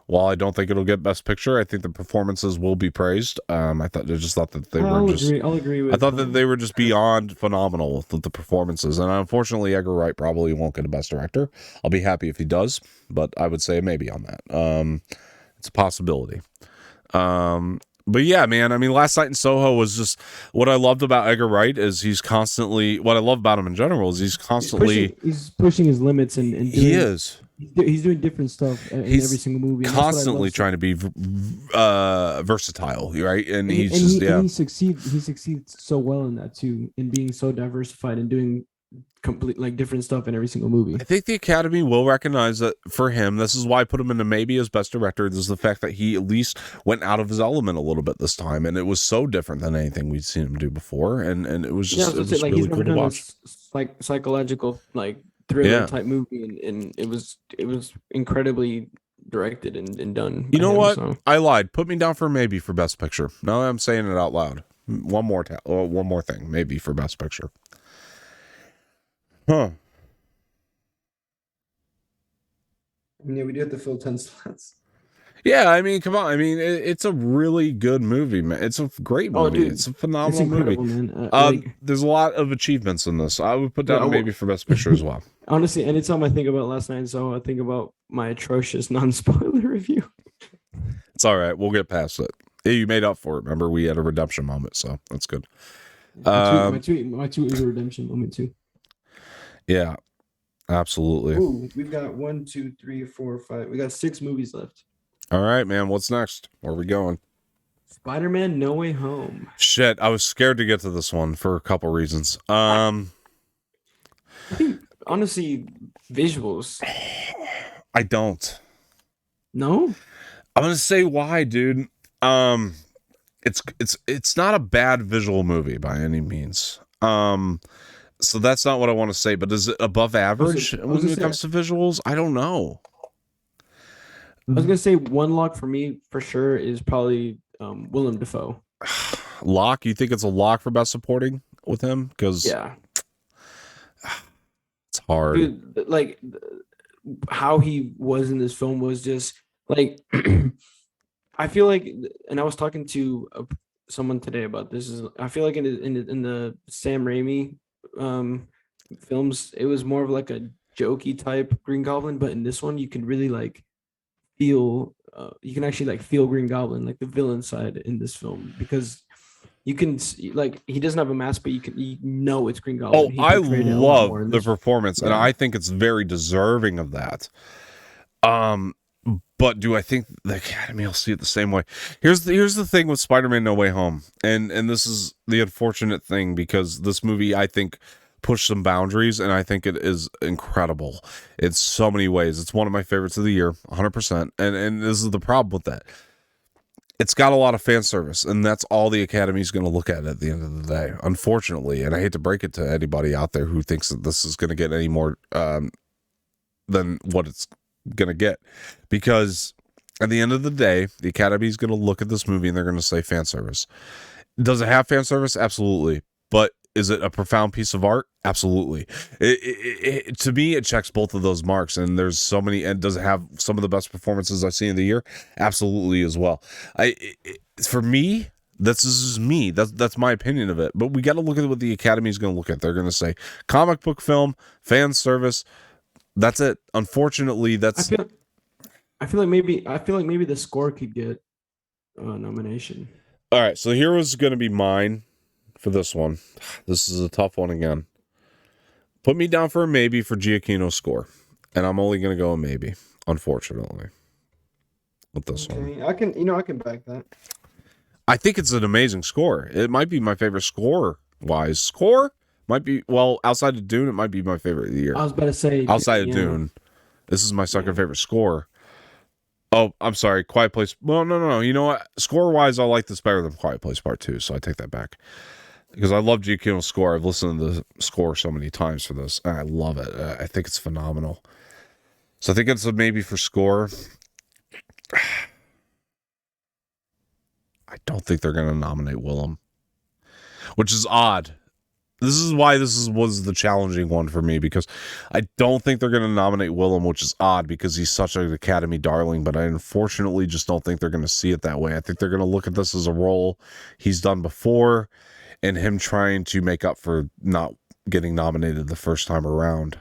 While I don't think it'll get Best Picture, I think the performances will be praised. I just thought that they were just. I'll agree with. I thought that they were just beyond phenomenal with the performances, and unfortunately, Edgar Wright probably won't get a Best Director. I'll be happy if he does, but I would say maybe on that. It's a possibility. But yeah, man, I mean, Last Night in Soho was just what I loved about Edgar Wright is he's constantly, what I love about him in general is he's constantly, He's pushing his limits and he doing. is. He's doing different stuff in He's every single movie. And that's what I constantly love so- trying to be versatile, right? And he's and just, and he succeeds. He succeeds so well in that too, in being so diversified and doing complete like different stuff in every single movie. I think the Academy will recognize that for him, this is why I put him into maybe as best director, is the fact that he at least went out of his element a little bit this time, and it was so different than anything we'd seen him do before, and it was just, it was like really he's never cool to done watch. this like psychological like thriller type movie, and it was incredibly directed and done. You know by him, what? so. I lied. Put me down for maybe for best picture. Now I'm saying it out loud. One more thing, maybe for best picture. Huh. Yeah, we do have to fill 10 slots. Yeah, I mean, come on. I mean, it's a really good movie, man. It's a great movie. Oh, dude, it's a phenomenal it's incredible, movie. man. There's a lot of achievements in this. I would put down Yeah, maybe for best picture as well. Honestly, anytime I think about Last Night in Soho, I think about my atrocious non-spoiler review. It's all right. We'll get past it. Yeah, you made up for it. Remember, we had a redemption moment, so that's good. My tweet is a redemption moment too. Yeah, absolutely. Ooh, we've got 1, 2, 3, 4, 5. We got 6 movies left. All right, man. What's next? Where are we going? Spider-Man: No Way Home. Shit, I was scared to get to this one for a couple reasons. I think honestly, visuals. I don't. No. I'm gonna say why, dude. It's not a bad visual movie by any means. So that's not what I want to say. But is it above average when it comes to visuals? I don't know. I was gonna say one lock for me for sure is probably Willem Dafoe. Lock? You think it's a lock for best supporting with him? Because Yeah, it's hard. dude, like how he was in this film was just like I feel like, and I was talking to someone today about this. I feel like in the Sam Raimi films, it was more of like a jokey type Green Goblin, but in this one, you can really like feel. You can actually like feel Green Goblin, like the villain side in this film, because you can see, like he doesn't have a mask, but you know it's Green Goblin. Oh, I love the performance, and Yeah. I think it's very deserving of that. But do I think the Academy will see it the same way? Here's the thing with Spider-Man: No Way Home, and this is the unfortunate thing, because this movie I think pushed some boundaries, and I think it is incredible in so many ways. It's one of my favorites of the year, 100%. And this is the problem with that. It's got a lot of fan service, and that's all the Academy is going to look at the end of the day, unfortunately. And I hate to break it to anybody out there who thinks that this is going to get any more than what it's going to get, because at the end of the day, the Academy is going to look at this movie and they're going to say fan service. Does it have fan service? Absolutely. But is it a profound piece of art? Absolutely. To me, it checks both of those marks, and there's so many. And does it have some of the best performances I've seen in the year? Absolutely, as well. For me, this is me. That's my opinion of it. But we got to look at what the Academy is going to look at. They're going to say comic book film, fan service. That's it. Unfortunately, that's. I feel like maybe the score could get a nomination. All right, so here was going to be mine for this one. This is a tough one again. Put me down for a maybe for Giacchino's score, and I'm only going to go a maybe, unfortunately, with this one. I can back that. I think it's an amazing score. It might be my favorite score-wise. Score might be, well, outside of Dune, it might be my favorite of the year. I was about to say Outside of Dune, this is my second favorite score. Oh, I'm sorry. Quiet Place. Well, no. You know what? Score-wise, I like this better than Quiet Place Part 2, so I take that back. Because I love Giacchino's score. I've listened to the score so many times for this, and I love it. I think it's phenomenal. So I think it's a maybe for score. I don't think they're going to nominate Willem, which is odd. This is why was the challenging one for me, because I don't think they're going to nominate Willem, which is odd because he's such an Academy darling, but I unfortunately just don't think they're going to see it that way. I think they're going to look at this as a role he's done before and him trying to make up for not getting nominated the first time around.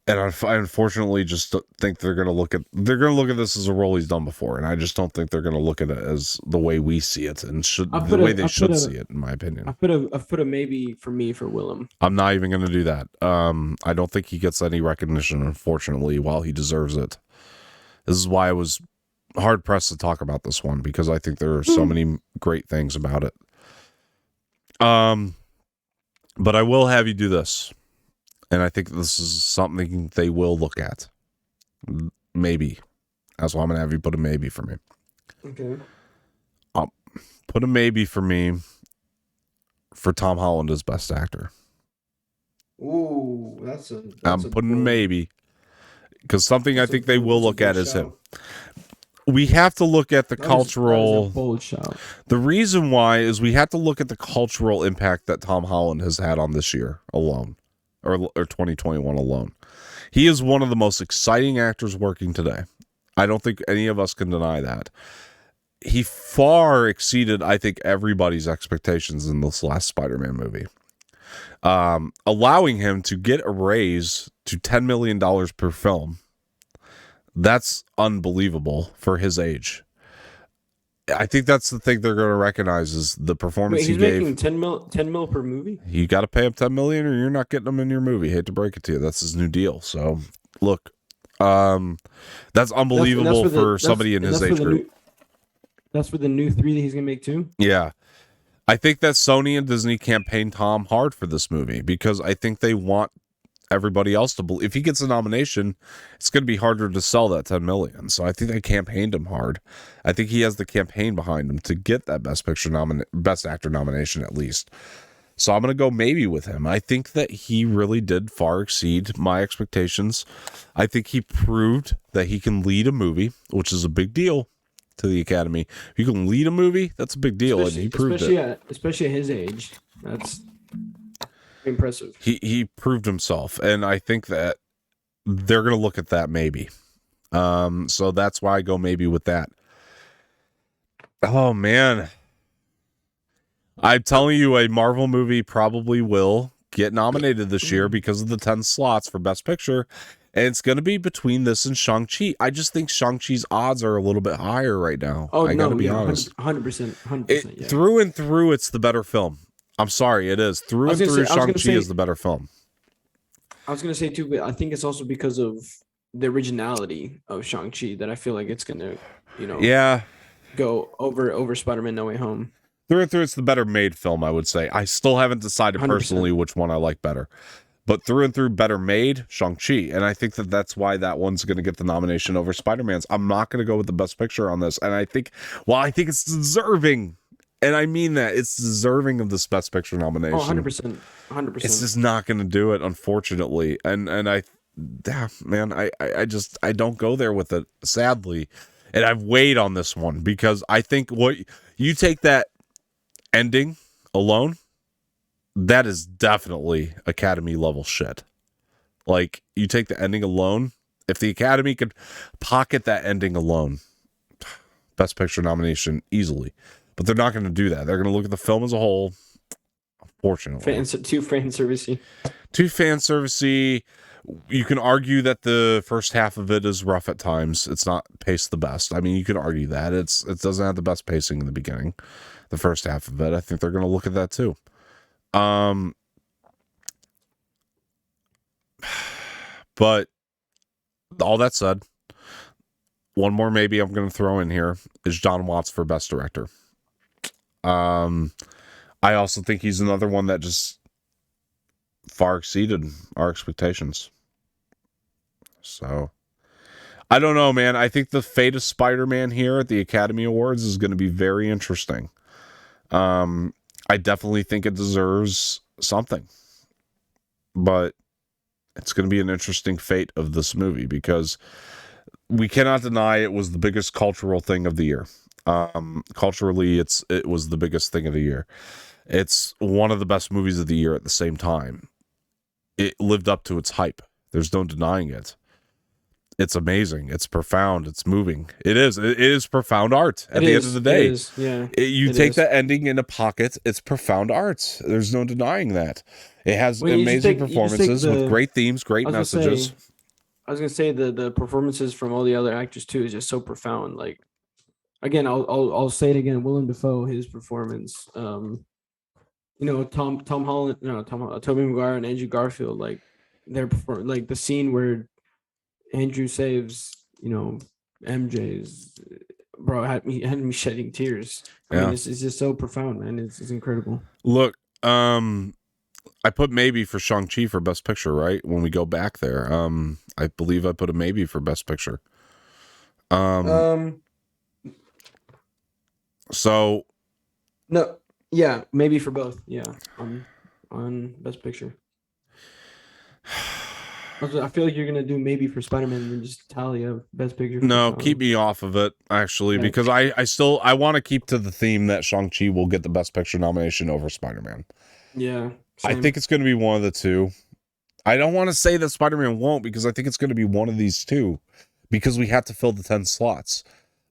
And I unfortunately just think they're going to look at this as a role he's done before, and I just don't think they're going to look at it as the way we see it and the way they should see it, in my opinion. I put a maybe for me for Willem. I'm not even going to do that. I don't think he gets any recognition, unfortunately, while he deserves it. This is why I was hard pressed to talk about this one, because I think there are so many great things about it. But I will have you do this. And I think this is something they will look at. Maybe. That's why I'm going to have you put a maybe for me. Okay. Put a maybe for me for Tom Holland as best actor. Ooh, I'm putting a maybe. Because something I think they will look at is him. We have to look at the cultural... That is a bold shout. The reason why is we have to look at the cultural impact that Tom Holland has had on this year alone. Or 2021 alone. He is one of the most exciting actors working today. I don't think any of us can deny that. He far exceeded, I think, everybody's expectations in this last Spider-Man movie. Allowing him to get a raise to $10 million per film. That's unbelievable for his age. I think that's the thing they're going to recognize is the performance Wait, he gave. He's making 10 mil per movie? You got to pay him $10 million or you're not getting him in your movie. Hate to break it to you. That's his new deal. So, look, that's unbelievable for somebody in his age group. That's for the new 3 that he's going to make too? Yeah. I think that Sony and Disney campaign Tom hard for this movie because I think they want everybody else to believe. If he gets a nomination, it's going to be harder to sell that 10 million. So I think they campaigned him hard. I think he has the campaign behind him to get that best actor nomination at least. So I'm going to go maybe with him. I think that he really did far exceed my expectations. I think he proved that he can lead a movie, which is a big deal to the Academy. If you can lead a movie, that's a big deal, and he proved it. Especially at his age. That's impressive. He proved himself, and I think that they're going to look at that maybe. So that's why I go maybe with that. Oh, man. I'm telling you, a Marvel movie probably will get nominated this year because of the 10 slots for Best Picture, and it's going to be between this and Shang-Chi. I just think Shang-Chi's odds are a little bit higher right now. I got to be honest. 100%. Yeah. Through and through, it's the better film. I'm sorry, it is. Through and through, Shang-Chi is the better film. I was going to say, too, but I think it's also because of the originality of Shang-Chi that I feel like it's going to, go over Spider-Man No Way Home. Through and through, it's the better made film, I would say. I still haven't decided 100%. Personally which one I like better. But through and through, better made, Shang-Chi. And I think that that's why that one's going to get the nomination over Spider-Man's. I'm not going to go with the Best Picture on this. And I think it's deserving. And I mean that. It's deserving of this Best Picture nomination. 100%. 100%. It's just not going to do it, unfortunately. And I don't go there with it, sadly. And I've weighed on this one because I think what you take that ending alone, that is definitely Academy level shit. Like, you take the ending alone, if the Academy could pocket that ending alone, Best Picture nomination easily. But they're not going to do that. They're going to look at the film as a whole, unfortunately. Too fan servicey. Too fan servicey. You can argue that the first half of it is rough at times. It's not paced the best. I mean, you can argue that. It doesn't have the best pacing in the beginning, the first half of it. I think they're going to look at that too. But all that said, one more maybe I'm going to throw in here is John Watts for Best Director. I also think he's another one that just far exceeded our expectations. So, I don't know, man. I think the fate of Spider-Man here at the Academy Awards is going to be very interesting. I definitely think it deserves something. But it's going to be an interesting fate of this movie because we cannot deny it was the biggest cultural thing of the year. Culturally, it was the biggest thing of the year. It's one of the best movies of the year at the same time. It lived up to its hype. There's no denying it. It's amazing. It's profound. It's moving. It is profound art at the end of the day. It is, yeah. You take that ending in a pocket, it's profound art. There's no denying that. It has amazing performances with great themes, great messages. I was gonna say the performances from all the other actors too is just so profound. Like again, I'll say it again. Willem Dafoe, his performance. Tom Holland, no, Tobey Maguire and Andrew Garfield, like like the scene where Andrew saves, MJ's, bro, had me shedding tears. I mean, it's just so profound, man. It's incredible. Look, I put maybe for Shang-Chi for Best Picture, right? When we go back there, I believe I put a maybe for Best Picture. So no, yeah, maybe for both. Yeah, on Best Picture. I feel like you're gonna do maybe for Spider-Man and then just tally up Best Picture. No, keep me off of it actually, because I want to keep to the theme that Shang-Chi will get the Best Picture nomination over Spider-Man. Yeah, I think it's going to be one of the two. I don't want to say that Spider-Man won't, because I think it's going to be one of these two, because we have to fill the 10 slots.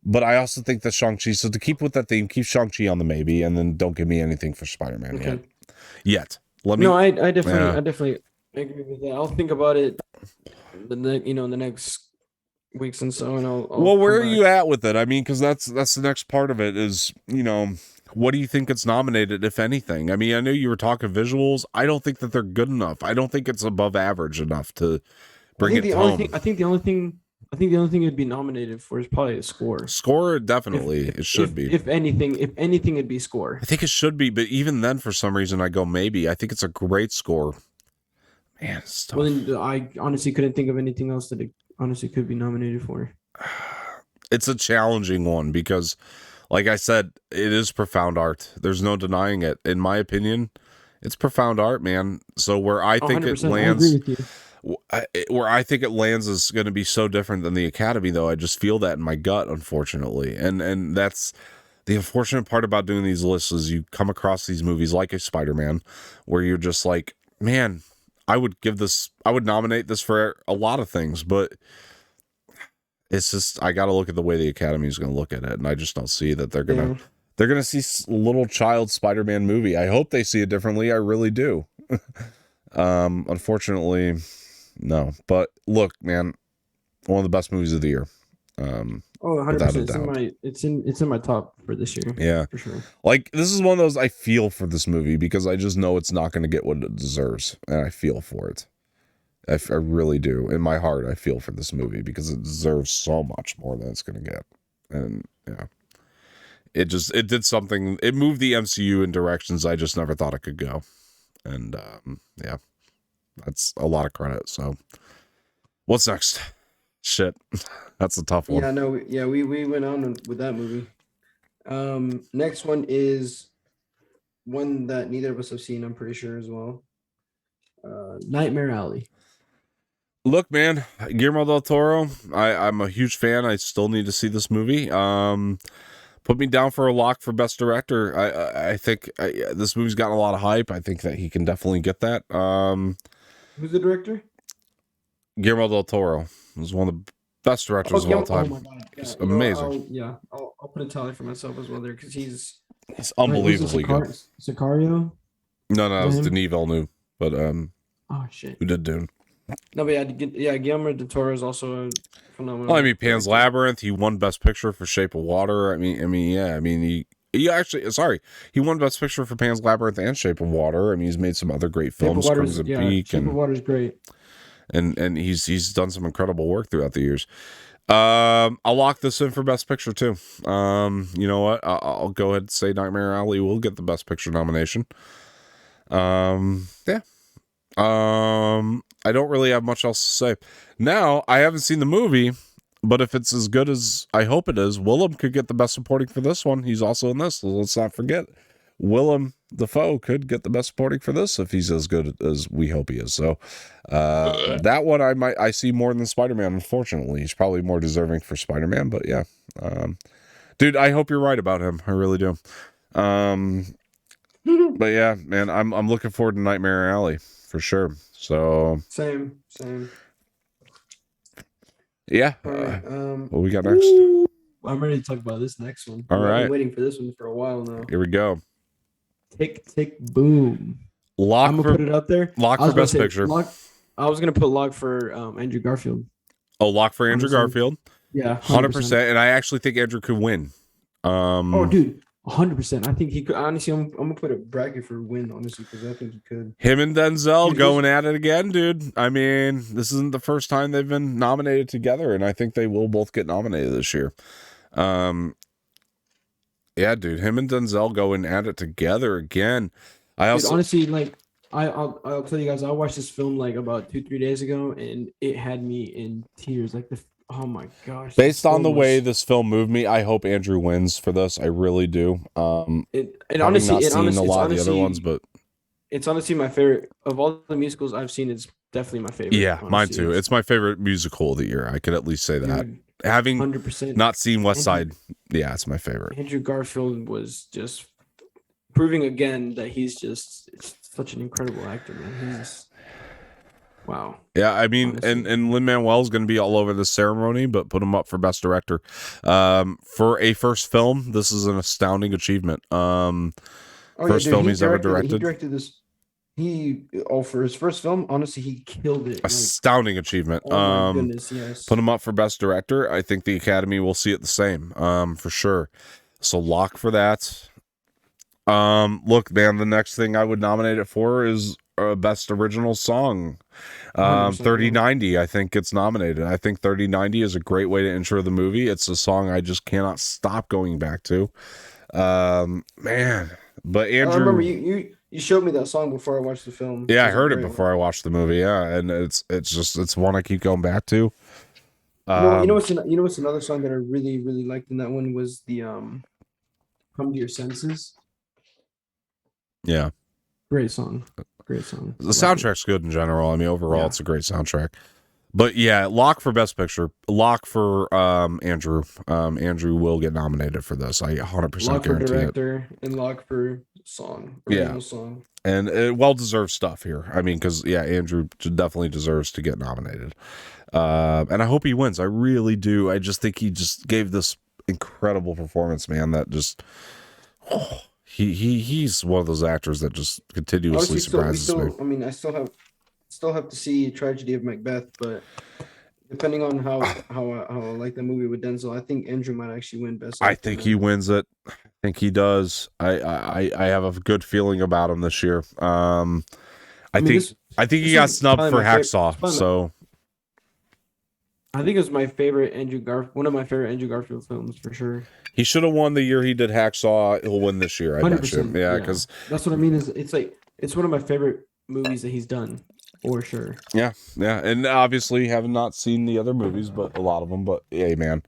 But I also think that Shang-Chi, so to keep with that theme, keep Shang-Chi on the maybe, and then don't give me anything for Spider-Man yet. Let me. No, I definitely agree with that. I'll think about it in the next weeks and so, and I'll well, where are you at with it? I mean, because that's the next part of it is, what do you think it's nominated, if anything? I mean, I know you were talking visuals. I don't think that they're good enough. I don't think it's above average enough to bring it home. I think the only thing it'd be nominated for is probably a score. Score, definitely. It should be. If anything, it'd be score. I think it should be, but even then, for some reason, I go maybe. I think it's a great score. Man, it's tough. Well, then I honestly couldn't think of anything else that it honestly could be nominated for. It's a challenging one because, like I said, it is profound art. There's no denying it. In my opinion, it's profound art, man. So where I think it lands, I agree with you. where I think it lands is going to be so different than the Academy, though. I just feel that in my gut, unfortunately, and that's the unfortunate part about doing these lists is you come across these movies like a Spider-Man, where you're just like, man, I would nominate this for a lot of things, but it's just, I got to look at the way the Academy is going to look at it. And I just don't see that they're going to see little child Spider-Man movie. I hope they see it differently. I really do. Unfortunately, no, but look, man, one of the best movies of the year. 100%. It's in my top for this year. Yeah, for sure. Like, this is one of those I feel for this movie because I just know it's not going to get what it deserves, and I feel for it. I really do. In my heart, I feel for this movie because it deserves so much more than it's going to get. And yeah, it did something. It moved the MCU in directions I just never thought it could go. And yeah, that's a lot of credit. So what's next? Shit, that's a tough one. Yeah, no, yeah, we went on with that movie. Next one is one that neither of us have seen, I'm pretty sure as well. Nightmare Alley. Look, man, Guillermo del Toro, I'm a huge fan. I still need to see this movie. Put me down for a lock for best director. I think this movie's gotten a lot of hype. I think that he can definitely get that. Who's the director? Guillermo del Toro was one of the best directors of all time. Oh my God. It's amazing. I'll put a tally for myself as well there because he's unbelievably good. Sicario? No, it was Denis Villeneuve, but oh shit, who did Dune? No, but Guillermo del Toro is also a phenomenal. Well, I mean, Pan's Labyrinth. He won Best Picture for Shape of Water. He won Best Picture for Pan's Labyrinth and Shape of Water. I mean, he's made some other great films. Crimson Peak. Shape of Water is great. And he's done some incredible work throughout the years. I'll lock this in for Best Picture too. You know what? I'll go ahead and say Nightmare Alley will get the Best Picture nomination. Yeah. I don't really have much else to say. Now, I haven't seen the movie, but if it's as good as I hope it is, Willem could get the Best Supporting for this one. He's also in this. So let's not forget, Willem Dafoe could get the Best Supporting for this if he's as good as we hope he is. So that one I see more than Spider-Man. Unfortunately, he's probably more deserving for Spider-Man. But yeah, dude, I hope you're right about him. I really do. But yeah, man, I'm looking forward to Nightmare Alley for sure. So same. Yeah. Right, what we got next? I'm ready to talk about this next one. All right. I've been waiting for this one for a while now. Here we go. Tick, tick, boom. I'm gonna put it out there. Lock for Best Picture. I was gonna put lock for Andrew Garfield. Oh, lock for Andrew Honestly. Garfield. Yeah, 100%. And I actually think Andrew could win. Oh, dude, 100%. I think he could. Honestly, I'm gonna put a bracket for win, honestly, because I think he could. Him and Denzel Dude, going at it again, dude. I mean, this isn't the first time they've been nominated together, and I think they will both get nominated this year. Yeah, dude, him and Denzel going at it together again. I Dude, also honestly, like I'll tell you guys, I watched this film like about 2-3 days ago, and it had me in tears. Like oh my gosh! based on the film way was- this film moved me, I hope Andrew wins for this. I really do. it Having honestly, not it seen honestly, a it's lot of the honestly, other ones, but it's honestly my favorite of all the musicals I've seen. It's definitely my favorite. yeah, mine honestly. too. It's my favorite musical of the year. I could at least say that. Dude, Having 100%. not seen West Andrew- Side, yeah, it's my favorite. Andrew Garfield was just proving again that he's just such an incredible actor, man. He's wow. Yeah, I mean, Honestly. and Lin-Manuel's going to be all over the ceremony, but put him up for best director. For a first film, this is an astounding achievement. First film he's ever He directed. directed this. For his first film, honestly, he killed it. Like, Astounding achievement. oh my goodness, yes. Put him up for best director. I think the Academy will see it the same, for sure. So lock for that. Look, man, the next thing I would nominate it for is best original song. 100%, 3090, I think gets nominated. I think 3090 is a great way to intro the movie. It's a song I just cannot stop going back to. Man, but Andrew, I remember you showed me that song before I watched the film. yeah, I was a heard it great before I watched the movie. Yeah, and it's one I keep going back to. one. You know what's another song that I really really liked in that one was the "Come to Your Senses." Yeah, Great song. Great song. the soundtrack's good in general. I mean, overall, Yeah. it's a great soundtrack. But yeah, lock for best picture. Lock for Andrew. Andrew will get nominated for this. I 100% Lock for guarantee it. director and lock for song. Yeah. Original song. And well deserved stuff here. I mean, because yeah, Andrew definitely deserves to get nominated. And I hope he wins. I really do. I just think he just gave this incredible performance, man. That just he's one of those actors that just continuously Honestly, surprises me. I mean, I still have to see Tragedy of Macbeth, but depending on how I like that movie with Denzel, I think Andrew might actually win best. I actor, think man. he wins it. I think he does. I have a good feeling about him this year. I mean, think this he this got is snubbed probably for my favorite- Hacksaw. probably my- So I think it was my favorite one of my favorite Andrew Garfield films for sure. he should have won the year he did Hacksaw. He'll win this year. I bet you. 100%. Yeah, because that's what I mean. It's one of my favorite movies that he's done for sure. yeah, and obviously have not seen the other movies, but a lot of them. But hey, man,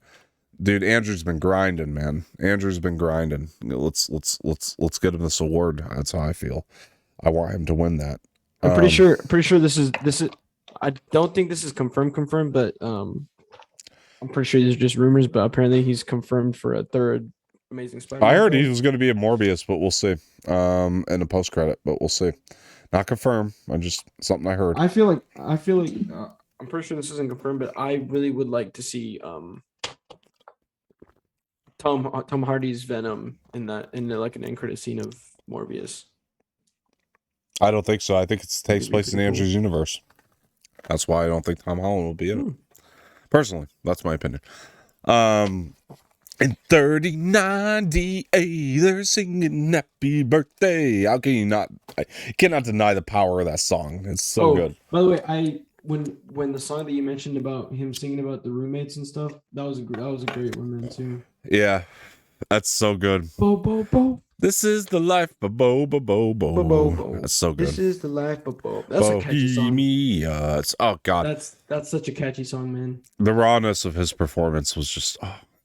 dude, Andrew's been grinding, man. Andrew's been grinding. Let's get him this award. That's how I feel. I want him to win that. I'm pretty sure this is. I don't think this is confirmed, but I'm pretty sure these are just rumors. But apparently he's confirmed for a third Amazing Spider-Man. I heard film. he was going to be in Morbius, but we'll see. In a post credit, but we'll see. Not confirmed. I just something I heard. I feel like I'm pretty sure this isn't confirmed, but I really would like to see Tom Hardy's Venom in like an end credit scene of Morbius. I don't think so. I think it takes That'd be place in pretty cool. Andrew's universe. That's why I don't think Tom Holland will be in it. Personally, that's my opinion. In 3090, they're singing happy birthday. How can you not? I cannot deny the power of that song. It's so good. By the way, when the song that you mentioned about him singing about the roommates and stuff, that was a great one man too. Yeah, that's so good. Bo bo bo This is the life, bo bo bo bo bo bo bo. That's so good. This is the life, bo bo. That's a catchy song. Bohemia. Oh god, That's such a catchy song, man. the rawness of his performance was just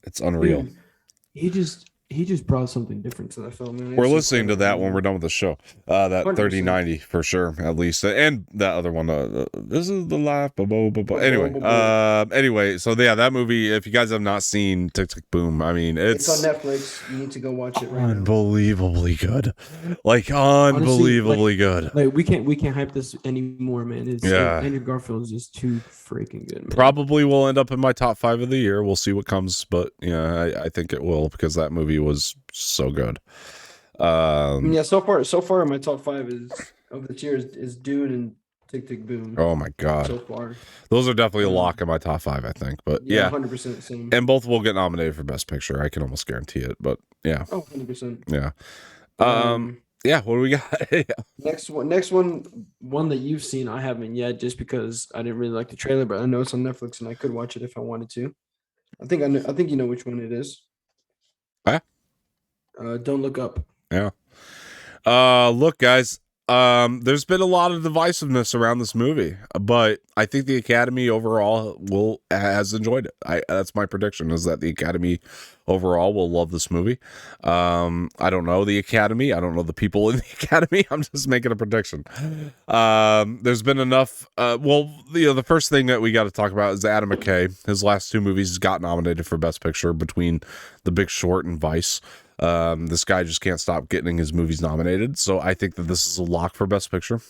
it's unreal. Dude, he just brought something different to that film, man. We're It's listening to that incredible. when we're done with the show. That 100%. 3090 for sure, at least, and that other one. This is the life. Anyway, so yeah, that movie. If you guys have not seen Tick Tick Boom, I mean, It's on Netflix. You need to go watch it right now. unbelievably good, like unbelievably good. Like we can't hype this anymore, man. Yeah. Andrew Garfield is just too freaking good, man. Probably will end up in my top 5 of the year. We'll see what comes, but yeah, I think it will because that movie was so good. Yeah, so far in my top 5 of the tier is Dune and Tick Tick Boom. Oh my god, So far, those are definitely a lock in my top 5, I think. But yeah, 100% same. and both will get nominated for Best Picture. I can almost guarantee it. But yeah, 100%. yeah, yeah. What do we got? Next one that you've seen, I haven't yet, just because I didn't really like the trailer, but I know it's on Netflix and I could watch it if I wanted to. I think you know which one it is. Huh? Don't Look Up. Yeah. Look, guys. There's been a lot of divisiveness around this movie, but I think the Academy overall has enjoyed it. That's my prediction, is that the Academy overall will love this movie. I don't know the Academy. I don't know the people in the Academy. I'm just making a prediction. There's been enough. The first thing that we got to talk about is Adam McKay. His last 2 movies got nominated for Best Picture between The Big Short and Vice. This guy just can't stop getting his movies nominated. So I think that this is a lock for Best Picture.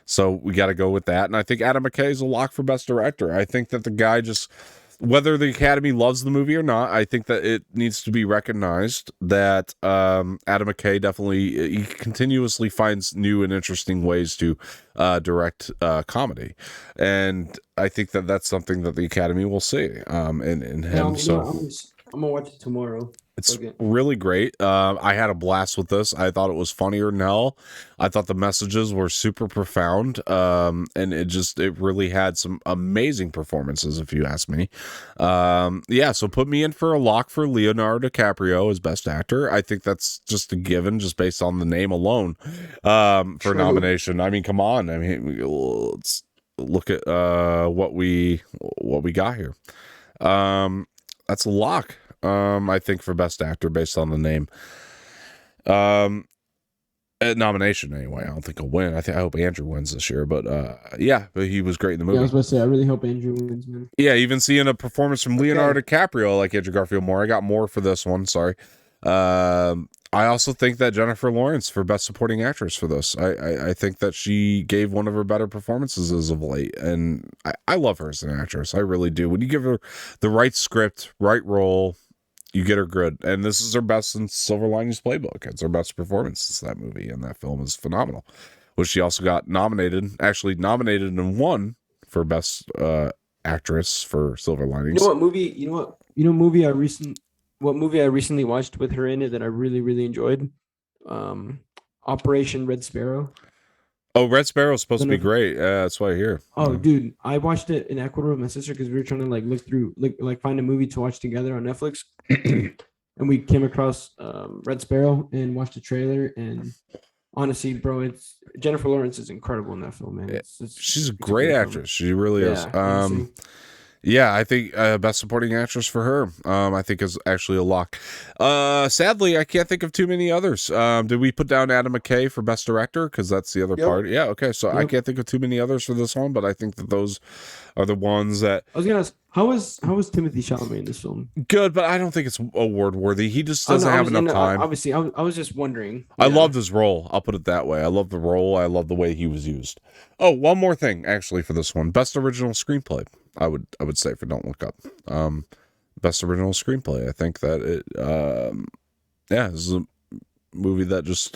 So we got to go with that. And I think Adam McKay is a lock for Best Director. I think that the guy just, whether the Academy loves the movie or not, I think that it needs to be recognized that Adam McKay he continuously finds new and interesting ways to direct comedy. And I think that that's something that the Academy will see in him. I'm going to watch it tomorrow. It's really great. I had a blast with this. I thought it was funnier than hell. I thought the messages were super profound. And it really had some amazing performances, if you ask me. So put me in for a lock for Leonardo DiCaprio as Best Actor. I think that's just a given, just based on the name alone, for nomination. I mean, come on. I mean, let's look at what we got here. That's a lock. I think for Best Actor based on the name. Nomination anyway. I don't think he'll win. I hope Andrew wins this year, but he was great in the movie. Yeah, I was about to say, I really hope Andrew wins, man. Yeah, even seeing a performance from Leonardo DiCaprio, I like Andrew Garfield more. I got more for this one. Sorry. I also think that Jennifer Lawrence for Best Supporting Actress for this. I think that she gave one of her better performances as of late, and I love her as an actress. I really do. When you give her the right script, right role, you get her good. And this is her best since Silver Linings Playbook. It's her best performance since that movie, and that film is phenomenal. Which she also got nominated and won for Best Actress for Silver Linings. What movie I recently watched with her in it that I really, really enjoyed? Operation Red Sparrow. Oh, Red Sparrow is supposed to be great. Yeah, that's what I hear. Oh, dude, I watched it in Ecuador with my sister because we were trying to find a movie to watch together on Netflix, and we came across Red Sparrow and watched the trailer. And honestly, bro, it's Jennifer Lawrence is incredible in that film, man. She's a great actress. She really is. Honestly. Yeah, I think Best Supporting Actress for her, I think is actually a lock. Sadly, I can't think of too many others. Did we put down Adam McKay for Best Director? Because that's the other part. Yeah, okay. So I can't think of too many others for this one, but I think that those are the ones that... I was going to ask, how was Timothée Chalamet in this film? Good, but I don't think it's award worthy. He just doesn't have enough time. Obviously, I was just wondering. I loved his role. I'll put it that way. I love the role. I love the way he was used. Oh, one more thing, actually, for this one. Best Original Screenplay. I would say for Don't Look Up. Best Original Screenplay. I think that it this is a movie that just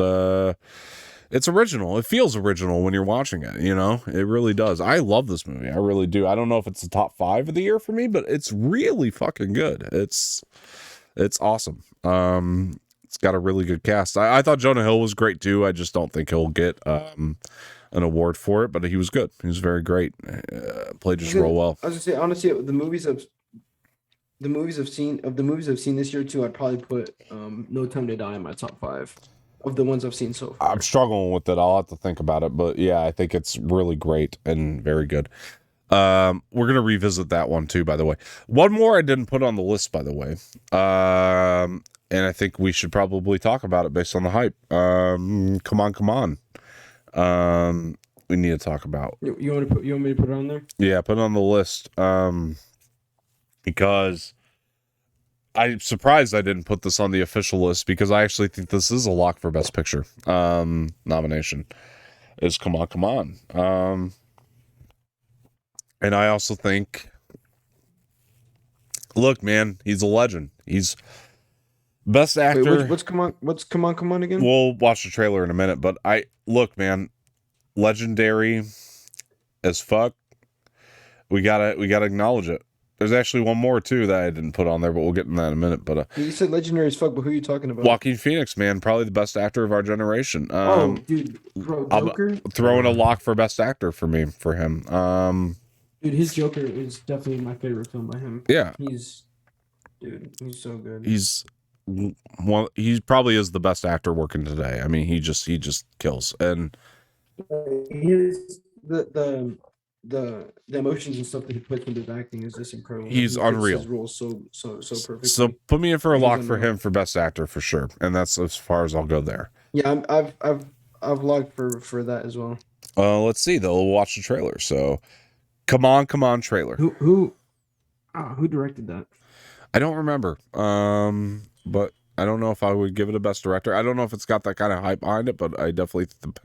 it's original. It feels original when you're watching it, you know? It really does. I love this movie. I really do. I don't know if it's the top 5 of the year for me, but it's really fucking good. It's awesome. It's got a really good cast. I thought Jonah Hill was great too. I just don't think he'll get an award for it, but he was good. He was very great. Played his role well. I was gonna say, honestly, the movies I've seen this year too, I'd probably put No Time to Die in my top 5 of the ones I've seen so far. I'm struggling with it. I'll have to think about it, but yeah, I think it's really great and very good. We're gonna revisit that one too, by the way. One more I didn't put on the list, by the way. And I think we should probably talk about it based on the hype. Come on. We need to talk about. You want me to put it on there? Yeah, put it on the list. Because I'm surprised I didn't put this on the official list, because I actually think this is a lock for Best Picture nomination. Is Come On. And I also think, look, man, he's a legend. He's Best Actor. Wait, what's Come On again? We'll watch the trailer in a minute, but look, man, legendary as fuck. We gotta acknowledge it. There's actually one more too that I didn't put on there, but we'll get in that in a minute. But You said legendary as fuck, but who are you talking about? Joaquin Phoenix, man, probably the best actor of our generation. Oh, dude, bro, I'm Joker. throwing a lock for best actor for him. Dude, his Joker is definitely my favorite film by him. Yeah, He's so good. he's one. He probably is the best actor working today. I mean, he just kills. And His the emotions and stuff that he puts into his acting is just incredible. He's He fits unreal. His role so perfectly. So put me in for a He's lock for unreal. him for best actor for sure, and that's as far as I'll go there. Yeah, I've logged for that as well. Let's see. They'll watch the trailer. So, come on, trailer. Who directed that? I don't remember. But I don't know if I would give it a best director. I don't know if it's got that kind of hype behind it, but I definitely think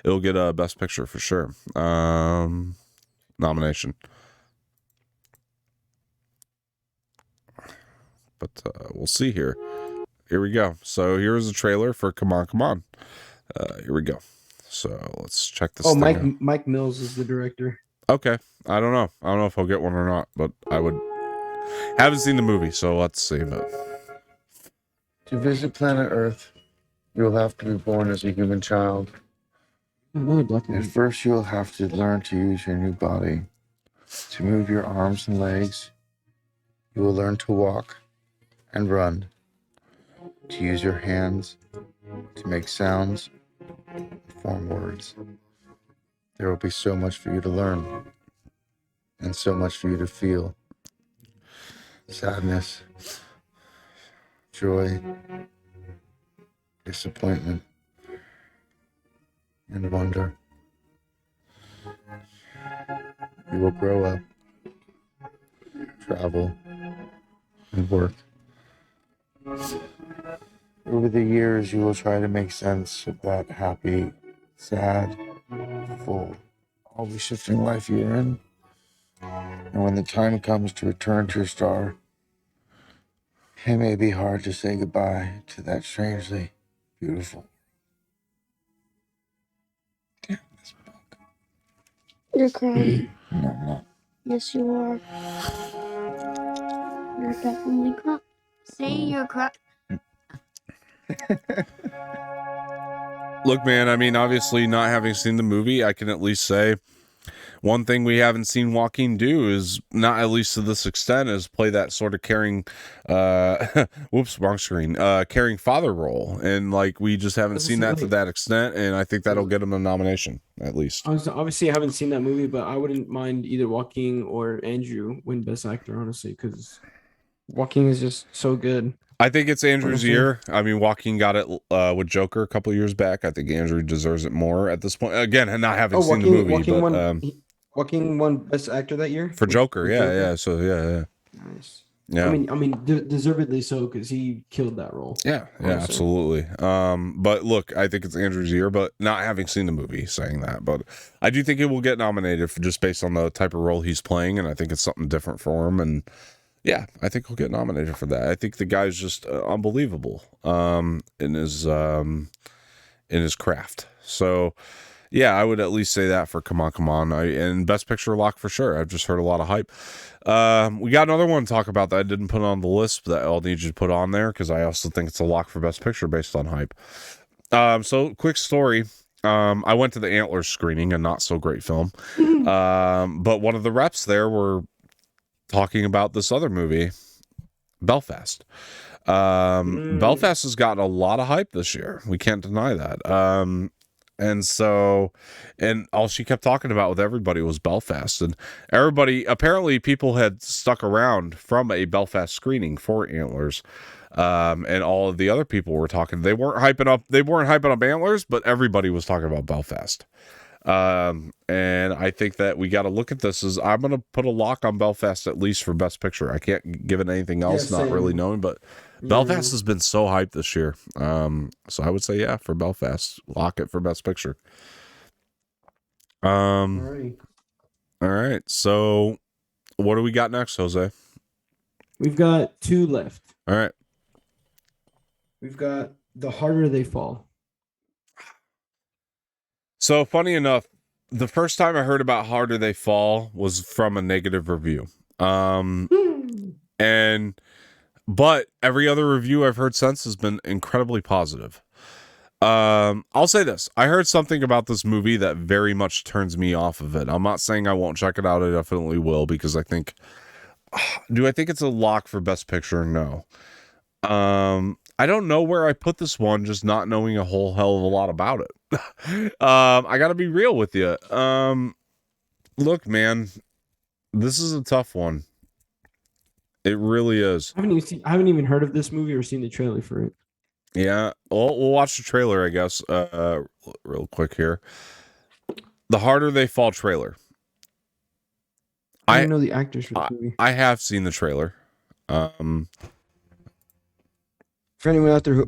it'll get a best picture for sure. Nomination. But we'll see here. Here we go. So here's a trailer for Come On. Here we go. So let's check this. Oh, thing out. Mike Mills is the director. Okay. I don't know. I don't know if I'll get one or not, but I would. Haven't seen the movie, so let's see. But To visit planet Earth, you will have to be born as a human child. Another black and At white. first, you'll have to learn to use your new body, to move your arms and legs. You will learn to walk and run, to use your hands, to make sounds, and form words. There will be so much for you to learn, and so much for you to feel. Sadness, joy, disappointment, and wonder. You will grow up, travel, and work. Over the years, you will try to make sense of that happy, sad, full, always shifting life you're in. And when the time comes to return to your star, it may be hard to say goodbye to that strangely beautiful. Damn, this book. You're crying. No, I'm not. Yes, you are. You're definitely crying. Say you're crying. look, man, I mean, obviously, not having seen the movie, I can at least say one thing we haven't seen Joaquin do is, not at least to this extent, is play that sort of caring, whoops, wrong screen, caring father role. And like, we just haven't seen that to that extent. And I think that'll get him a nomination, at least. Obviously, I haven't seen that movie, but I wouldn't mind either Joaquin or Andrew win Best Actor, honestly, because Joaquin is just so good. I think it's Andrew's Honestly. year. I mean, Joaquin got it with Joker a couple years back. I think Andrew deserves it more at this point. Again, and not having seen the movie, but Joaquin won Best Actor that year for Joker, yeah. So yeah. Nice. Yeah. I mean, deservedly so, because he killed that role. Yeah, honestly. absolutely. But look, I think it's Andrew's year, but not having seen the movie, saying that, but I do think he will get nominated for just based on the type of role he's playing, and I think it's something different for him, and yeah, I think he'll get nominated for that. I think the guy's just unbelievable in his craft. So yeah, I would at least say that for Come On. And Best Picture lock for sure. I've just heard a lot of hype. We got another one to talk about that I didn't put on the list that I'll need you to put on there, because I also think it's a lock for Best Picture based on hype. So quick story. I went to the Antlers screening, a not so great film. But one of the reps there were talking about this other movie, Belfast. Belfast has gotten a lot of hype this year. We can't deny that. And all she kept talking about with everybody was Belfast, and everybody, apparently people had stuck around from a Belfast screening for Antlers. And all of the other people were talking, they weren't hyping up Antlers, but everybody was talking about Belfast. And I think that we got to look at this as, I'm going to put a lock on Belfast, at least for Best Picture. I can't give it anything else, Yeah, not same. really knowing, but Belfast has been so hyped this year. So I would say, yeah, for Belfast, lock it for Best Picture. Alrighty. All right. So what do we got next, Jose? We've got 2 left. All right. We've got The Harder They Fall. So funny enough, the first time I heard about Harder They Fall was from a negative review. And but every other review I've heard since has been incredibly positive. I'll say this. I heard something about this movie that very much turns me off of it. I'm not saying I won't check it out. I definitely will, because I think it's a lock for Best Picture? No. I don't know where I put this one, just not knowing a whole hell of a lot about it. I gotta be real with you. Look, man, this is a tough one. It really is. I haven't even heard of this movie or seen the trailer for it. Yeah, we'll watch the trailer, I guess, real quick here. The Harder They Fall trailer. I don't know the actors for the movie. I have seen the trailer. For anyone out there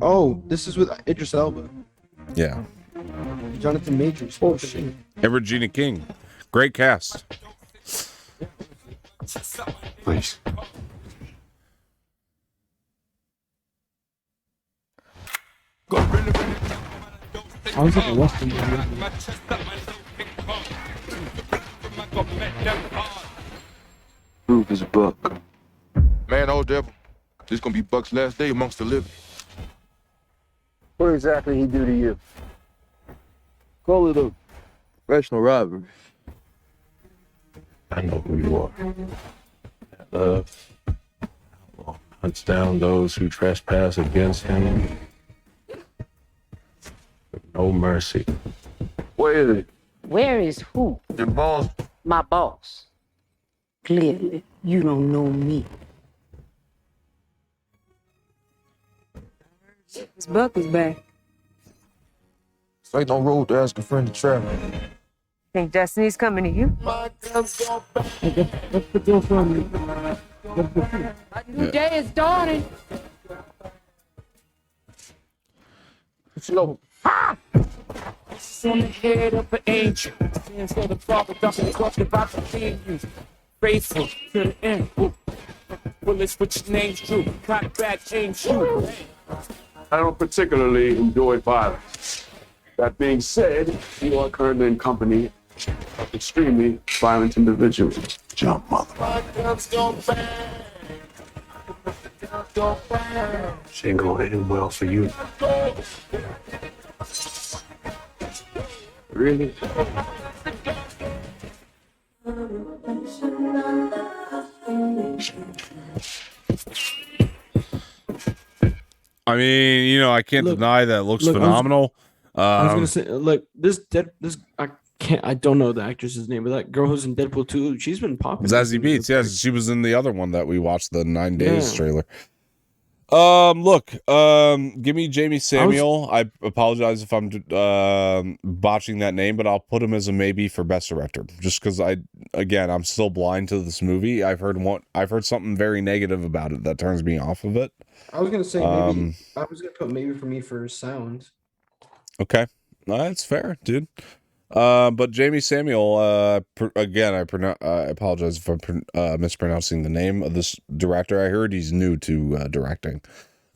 this is with Idris Elba, Yeah. Jonathan Majors. Oh shit. And Regina King. Great cast. Please. I was like a Western movie. Proof is Buck. Man, old devil, this gonna be Buck's last day amongst the living. What exactly he do to you? Call it a professional robbery. I know who you are. Love hunts down those who trespass against him. With no mercy. Where is it? Where is who? Your boss. My boss. Clearly, you don't know me. Miss Buck is back. It's like no road to ask a friend to travel. Think Destiny's coming to you? What's the deal from me? A new day is dawning. Slow. On the head of an angel, stands for the father, talking about the king. Faithful to the end. Bullets with your name true. Cock back, aim, shoot. I don't particularly enjoy violence. That being said, you are currently in company of extremely violent individuals. Jump, mother. She ain't gonna end well for you. Really? I mean, I can't deny that it looks phenomenal. I was gonna say, like I don't know the actress's name, but that girl who's in Deadpool 2, she's been popular. Zazie Beetz, yes, she was in the other one that we watched, the 9 Days trailer. Look, give me Jamie Samuel. I apologize if I'm botching that name, but I'll put him as a maybe for Best Director, just because I'm still blind to this movie. I've heard something very negative about it that turns me off of it. I was gonna say maybe. I was gonna put maybe for me for sound. Okay, that's fair, dude. But Jamie Samuel, I apologize if I'm mispronouncing the name of this director. I heard he's new to directing.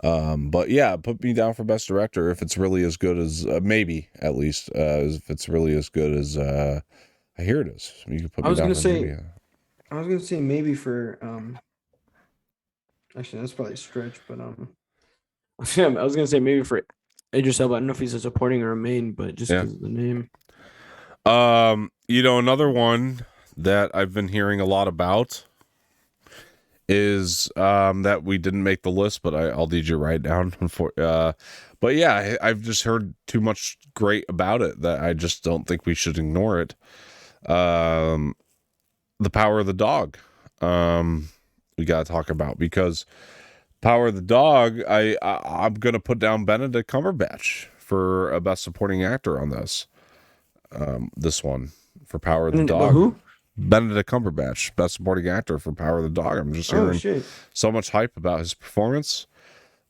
But yeah, put me down for Best Director if it's really as good as maybe at least if it's really as good as I hear it is. You can put me down for maybe. I was gonna say maybe for actually that's probably a stretch, but I was gonna say maybe for Idris Elba. I don't know if he's a supporting or a main, but just because of the name. Another one that I've been hearing a lot about is that we didn't make the list, but I'll need you to write down for but yeah, I've just heard too much great about it that I just don't think we should ignore it. The Power of the Dog. We gotta talk about, because Power of the Dog, I'm gonna put down Benedict Cumberbatch for a Best Supporting Actor on this. This one for Power of the Dog. Who? Benedict Cumberbatch, Best Supporting Actor for Power of the Dog. I'm just hearing so much hype about his performance.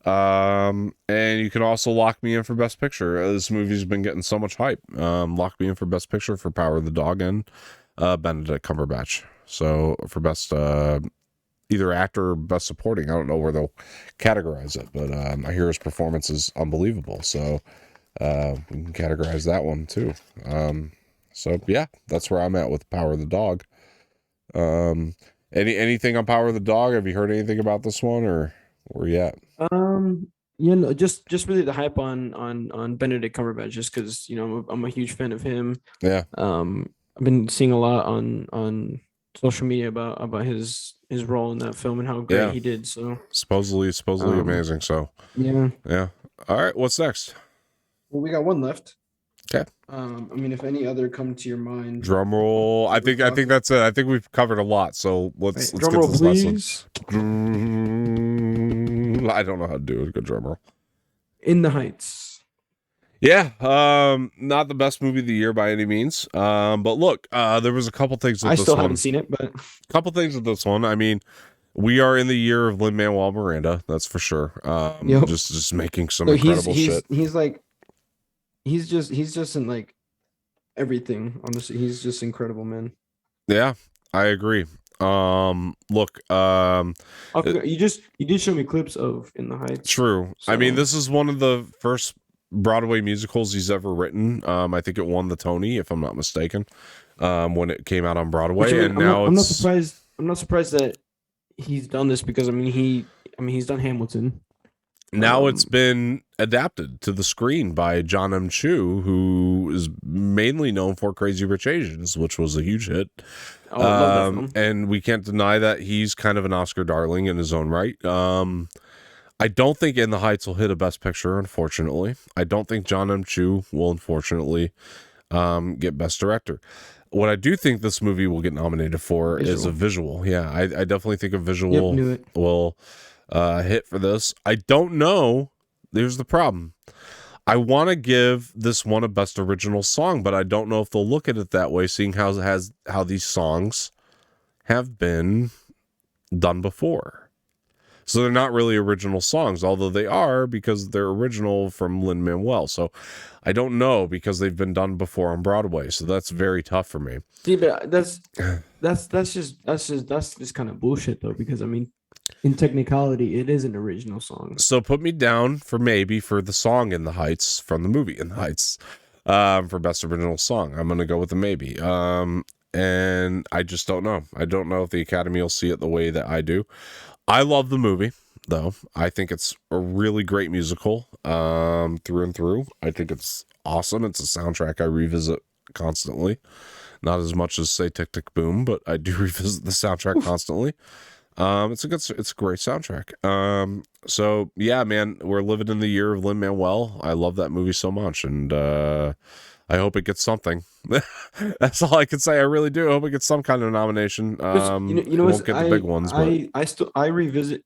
And you can also lock me in for Best Picture. This movie's been getting so much hype. Lock me in for Best Picture for Power of the Dog and Benedict Cumberbatch. So for Best either actor or Best Supporting, I don't know where they'll categorize it, but I hear his performance is unbelievable. So We can categorize that one too. So yeah, that's where I'm at with Power of the Dog. Anything on Power of the Dog? Have you heard anything about this one, or where you at? Just really the hype on Benedict Cumberbatch, just because I'm a huge fan of him. Yeah. I've been seeing a lot on social media about his role in that film and how great he did. So supposedly amazing. So yeah. All right, what's next? Well, we got one left. Okay. I mean, if any other come to your mind. Drum roll. I think that's it. I think we've covered a lot. So let's drum get roll, to this please. last one. I don't know how to do a good drum roll. In the Heights. Yeah, not the best movie of the year by any means. But look, there was a couple things with I this still one. haven't seen it, but A couple things with this one. I mean, we are in the year of Lin-Manuel Miranda, that's for sure. Yep. Just making some incredible shit. He's just in like everything. Honestly, he's just incredible, man. Yeah, I agree. Look, you did show me clips of In the Heights. True. So. I mean, this is one of the first Broadway musicals he's ever written. I think it won the Tony, if I'm not mistaken, when it came out on Broadway. And now I'm not surprised. I'm not surprised that he's done this because he's done Hamilton. Now it's been adapted to the screen by John M. Chu, who is mainly known for Crazy Rich Asians, which was a huge hit. Oh, I love that film. And we can't deny that he's kind of an Oscar darling in his own right. I don't think In the Heights will hit a Best Picture, unfortunately. I don't think John M. Chu will, unfortunately, get Best Director. What I do think this movie will get nominated for is a visual. Yeah, I definitely think a visual will hit for this. I don't know. There's the problem. I want to give this one a Best Original Song, but I don't know if they'll look at it that way, seeing how these songs have been done before. So they're not really original songs, although they are because they're original from Lin-Manuel. So I don't know because they've been done before on Broadway. So that's very tough for me. See, but that's just kind of bullshit though, because I mean, in technicality, it is an original song. So put me down for maybe for the song In the Heights from the movie In the Heights for Best Original Song. I'm going to go with a maybe. And I just don't know. I don't know if the Academy will see it the way that I do. I love the movie, though. I think it's a really great musical through and through. I think it's awesome. It's a soundtrack I revisit constantly. Not as much as, say, Tick, Tick, Boom, but I do revisit the soundtrack constantly. It's a great soundtrack. So yeah, man, we're living in the year of Lin-Manuel. I love that movie so much, and I hope it gets something. That's all I can say. I really do. I hope it gets some kind of nomination. Won't get the big ones, but I revisit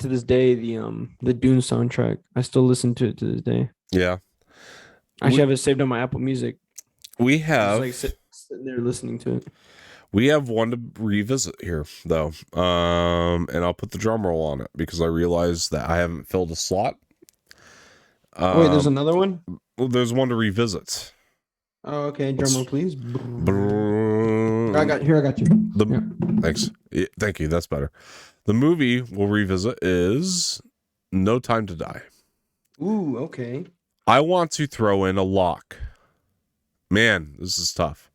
to this day the Dune soundtrack. I still listen to it to this day. Yeah, I actually have it saved on my Apple Music. We have like sitting there listening to it. We have one to revisit here, though, and I'll put the drum roll on it because I realized that I haven't filled a slot. Wait, there's another one? Well, there's one to revisit. Oh, okay. Drum roll, please. I got you. Thanks. Yeah, thank you. That's better. The movie we'll revisit is No Time to Die. Ooh, okay. I want to throw in a lock. Man, this is tough.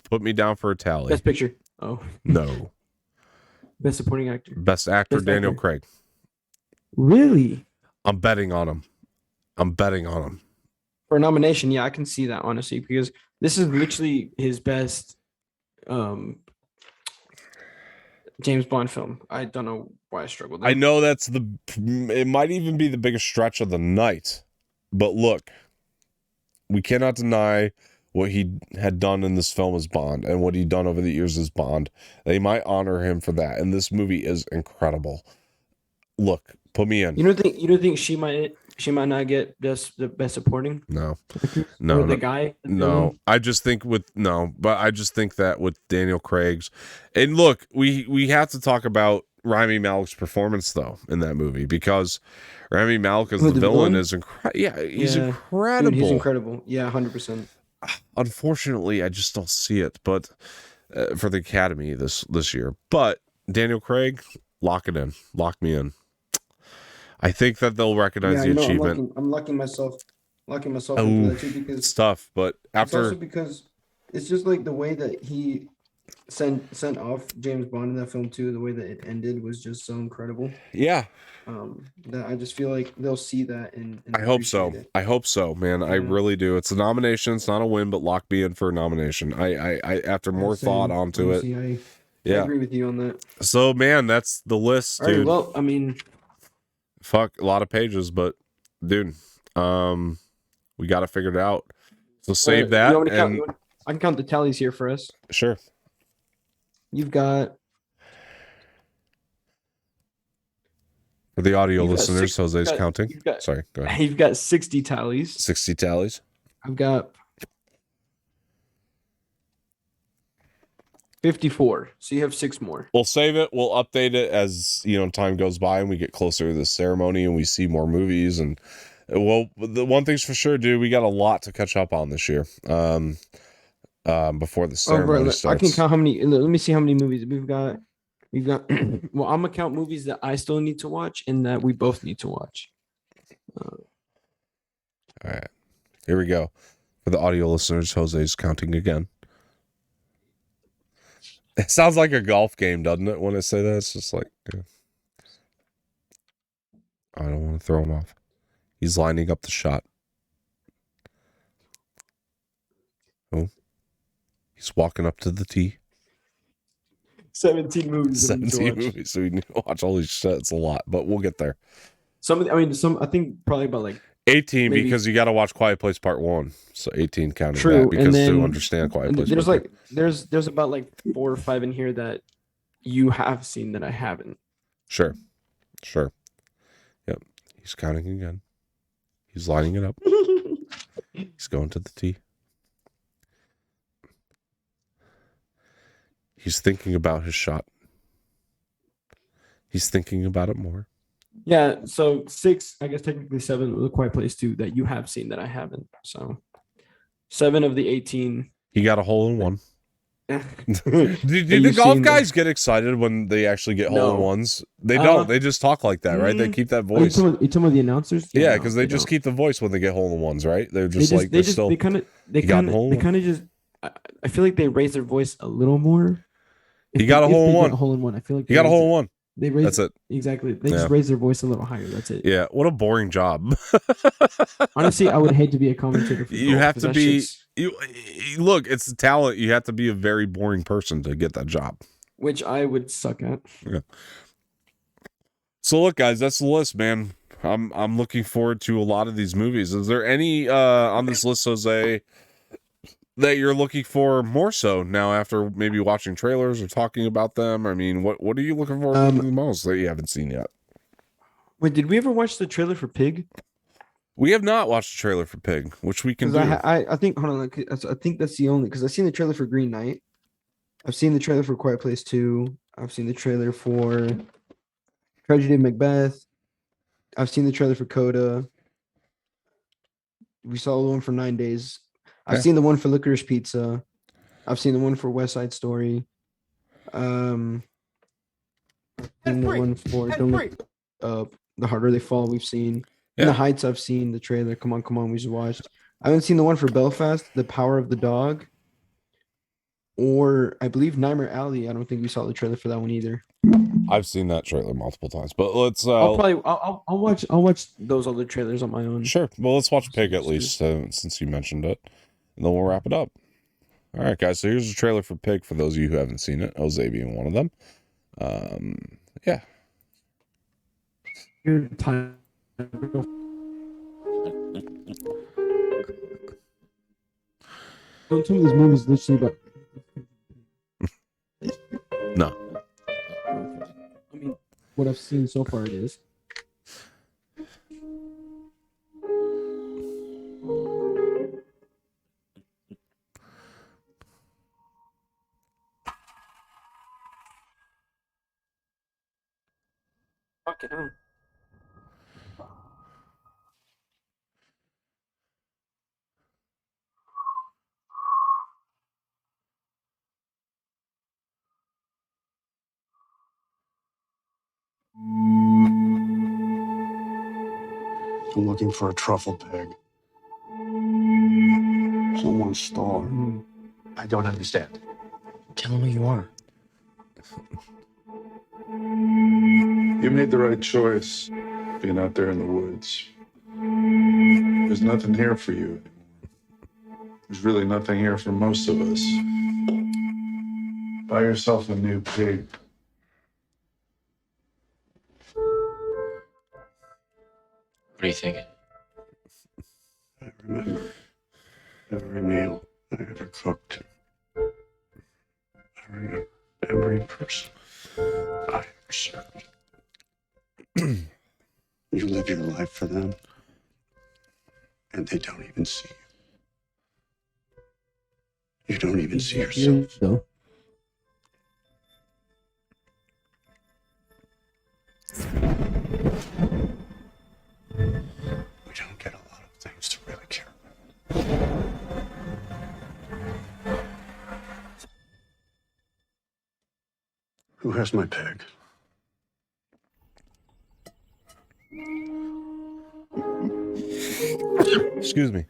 Put me down for a tally. Best Picture. Oh. No. Best Supporting Actor. Best Actor, Daniel Craig. Really? I'm betting on him. For a nomination, yeah, I can see that, honestly, because this is literally his best James Bond film. I don't know why I struggled there. I know it might even be the biggest stretch of the night. But look, we cannot deny what he had done in this film as Bond and what he'd done over the years as Bond. They might honor him for that. And this movie is incredible. Look, put me in. You don't think she might not get the best supporting? No. Or the guy? No. I just think that with Daniel Craig's, and look, we have to talk about Rami Malek's performance though in that movie, because Rami Malek as the villain is incredible. Yeah, he's incredible. Dude, he's incredible. Yeah, 100%. Unfortunately, I just don't see it, but for the Academy this year. But Daniel Craig, lock me in. I think that they'll recognize the achievement. I'm locking myself. locking myself into Oh, that too because it's tough, but it's also after because it's just like the way that he sent off James Bond in that film too. The way that it ended was just so incredible. yeah, That I just feel like they'll see that and I hope so. appreciate it. I hope so, man. I Yeah. really do. It's a nomination. It's not a win, but lock me in for a nomination. I after Yeah, more thought same. onto it. Honestly, I Yeah. agree with you on that. So, man, that's the list, All right. dude. Well, I mean, Fuck, a lot of pages, but dude, we got to figure it out. So save that. you want me to And count, I can count the tallies here for us. sure. You've got For the audio You've got listeners, six- Jose's you've got- counting. you've got- Sorry, go ahead. you've got 60 tallies. 60 tallies. I've got 54. So you have 6 more. We'll save it. We'll update it as time goes by and we get closer to the ceremony and we see more movies. And well, the one thing's for sure, dude, we got a lot to catch up on this year. Before the ceremony starts. I can count how many. Let me see how many movies we've got. Well, I'm gonna count movies that I still need to watch and that we both need to watch. All right, here we go. For the audio listeners, Jose's counting again. It sounds like a golf game, doesn't it? When I say that, it's just like, yeah. I don't want to throw him off. He's lining up the shot. Oh, he's walking up to the tee. 17 movies. 17 movies. So we need to watch all these shit. It's a lot, but we'll get there. I think probably about like 18 maybe, because you got to watch Quiet Place Part 1. So 18 counting true, that because then, to understand Quiet Place. There's like there's about like 4 or 5 in here that you have seen that I haven't. Sure. Yep. He's counting again. He's lining it up. He's going to the tee. He's thinking about his shot. He's thinking about it more. Yeah, so 6, I guess technically 7 with a Quiet Place 2 that you have seen that I haven't. So 7 of the 18. He got a hole in one. Do the golf guys get excited when they actually get hole in ones? They don't. They just talk like that, right? They keep that voice. You talking about the announcers? Yeah, because they just keep the voice when they get hole in ones, right? They're just like they kind of just. I feel like they raise their voice a little more. He got a hole in one. Hole in one. I feel like he got a hole in one. They raise, that's it. Exactly. They just raise their voice a little higher. That's it. Yeah. What a boring job. Honestly, I would hate to be a commentator. For you have to be. Look, it's the talent. You have to be a very boring person to get that job, which I would suck at. Yeah. So look, guys, that's the list, man. I'm looking forward to a lot of these movies. Is there any on this list, Jose, that you're looking for more so now after maybe watching trailers or talking about them? I mean, what are you looking for the most that you haven't seen yet? Wait, did we ever watch the trailer for Pig? We have not watched the trailer for Pig, which we can do. I think hold on, I think that's the only because I've seen the trailer for Green Knight. I've seen the trailer for Quiet Place 2. I've seen the trailer for Tragedy of Macbeth. I've seen the trailer for Coda. We saw the one for 9 Days. I've seen the one for Licorice Pizza. I've seen the one for West Side Story. And the one for The Harder They Fall we've seen. In the Heights I've seen the trailer. Come on, we just watched. I haven't seen the one for Belfast, The Power of the Dog. Or I believe Nightmare Alley. I don't think we saw the trailer for that one either. I've seen that trailer multiple times, but let's. I'll watch those other trailers on my own. Sure. Well, let's watch Pig at least since you mentioned it, and then we'll wrap it up. All right, guys. So here's the trailer for Pig for those of you who haven't seen it. Jose being one of them. Yeah. Time. Don't tell me this movie's literally about. No. I mean, what I've seen so far, it is. Fucking hell. I'm looking for a truffle pig. Someone's star. I don't understand. Tell him who you are. You made the right choice being out there in the woods. There's nothing here for you anymore. There's really nothing here for most of us. Buy yourself a new pig. What are you thinking? I remember every meal I ever cooked. I remember every person I ever served. You live your life for them, and they don't even see you. You don't even see yourself. Though. We don't get a lot of things to really care about. Who has my pig? Excuse me.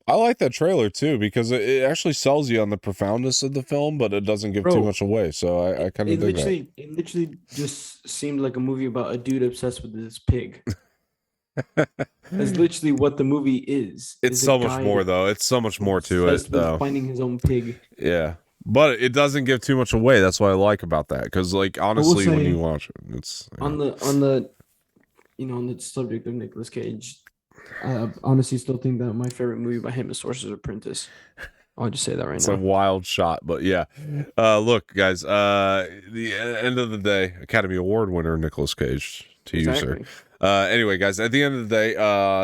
I like that trailer too because it actually sells you on the profoundness of the film, but it doesn't give too much away. So I kind of dig that. It literally just seemed like a movie about a dude obsessed with this pig. That's literally what the movie is. It's so much more though. It's so much more to it though. Finding his own pig. Yeah, but it doesn't give too much away. That's what I like about that. Because like honestly, when you watch it, it's on the on the subject of Nicolas Cage. I honestly still think that my favorite movie by him is Sorcerer's Apprentice. I'll just say that right now. It's a wild shot, but yeah. Look, guys. The end of the day, Academy Award winner Nicolas Cage to you, sir. Anyway, guys, at the end of the day,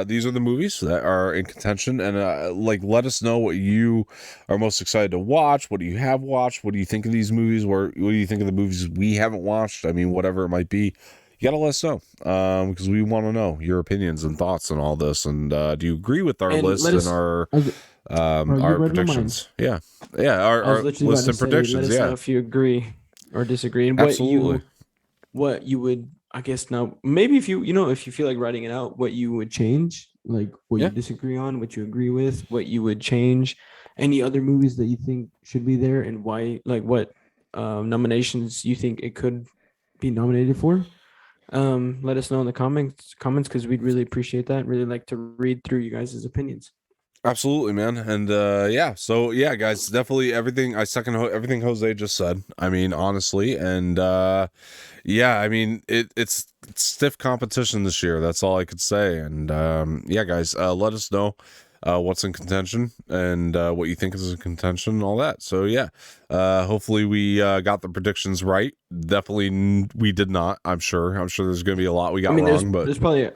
these are the movies that are in contention, and let us know what you are most excited to watch. What do you have watched? What do you think of these movies? What do you think of the movies we haven't watched? I mean, whatever it might be, you gotta let us know because we want to know your opinions and thoughts on all this. And do you agree with our list and our predictions? Yeah, our list and predictions. Let us know if you agree or disagree, and what you would. I guess now maybe if you feel like writing it out, what you would change, like what you disagree on, what you agree with, what you would change, any other movies that you think should be there and why, like what nominations you think it could be nominated for. Let us know in the comments because we'd really appreciate that. Really like to read through you guys' opinions. Absolutely, man. And so guys, definitely everything. I second everything Jose just said. I mean, honestly, and I mean it's stiff competition this year. That's all I could say. And guys, let us know what's in contention and what you think is in contention and all that. So hopefully we got the predictions right. Definitely we did not. I'm sure there's gonna be a lot we got wrong, but there's probably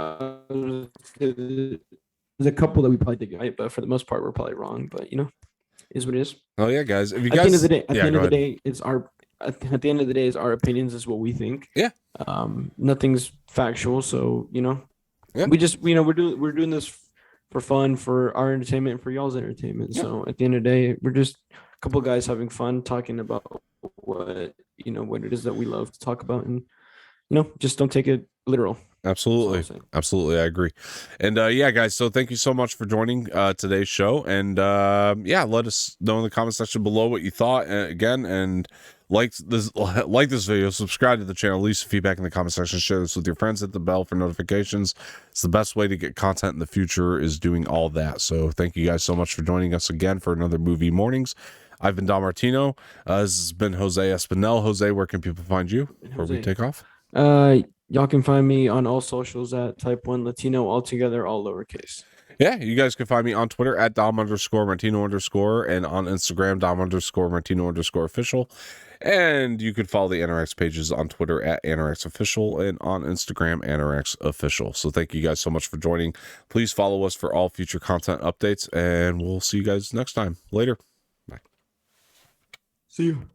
there's a couple that we probably did right, but for the most part we're probably wrong. But is what it is. Oh yeah, guys. If you at guys, the end of the day, at the end of the day, it's our. At the end of the day, is our opinions is what we think. Yeah. Nothing's factual, so Yeah. we just we're doing this for fun, for our entertainment, and for y'all's entertainment. Yeah. So at the end of the day, we're just a couple guys having fun talking about what it is that we love to talk about, and just don't take it literal. Absolutely, I agree. And guys, so thank you so much for joining today's show. And let us know in the comment section below what you thought again, and like this video, subscribe to the channel, leave some feedback in the comment section, share this with your friends, hit the bell for notifications. It's the best way to get content in the future, is doing all that. So thank you guys so much for joining us again for another Movie Mornings. I've been Don Martino. This has been Jose Espinel. Jose, where can people find you before we take off? Y'all can find me on all socials at Type 1 Latino, all together, all lowercase. Yeah, you guys can find me on Twitter at Dom_Martino_ and on Instagram, Dom_Martino_official. And you can follow the Anorex pages on Twitter at Anorex Official and on Instagram, Anorex Official. So thank you guys so much for joining. Please follow us for all future content updates, and we'll see you guys next time. Later. Bye. See you.